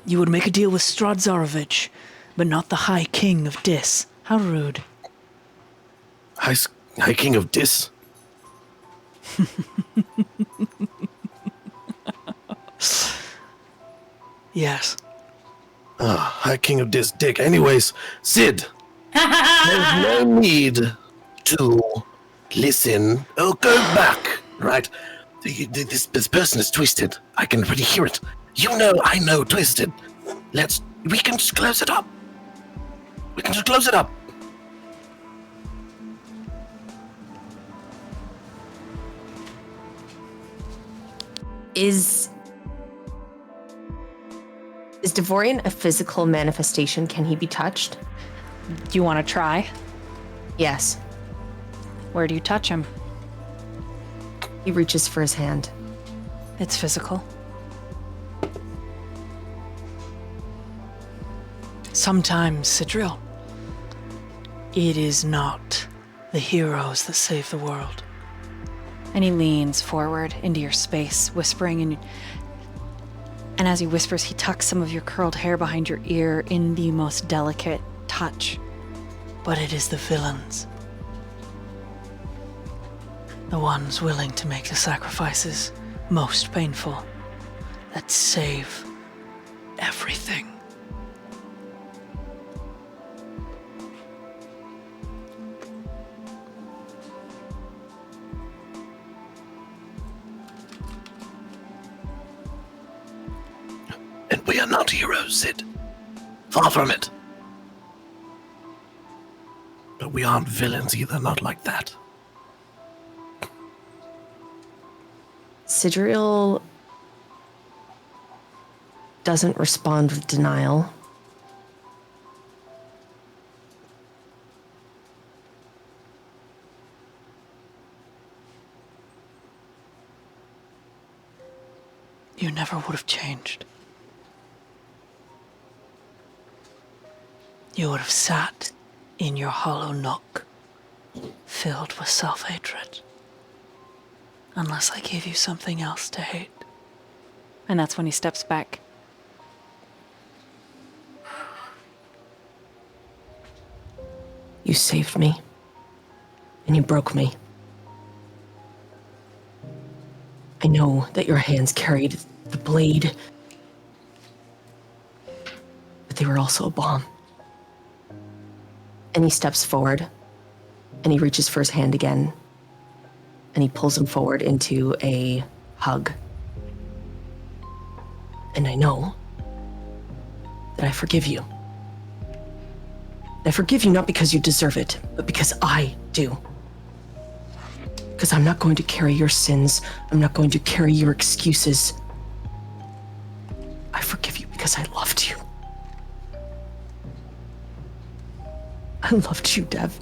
You would make a deal with 𝕮𝖆𝖉𝖔𝖜, but not the High King of 𝕮𝖆. How rude. High King of Dis. Yes. High King of Dis Dick. Anyways, Sid, there's no need to listen or go back, right? This person is twisted. I can pretty hear it. You know, I know, twisted. We can just close it up. We can just close it up. Is 𝕮𝖆𝖉𝖆𝖉 a physical manifestation? Can he be touched? Do you want to try? Yes. Where do you touch him? He reaches for his hand. It's physical. Sometimes, Sidriel, it is not the heroes that save the world. And he leans forward into your space, whispering, and as he whispers, he tucks some of your curled hair behind your ear in the most delicate touch. But it is the villains, the ones willing to make the sacrifices most painful, that save everything. And we are not heroes, Sid. Far from it. But we aren't villains either, not like that. Sidriel doesn't respond with denial. You never would have changed. You would have sat in your hollow nook, filled with self-hatred. Unless I gave you something else to hate. And that's when he steps back. You saved me. And you broke me. I know that your hands carried the blade, but they were also a bomb. And he steps forward, and he reaches for his hand again, and he pulls him forward into a hug. And I know that I forgive you. I forgive you not because you deserve it, but because I do. Because I'm not going to carry your sins. I'm not going to carry your excuses. I forgive you because I loved you. I loved you, Dev,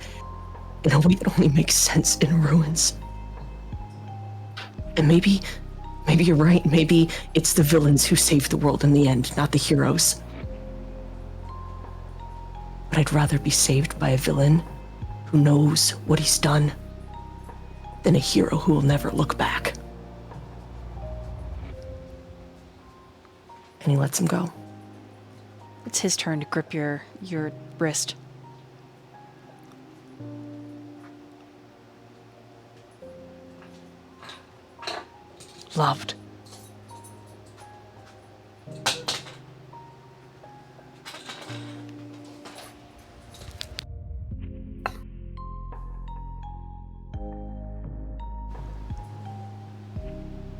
in a way that only makes sense in ruins. And maybe you're right. Maybe it's the villains who save the world in the end, not the heroes. But I'd rather be saved by a villain who knows what he's done than a hero who will never look back. And he lets him go. It's his turn to grip your wrist. Loved.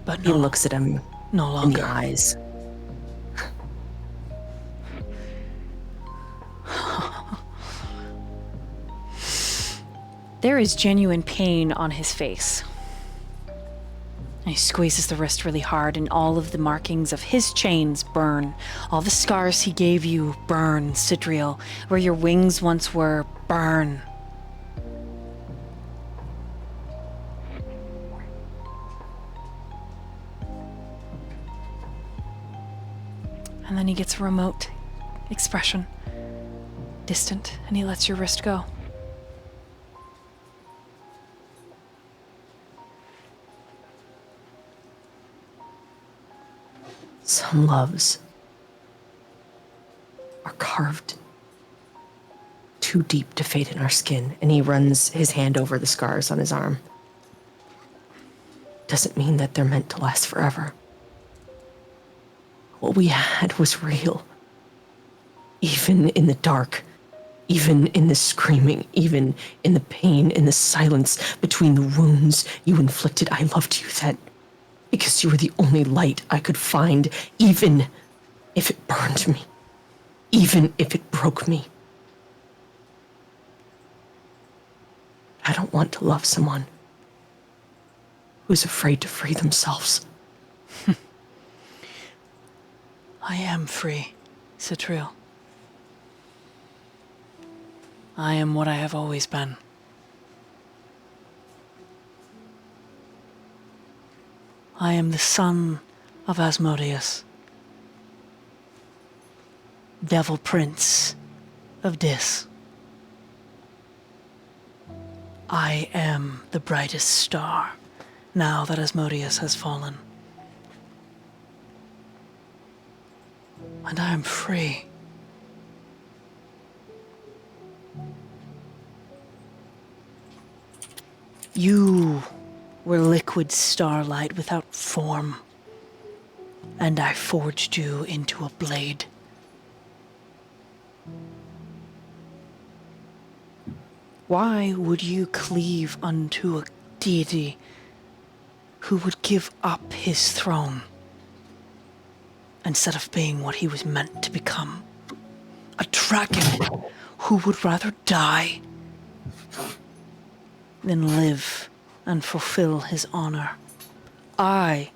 But He looks at him no in longer. the eyes. There is genuine pain on his face. And he squeezes the wrist really hard, and all of the markings of his chains burn. All the scars he gave you burn, 𝕮𝖆𝖆. Where your wings once were, burn. And then he gets a remote expression, distant, and he lets your wrist go. Some loves are carved too deep to fade in our skin, and he runs his hand over the scars on his arm. Doesn't mean that they're meant to last forever. What we had was real. Even in the dark, even in the screaming, even in the pain, in the silence between the wounds you inflicted, I loved you then. Because you were the only light I could find, even if it burned me, even if it broke me. I don't want to love someone who's afraid to free themselves. I am free, 𝕮𝖆𝖆. I am what I have always been. I am the son of Asmodeus, Devil Prince of Dis. I am the brightest star now that Asmodeus has fallen. And I am free. You were liquid starlight without form, and I forged you into a blade. Why would you cleave unto a deity who would give up his throne instead of being what he was meant to become? A dragon who would rather die than live and fulfill his honor. I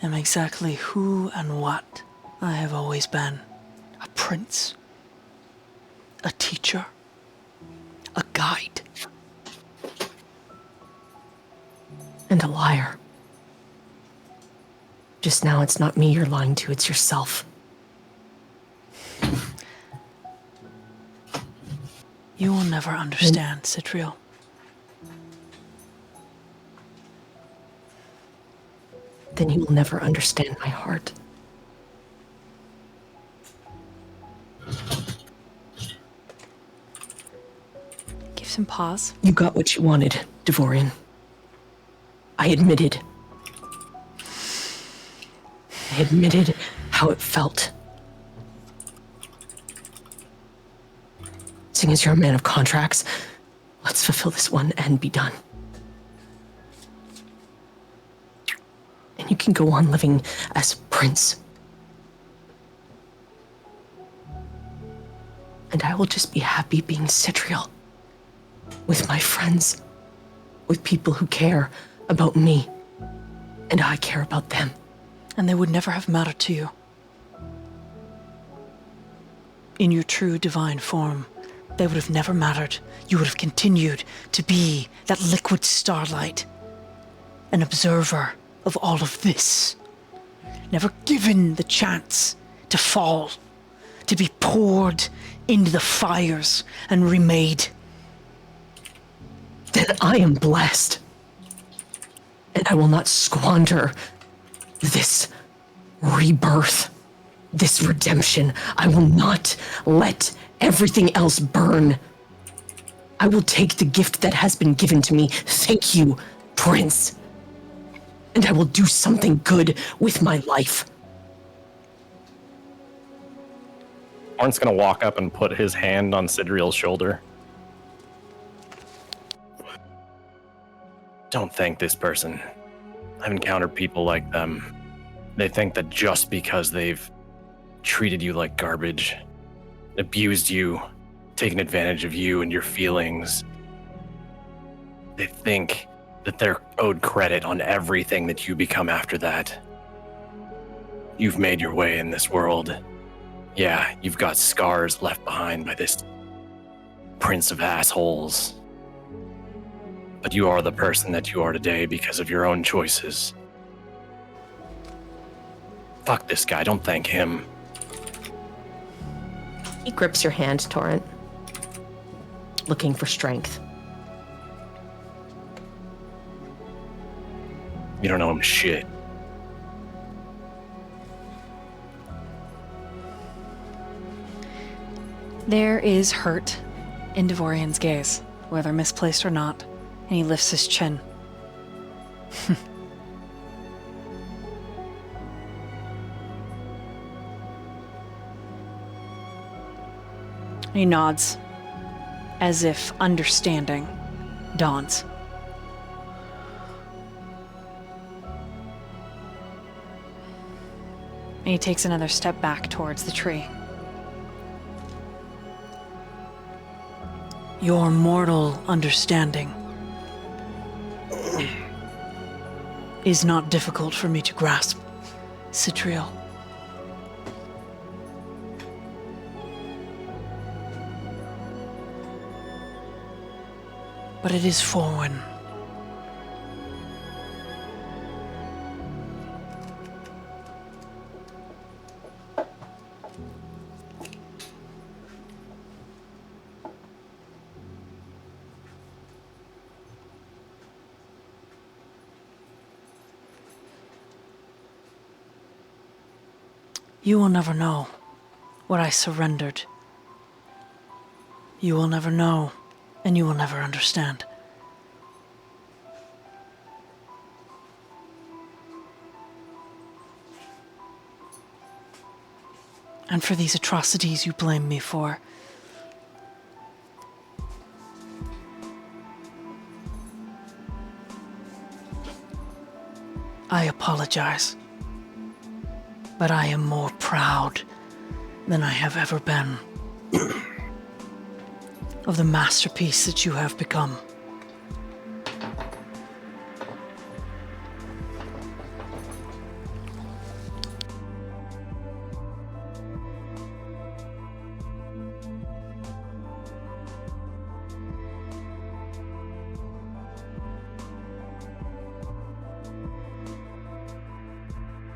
am exactly who and what I have always been. A prince. A teacher. A guide. And a liar. Just now, it's not me you're lying to, it's yourself. You will never understand, 𝕮𝖆𝖆. Then you will never understand my heart. Gives him pause. You got what you wanted, Devorian. I admitted. I admitted how it felt. Seeing as you're a man of contracts, let's fulfill this one and be done. And you can go on living as prince. And I will just be happy being 𝕮𝖆𝖆. With my friends. With people who care about me. And I care about them. And they would never have mattered to you. In your true divine form, they would have never mattered. You would have continued to be that liquid starlight, an observer of all of this, never given the chance to fall, to be poured into the fires and remade. Then I am blessed. And I will not squander this rebirth, this redemption. I will not let everything else burn. I will take the gift that has been given to me. Thank you, Prince. And I will do something good with my life. Orn's gonna walk up and put his hand on 𝕮𝖆𝖆's shoulder. Don't thank this person. I've encountered people like them. They think that just because they've treated you like garbage, abused you, taken advantage of you and your feelings, they think that they're owed credit on everything that you become after that. You've made your way in this world. Yeah, you've got scars left behind by this prince of assholes. But you are the person that you are today because of your own choices. Fuck this guy, don't thank him. He grips your hand, Torrent, looking for strength. You don't know him shit. There is hurt in Devorian's gaze, whether misplaced or not, and he lifts his chin. He nods, as if understanding dawns. And he takes another step back towards the tree. Your mortal understanding is not difficult for me to grasp, 𝕮𝖆𝖆. But it is foreign. You will never know what I surrendered. You will never know, and you will never understand. And for these atrocities you blame me for, I apologize. But I am more proud than I have ever been of the masterpiece that you have become.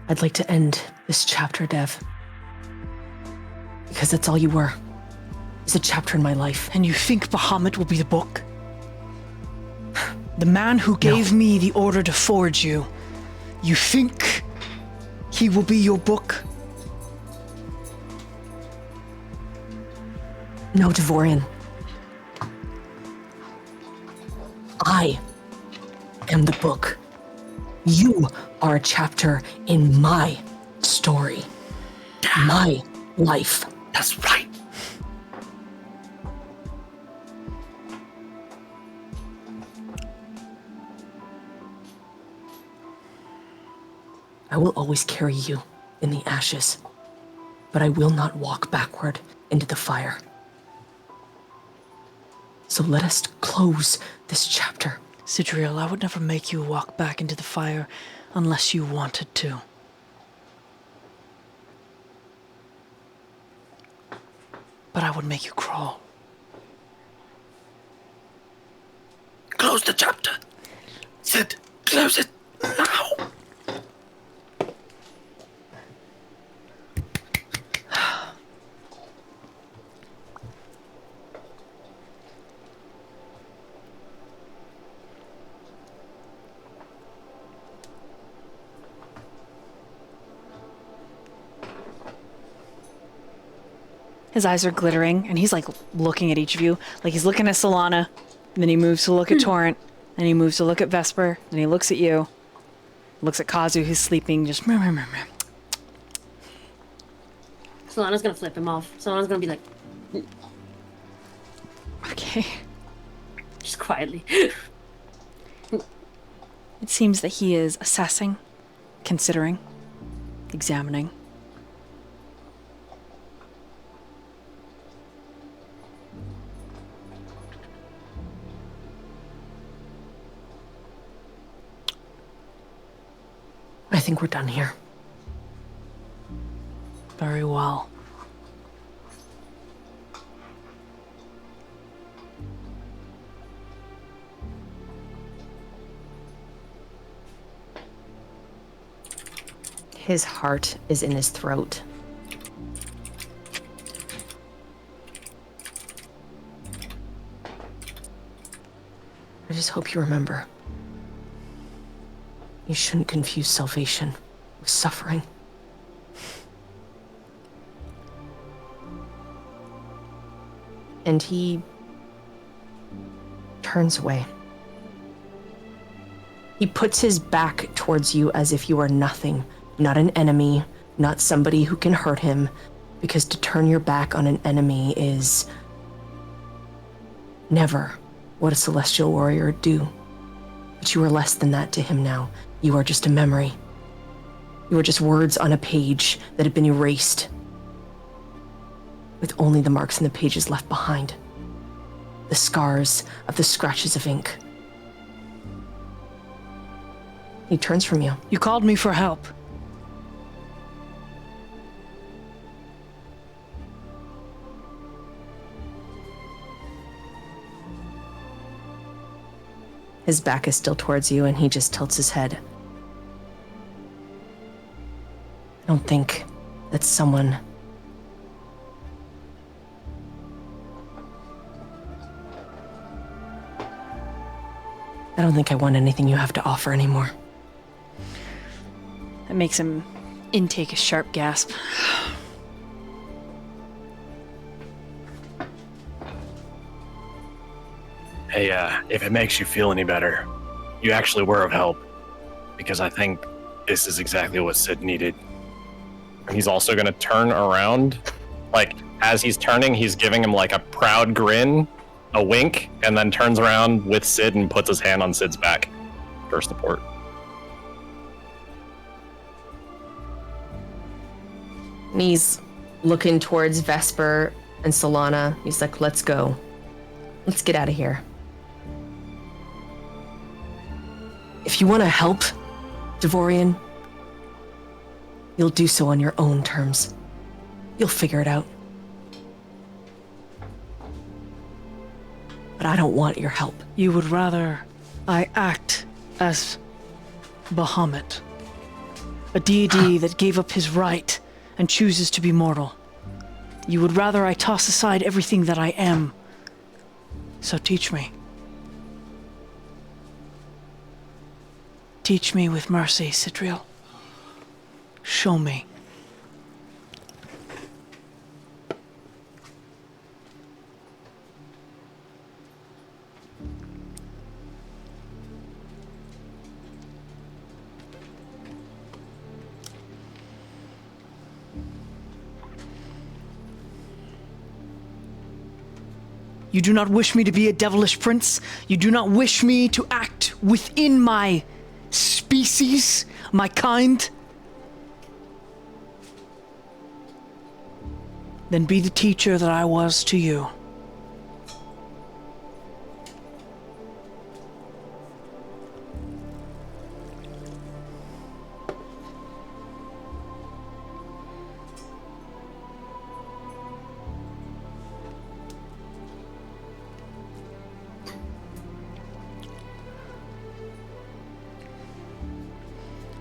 I'd like to end this chapter, Dev. Because that's all you were. It's a chapter in my life. And you think Bahamut will be the book? The man who gave me the order to forge you. You think he will be your book? No, 𝕮𝖆𝖆. I am the book. You are a chapter in my story. My life. That's right. I will always carry you in the ashes, but I will not walk backward into the fire. So let us close this chapter. Sidriel, I would never make you walk back into the fire unless you wanted to. But I would make you crawl. Close the chapter. Sid, close it now. His eyes are glittering, and he's like looking at each of you. Like he's looking at Solana, and then he moves to look at Torrent, and he moves to look at Vesper, and he looks at you. Looks at Kazu, who's sleeping, just meh, meh, meh, meh. Solana's gonna flip him off. Solana's gonna be like, Okay. just quietly. It seems that he is assessing, considering, examining. I think we're done here. Very well. His heart is in his throat. I just hope you remember. You shouldn't confuse salvation with suffering. And he turns away. He puts his back towards you as if you are nothing, not an enemy, not somebody who can hurt him, because to turn your back on an enemy is never what a celestial warrior would do. But you are less than that to him now. You are just a memory. You are just words on a page that have been erased, with only the marks in the pages left behind. The scars of the scratches of ink. He turns from you. You called me for help. His back is still towards you, and he just tilts his head. I don't think that someone... I don't think I want anything you have to offer anymore. That makes him intake a sharp gasp. Hey, if it makes you feel any better, you actually were of help. Because I think this is exactly what Sid needed. And he's also going to turn around. Like, as he's turning, he's giving him like a proud grin, a wink, and then turns around with Sid and puts his hand on Sid's back for support. And he's looking towards Vesper and Solana. He's like, let's go. Let's get out of here. If you want to help, 𝕮𝖆𝖆, you'll do so on your own terms. You'll figure it out. But I don't want your help. You would rather I act as Bahamut a deity that gave up his right and chooses to be mortal. You would rather I toss aside everything that I am. So teach me. Teach me with mercy, 𝕮𝖆𝖆𝖉𝖔𝖜. Show me. You do not wish me to be a devilish prince. You do not wish me to act within my species, my kind. Then be the teacher that I was to you.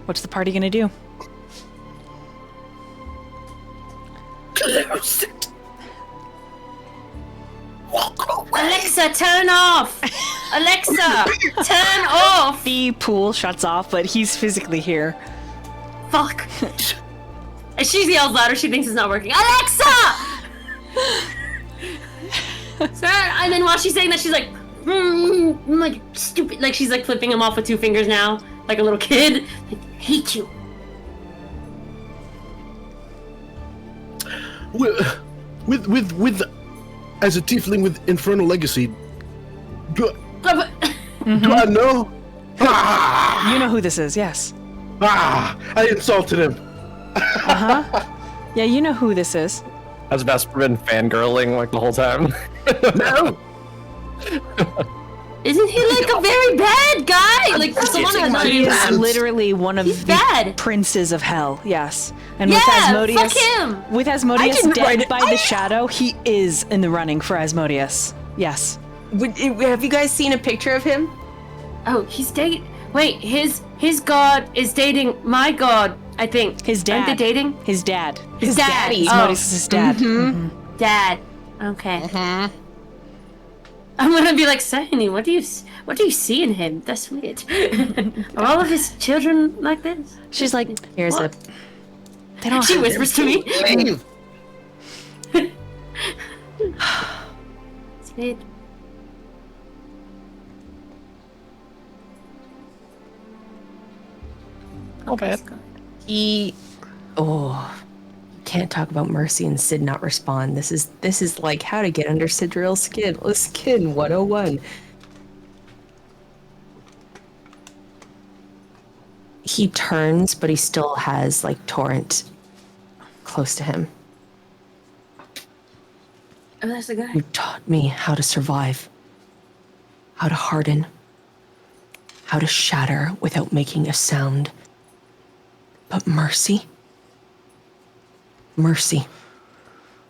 What's the party gonna do? Alexa, turn off! Alexa, turn off! The pool shuts off, but he's physically here. Fuck. And she yells louder, she thinks it's not working. Alexa! Sir, and then while she's saying that, she's like, like, stupid. Like, she's like flipping him off with 2 fingers now, like a little kid. Like, hate you. With as a tiefling with infernal legacy, do I know? Ah! You know who this is, yes. I insulted him. Yeah, you know who this is. Has Vesper been fangirling like the whole time? No. Isn't he like a very bad guy? Like, for someone who's He is literally one of He's the bad. princes of hell, yes. And Yeah, with Asmodeus, fuck him. with Asmodeus didn't write dead it. by the shadow, he is in the running for Asmodeus. Yes. Have you guys seen a picture of him? Oh, he's dating. Wait, his god is dating my god, I think. His dad. Aren't they dating? His dad. His daddy. Asmodeus is his dad. Dad. Okay. I'm gonna be like, Sahini, what do you see in him? That's weird. Are all of his children like this? She's like, Here's What? they don't She have whispers to me. Leave. It's weird. Not bad. he. Oh, can't talk about mercy and Sid not respond. This is like how to get under 𝕮𝖆𝖆𝖉's skin. Skin 101. He turns, but he still has like Torrent close to him. Oh, that's the guy. You taught me how to survive, how to harden, how to shatter without making a sound. But mercy? Mercy.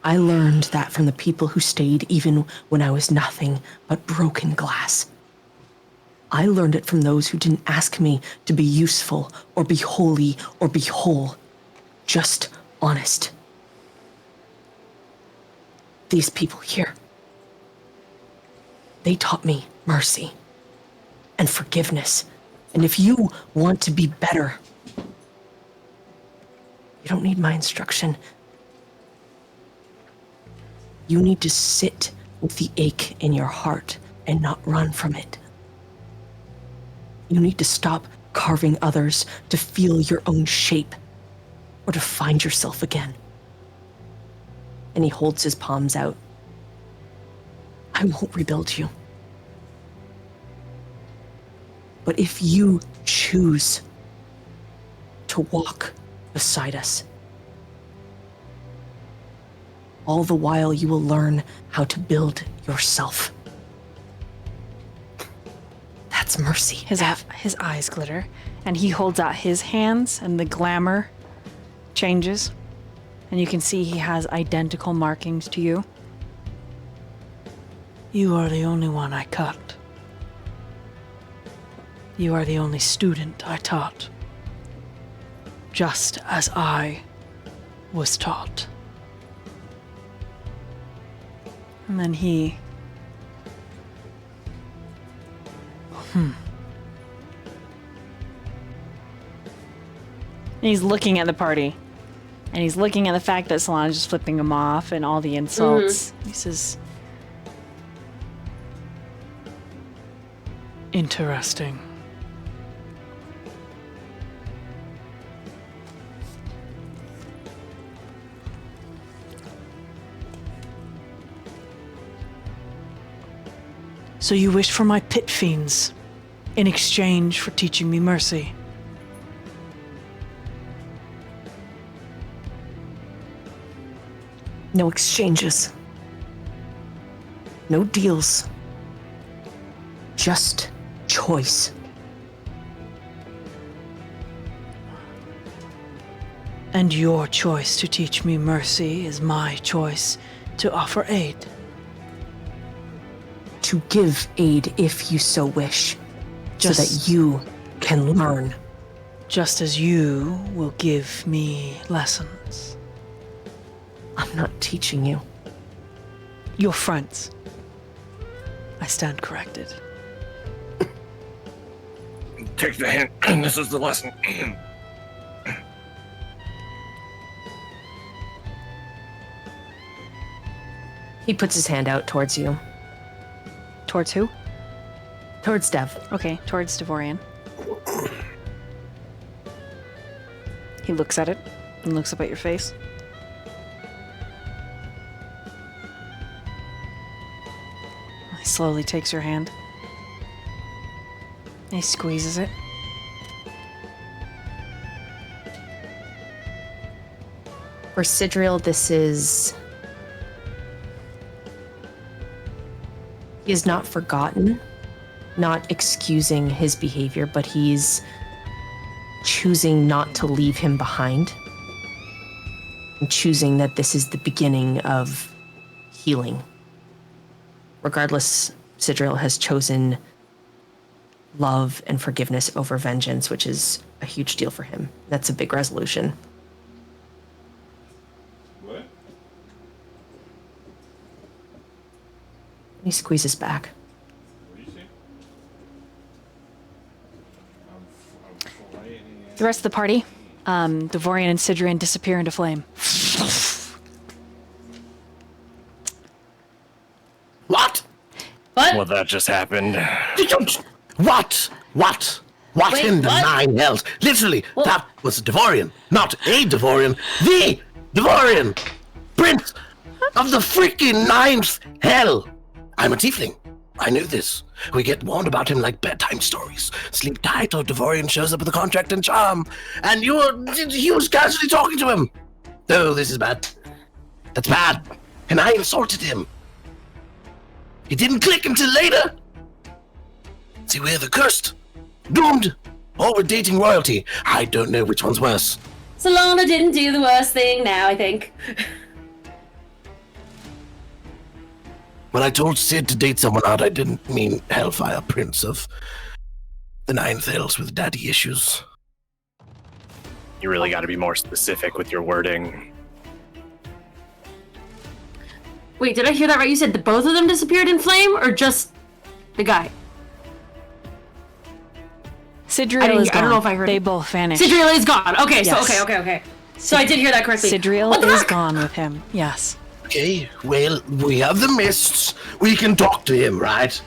I learned that from the people who stayed even when I was nothing but broken glass. I learned it from those who didn't ask me to be useful or be holy or be whole. Just honest. These people here. They taught me mercy and forgiveness. And if you want to be better, you don't need my instruction. You need to sit with the ache in your heart and not run from it. You need to stop carving others to feel your own shape or to find yourself again. And he holds his palms out. I won't rebuild you. But if you choose to walk beside us, all the while you will learn how to build yourself. That's mercy. his eyes glitter, and he holds out his hands, and the glamour changes, and you can see he has identical markings to you. You are the only one I cut. You are the only student I taught. just as I was taught. And then he... And he's looking at the party. And he's looking at the fact that Solange is flipping him off and all the insults. He says, Interesting. So you wish for my pit fiends in exchange for teaching me mercy? No exchanges. No deals. Just choice. And your choice to teach me mercy is my choice to offer aid. To give aid if you so wish, so Just- that you can learn. Just as you will give me lessons. I'm not teaching you. Your friends. I stand corrected. Take the hint. This is the lesson. He puts his hand out towards you. towards who? Towards Dev. Okay, towards 𝕮𝖆𝖉. He looks at it and looks up at your face. He slowly takes your hand. And he squeezes it. For Sidriel, this is... He is not forgotten, not excusing his behavior, but he's choosing not to leave him behind. And choosing that this is the beginning of healing. Regardless, Sidriel has chosen love and forgiveness over vengeance, which is a huge deal for him. That's a big resolution. What? He squeezes back. What do you say? I'm flying. The rest of the party, 𝕮𝖆𝖉 and Sidrian disappear into flame. What? What? Well, that just happened. Did you? What? What? What Wait, in the what? nine hells? Literally, What? that was 𝕮𝕉𝖉, not a 𝕮𝕉𝖉. The 𝕮𝕉𝖉! Prince of the freaking ninth hell! I'm a tiefling. I know this. We get warned about him like bedtime stories. Sleep tight or 𝕮𝕉𝖉 shows up with a contract and charm. And he was casually talking to him. Oh, this is bad. That's bad. And I insulted him. It didn't click until later. See, we're the cursed, doomed, or we're dating royalty. I don't know which one's worse. Solana didn't do the worst thing now, I think. When I told Sid to date someone out, I didn't mean Hellfire Prince of the Ninth Hells with daddy issues. You really got to be more specific with your wording. Wait, did I hear that right? You said that both of them disappeared in flame, or just the guy? Sidriel is gone. I don't know if I heard They it. both vanished. Sidriel is gone. Okay, Yes. so okay. So I did hear that correctly. Sidriel What the is fuck? gone with him. Yes. Okay, well, we have the mists. We can talk to him, right?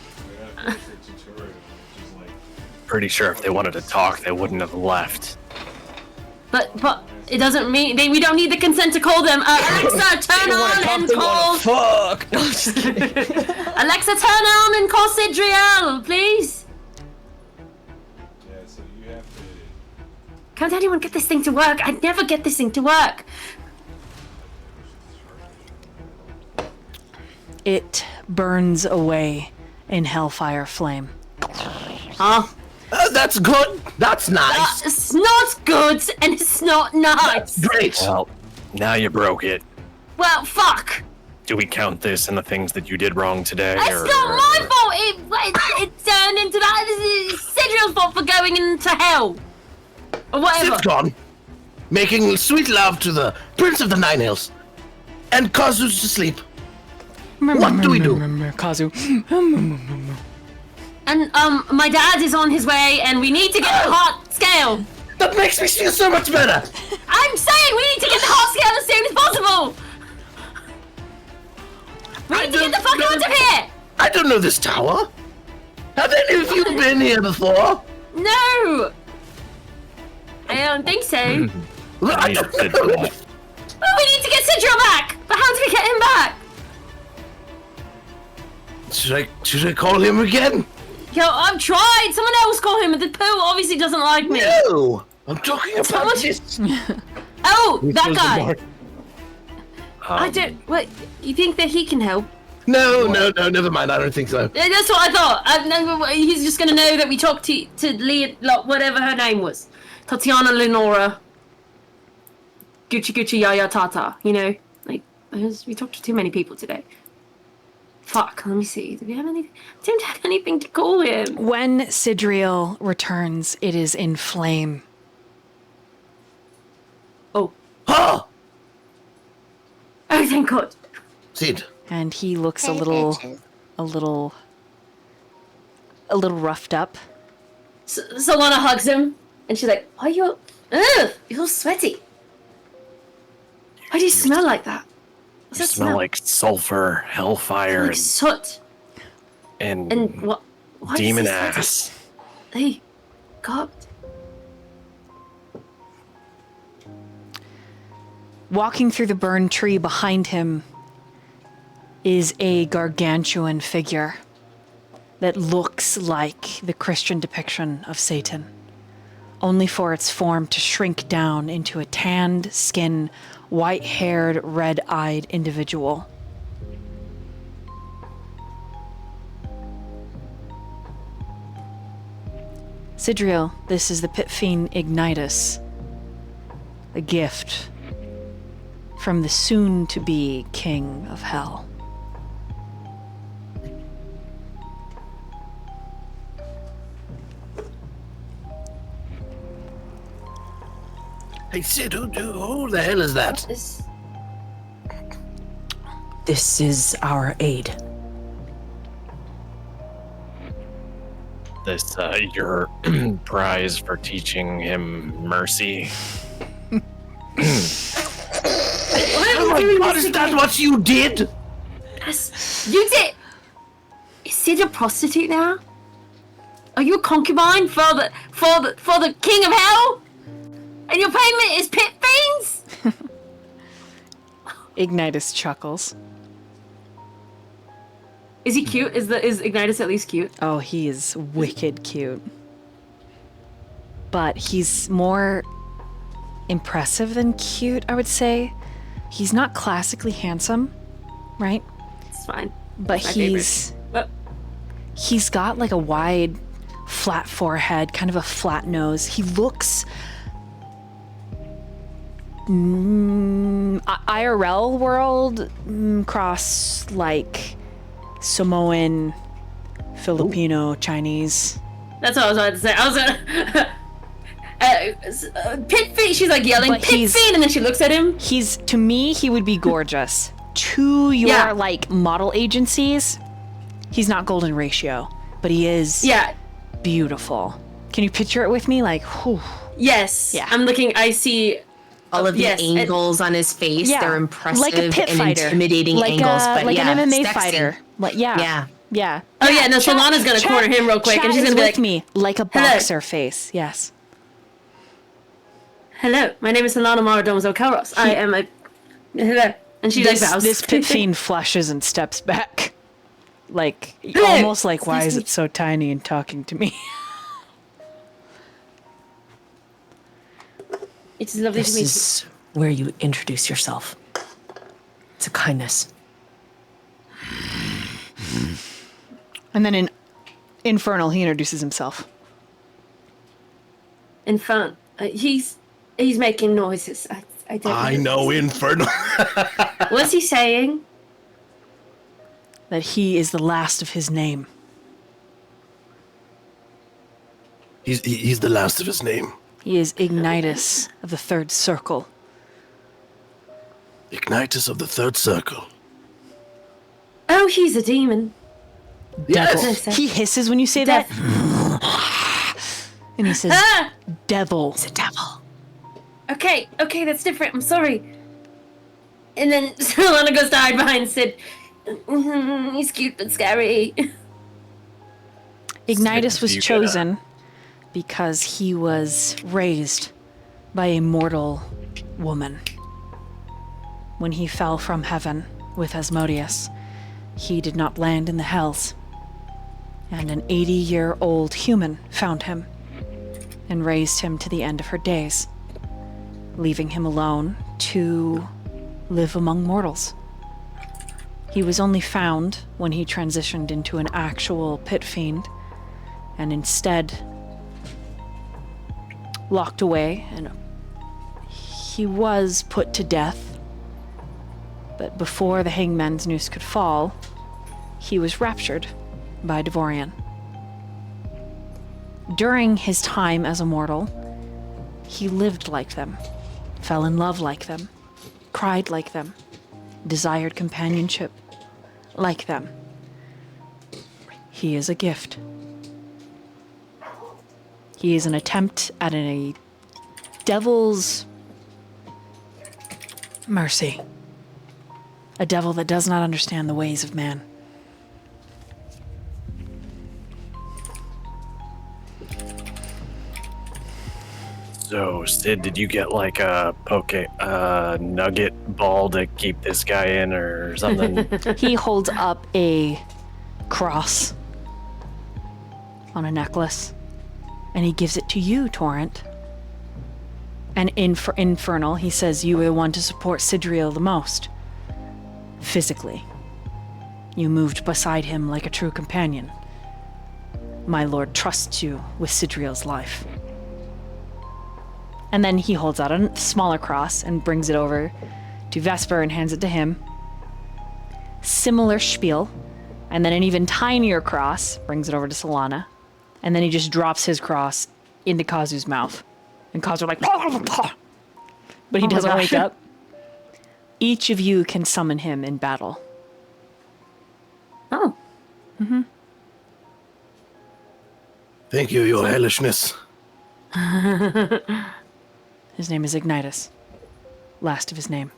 Yeah, it's a tutorial, which is like, Pretty sure if they wanted to talk, they wouldn't have left. But it doesn't mean we don't need the consent to call them. Alexa, turn on and call. Fuck! No, I'm just kidding. Alexa, turn on and call Sidriel, please. yeah, so you have to. Can't anyone get this thing to work? I'd never get this thing to work. It burns away in hellfire flame. Huh? That's good. That's nice. It's not good and it's not nice. Great. Well, now you broke it. Well, fuck. Do we count this in the things that you did wrong today? It's or- not my fault. It turned into that. It's Sidriel's fault for going into hell. Or whatever. Sid's gone. making sweet love to the Prince of the Nine Hills, and Kazu's to sleep. What do we do? Kazu. And my dad is on his way, and we need to get the heart scale. That makes me feel so much better. I'm saying we need to get the heart scale as soon as possible. We need to get the fuck out of here. I don't know this tower. Have any of you been here before? No. I don't think so. I don't know. Well, we need to get Sidro back. But how do we get him back? Should I call him again? Yo, I've tried. Someone else call him. The poo obviously doesn't like me. No, I'm talking about this. Oh, that guy. I don't. What? You think that he can help? No, never mind. I don't think so. That's what I thought. He's just gonna know that we talked to Leah, whatever her name was, Tatiana Lenora. Gucci Yaya Tata. You know, like we talked to too many people today. Fuck. Let me see. Do we have anything? Don't have anything to call him. When Sidriel returns, it is in flame. Oh. Oh, Oh, thank God. Sid. And he looks a little roughed up. Solana hugs him, and she's like, "Why are you? Ugh, you're all sweaty. Why do you smell like that? What's You that smell like sulfur, hellfire, like soot and what? Why is demon he sweaty? ass. Hey, God. Walking through the burned tree behind him is a gargantuan figure that looks like the Christian depiction of Satan, only for its form to shrink down into a tanned skin, white-haired, red-eyed individual. Sidriel, this is the pit fiend Ignitus, a gift from the soon-to-be King of Hell. Hey, Sid, who the hell is that? This is our aid. This your prize for teaching him mercy. Oh my God, is that what you did? Yes, you did. Is Sid a prostitute now? Are you a concubine for the King of Hell? And your payment is pit fiends? Ignitus chuckles. Is he cute? Is Ignitus at least cute? Oh, he is wicked cute. But he's more impressive than cute, I would say. He's not classically handsome, right? It's fine. But It's my favorite. he's got like a wide, flat forehead, kind of a flat nose. He looks IRL world cross like Samoan, Filipino, Chinese. That's what I was about to say. I was gonna. Pit fiend. She's like yelling, But "Pit he's- fiend!" And then she looks at him. To me, he would be gorgeous. To your Yeah. like model agencies, he's not golden ratio, but he is Yeah. beautiful. Can you picture it with me? Like, whew. Yes. Yeah. I'm looking. I see. All of the Yes, and- angles on his face, Yeah, they're impressive like a pit and fighter, intimidating like angles, but like yeah, an MMA sexy. fighter. Like, yeah. Oh yeah. No, Chat- Solana's gonna chat- corner him real quick, chat and she's is gonna be with like, me like a "Hello." boxer face. Yes. "Hello, my name is Solana Maradomo Karos. I am a hello." And she like bows. This pit fiend flushes and steps back, like Hello. almost like, why is Excuse it so tiny and talking to me? It's lovely to This meet you. is where you introduce yourself. It's a kindness. And then in Infernal, he introduces himself. In front, he's making noises. I don't. I know, Infernal. What's he saying? That he is the last of his name. He's the last of his name. He is Ignitus of the Third Circle. Ignitus of the Third Circle. Oh, he's a demon. Yes. Listen. He hisses when you say that. And he says, Ah! devil. It's a devil. Okay, that's different. I'm sorry. And then Solana goes to hide behind Sid. He's cute but scary. Ignitus was You could, chosen because he was raised by a mortal woman. When he fell from heaven with Asmodeus, he did not land in the hells. And an 80-year-old human found him and raised him to the end of her days, leaving him alone to live among mortals. He was only found when he transitioned into an actual pit fiend, and instead locked away, and he was put to death. But before the hangman's noose could fall, he was raptured by Devorian. During his time as a mortal, he lived like them, fell in love like them, cried like them, desired companionship like them. He is a gift. He is an attempt at a devil's mercy. A devil that does not understand the ways of man. So, Sid, did you get like a nugget ball to keep this guy in or something? He holds up a cross on a necklace, and he gives it to you, Torrent. And Infernal, he says you were the one to support Sidriel the most. Physically. You moved beside him like a true companion. My lord trusts you with Sidriel's life. And then he holds out a smaller cross and brings it over to Vesper and hands it to him. Similar spiel. And then an even tinier cross, brings it over to Solana. And then he just drops his cross into Kazu's mouth. And Kazu like, but he doesn't wake up. Each of you can summon him in battle. Oh. Thank you, your hellishness. His name is Ignitus. Last of his name.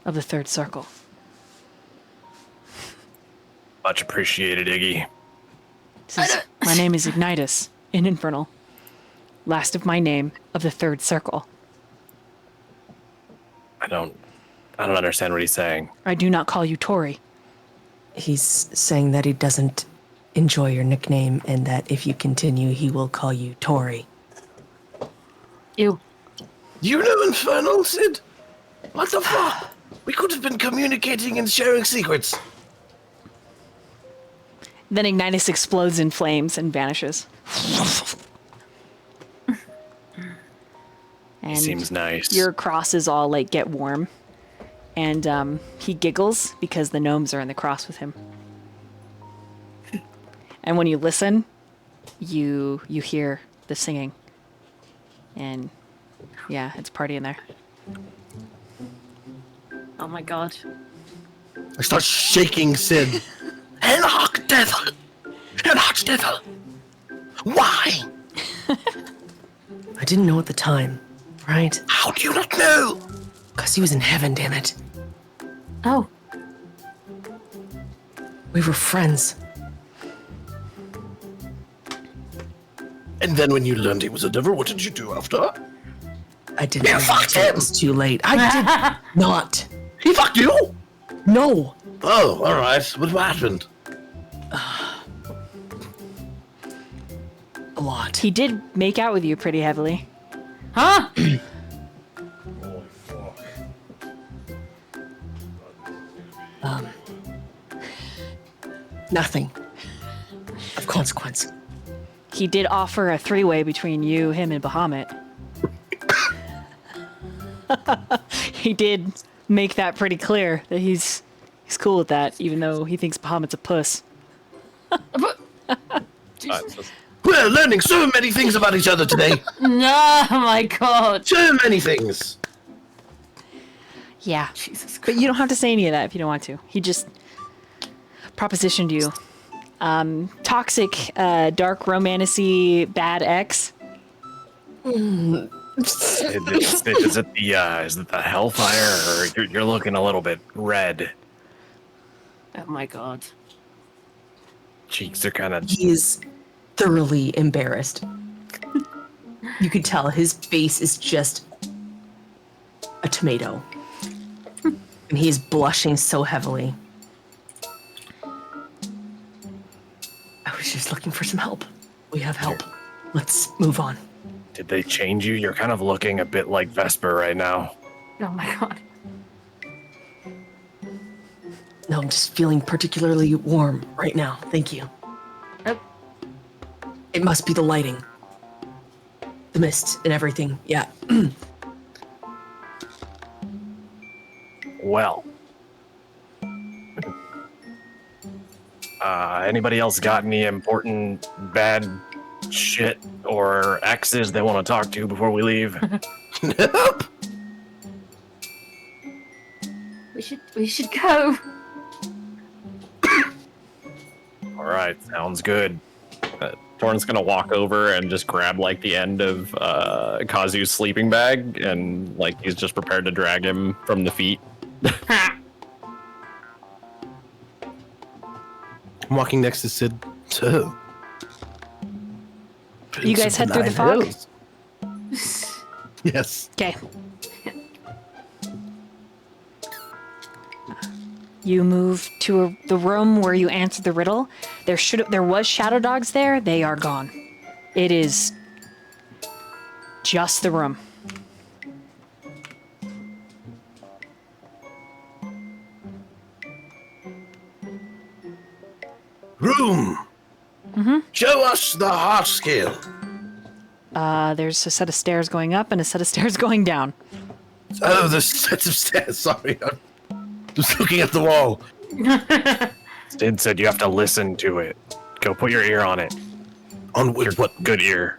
Of the Third Circle. Much appreciated, Iggy. Says, my name is Ignitus, in Infernal. Last of my name, of the Third Circle. I don't understand what he's saying. I do not call you Tori. He's saying that he doesn't enjoy your nickname and that if you continue, he will call you Tori. Ew. You know Infernal, Sid? What the fuck? We could have been communicating and sharing secrets. Then Ignitus explodes in flames and vanishes. And Seems nice. your crosses all like get warm. And he giggles because the gnomes are in the cross with him. And when you listen, you hear the singing. And yeah, it's party in there. Oh my god. I start shaking Sid. Enoch devil! Enoch devil! Why? I didn't know at the time, right? How do you not know? Because he was in heaven, damn it. Oh. We were friends. And then when you learned he was a devil, what did you do after? I didn't You know fucked until him! it was too late. I did not. He fucked you? No. Oh, alright. What happened? A lot. He did make out with you pretty heavily. Huh? Holy fuck. Nothing of consequence. He did offer a three-way between you, him, and Bahamut. He did make that pretty clear that he's cool with that, even though he thinks Bahamut's a puss. We're learning so many things about each other today. No, my God. So many things. Yeah. Jesus Christ. But you don't have to say any of that if you don't want to. He just propositioned you. Toxic, dark romancy, bad ex. Is it the hellfire, or you're looking a little bit red? Oh my God. Cheeks are kind of. He is thoroughly embarrassed. You could tell his face is just a tomato. And he is blushing so heavily. I was just looking for some help. We have help. Let's move on. Did they change you? You're kind of looking a bit like Vesper right now. Oh my God. No, I'm just feeling particularly warm right now. Thank you. Oh. It must be the lighting. The mist and everything. Yeah. Well. Anybody else got any important bad shit or exes they want to talk to before we leave? Nope. We should go. All right, sounds good. Torn's gonna walk over and just grab like the end of Kazu's sleeping bag, and like he's just prepared to drag him from the feet. I'm walking next to Sid. So. You guys head through the fog? Yes. Okay. You move to the room where you answered the riddle. There was shadow dogs there. They are gone. It is just the room. Room. Mm-hmm. Show us the heart scale. There's a set of stairs going up and a set of stairs going down. Oh, the sets of stairs. Sorry, I'm just looking at the wall. Sid said you have to listen to it. Go put your ear on it. On which, what? Good ear.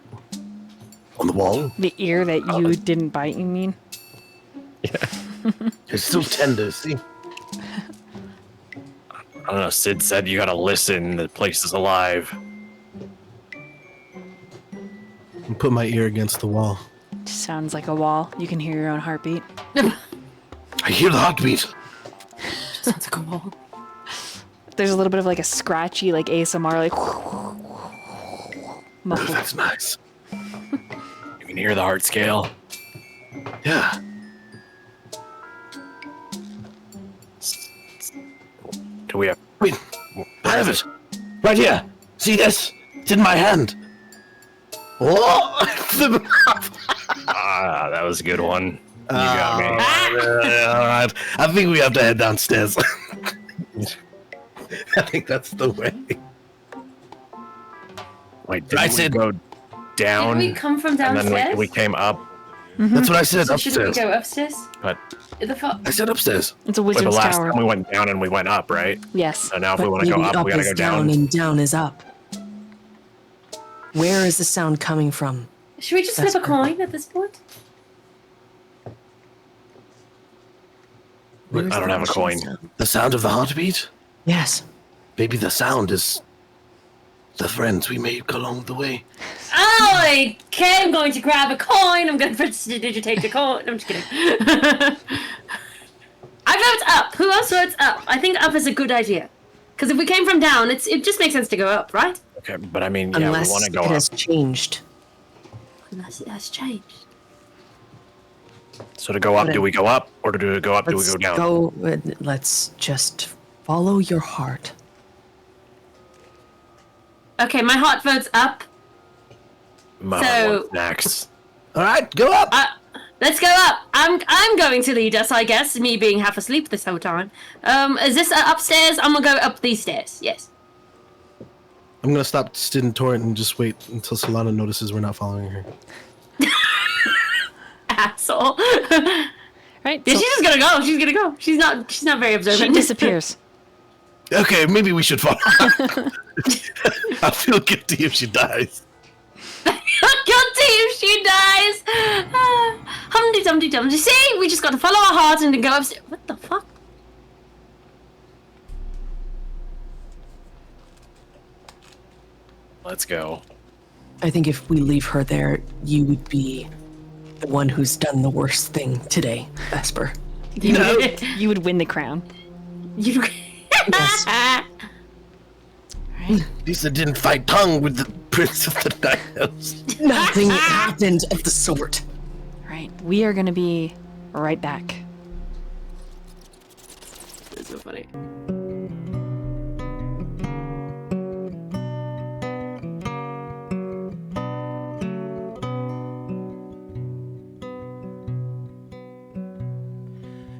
On the wall? The ear that you didn't bite, you mean? Yeah. It's still tender. See. I don't know. Sid said you gotta listen. The place is alive. And put my ear against the wall. Sounds like a wall. You can hear your own heartbeat. I hear the heartbeat. Sounds like a wall. There's a little bit of like a scratchy, like ASMR, like Oh, muffled. that's nice. You can hear the heart scale. Yeah. Do we have? Wait, I have it. Right here. See this? It's in my hand. Oh! That was a good one. You got me. All right. I think we have to head downstairs. I think that's the way. Wait, did I we said- go down? Did we come from and downstairs? then we came up. That's what I said. So shouldn't we Upstairs. go upstairs? But The fuck? I said upstairs. It's a wait, the wizard's last tower. time we went down and we went up, right? Yes. So now if we But want to go maybe up, we gotta is go down. and down is up. Where is the sound coming from? Should we just flip a coin at this point? Where is I don't the have a coin. sound? The sound of the heartbeat? Yes. Maybe the sound is the friends we made along the way. Oh, okay, I'm going to grab a coin. I'm going to digitate the coin. I'm just kidding. I vote up. Who else votes up? I think up is a good idea. Because if we came from down, it just makes sense to go up, right? Okay, but I mean, yeah, Unless we want to it go up. has changed. Unless it has changed. So to go up, do we go up, or do we go up? Do we Let's go down? go. Let's just follow your heart. Okay, my heart votes up. My So- what's next? All right, go up. Let's go up. I'm going to lead us, I guess. Me being half asleep this whole time. Is this upstairs? I'm gonna go up these stairs. Yes. I'm gonna stop Sid and Torrent and just wait until Solana notices we're not following her. Asshole. Right? Yeah, So she's just gonna go. She's gonna go. She's not very she observant. disappears. Okay, maybe we should follow. I feel guilty if she dies. she dies. Humpty Dumpty Dumpty. See, we just got to follow our heart and go upstairs. What the fuck? Let's go. I think if we leave her there, you would be the one who's done the worst thing today, Vesper. You would win the crown. You. Yes. Lisa didn't fight tongue with the Prince of the Night Elves. Nothing happened of the sort. Right. We are going to be right back. That's so funny.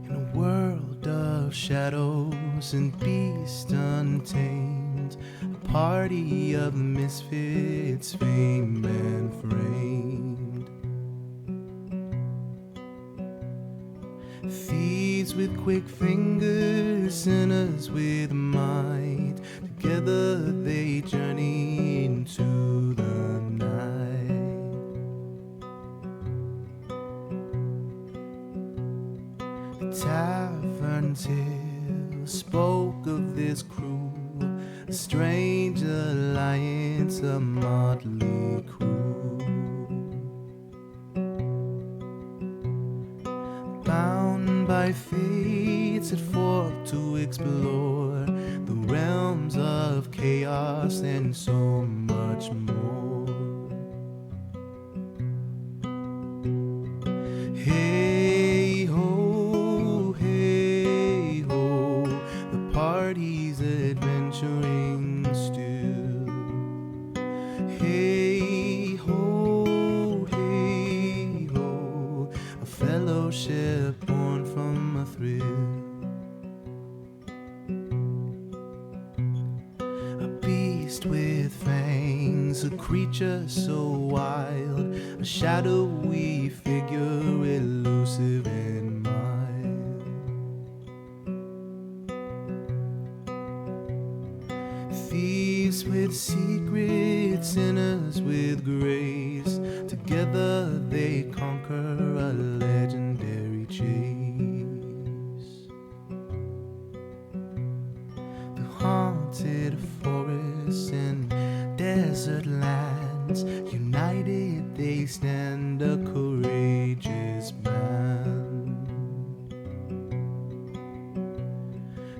In a world of shadows and beasts untamed, a party of misfits, famed and framed. Thieves with quick fingers, sinners with might, together they journey into the night. The tavern tale spoke of this crew, a strange alliance, a motley crew. Bound by fates that forked to explore the realms of chaos and so much more. Hey ho, the party's adventuring still. Hey ho, a fellowship born from a thrill. A beast with fangs, a creature so wild, a shadowy figure elusive and mild. Thieves with secrets, sinners with grace, together they conquer a legendary chase. The haunted forests and desert lands, united they stand a courageous band.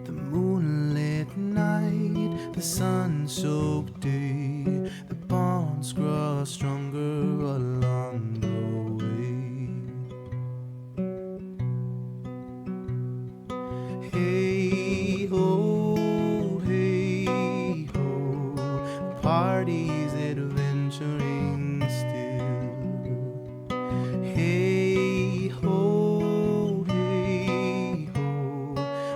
The moonlit night, the sun-soaked day, the bonds grow stronger along the way. Hey ho, the party's adventuring still. Hey ho,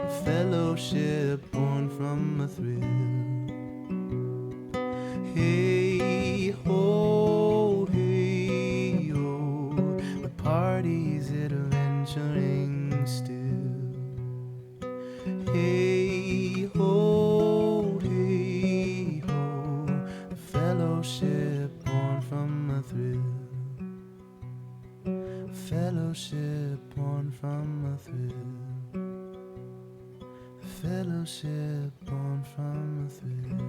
a fellowship born from a thrill. Hey ho, the party's adventuring still. Hey ho, the fellowship born from a thrill. Fellowship born from a thrill. Fellowship born from a thrill.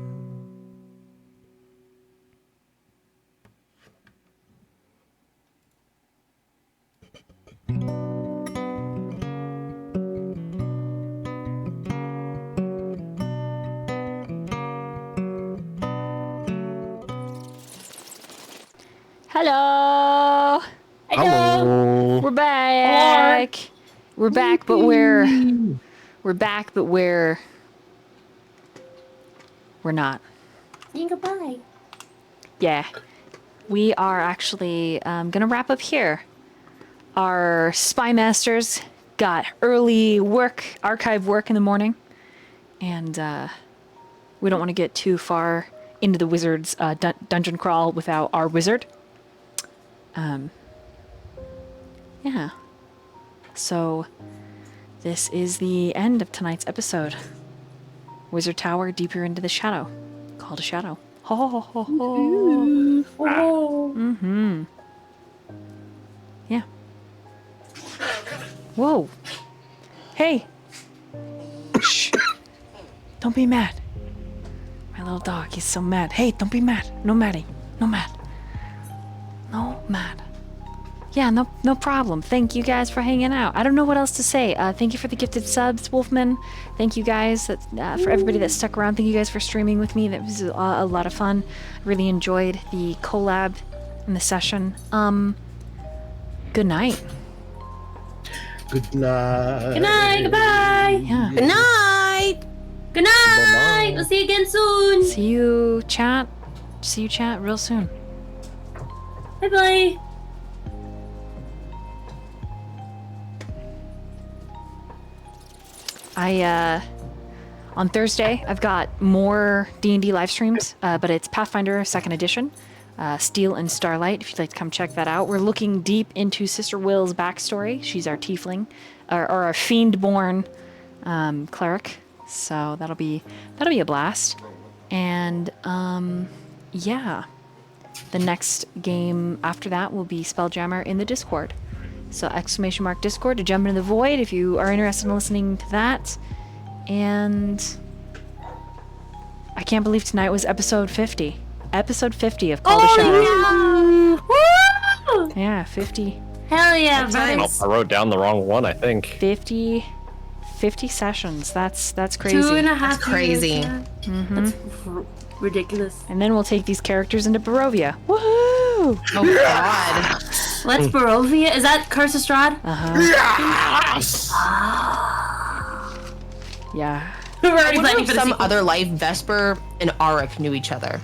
Hello. Hello. We're back. We're back, but we're not. Saying goodbye. Yeah. We are actually gonna wrap up here. Our spy masters got early work, archive work in the morning, and we don't want to get too far into the wizard's dungeon crawl without our wizard. Yeah. So, this is the end of tonight's episode. Wizard Tower, deeper into the shadow. Called a shadow. Ho ho ho ho. Oh. Whoa. Hey. Shh. Don't be mad. My little dog, he's so mad. Hey, don't be mad. No madding. No mad. No mad. Yeah, no problem. Thank you guys for hanging out. I don't know what else to say. Thank you for the gifted subs, Wolfman. Thank you guys for everybody that stuck around. Thank you guys for streaming with me. That was a lot of fun. Really enjoyed the collab and the session. Good night. Good night. Good night. Goodbye. Yeah. Good night. Good night. We'll see you again soon. See you, chat. See you, chat, real soon. Bye bye. On Thursday, I've got more D&D live streams, but it's Pathfinder 2nd Edition, Steel and Starlight, if you'd like to come check that out. We're looking deep into Sister Will's backstory. She's our tiefling, or our fiend-born cleric, so that'll be a blast. And, yeah. The next game after that will be Spelljammer in the Discord. So ! Discord to jump into the void if you are interested in listening to that. And I can't believe tonight was episode 50. Episode 50 of Call to Shadow. Yeah. Woo! Yeah, 50. Hell yeah, Good brother. times. I wrote down the wrong one, I think. 50 sessions. That's crazy. 2.5 That's crazy. years, yeah. That's ridiculous. And then we'll take these characters into Barovia. Woohoo! Oh God. What's Barovia? Is that Curse of Strahd? Yeah. We're I already wonder planning if for the some sequel. other life Vesper and Auric knew each other.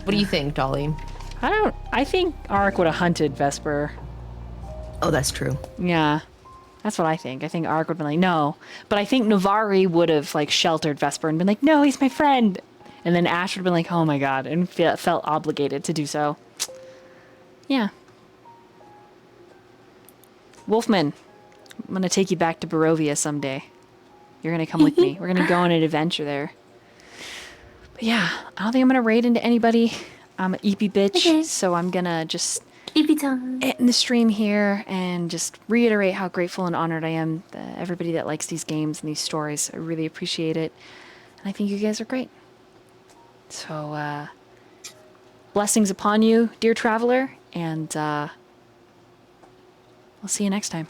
What do you think, Dolly? I think Arik would have hunted Vesper. Oh, that's true. Yeah. That's what I think. I think Arik would have been like, no. But I think Navari would have like sheltered Vesper and been like, no, he's my friend. And then Ash would have been like, oh my god, and felt obligated to do so. Yeah. Wolfman, I'm gonna take you back to Barovia someday. You're gonna come with me. We're gonna go on an adventure there. But yeah, I don't think I'm gonna raid into anybody. I'm an EP bitch, Okay. so I'm gonna just EP time. end the stream here and just reiterate how grateful and honored I am that everybody that likes these games and these stories. I really appreciate it. And I think you guys are great. So, blessings upon you, dear traveler, and we'll see you next time.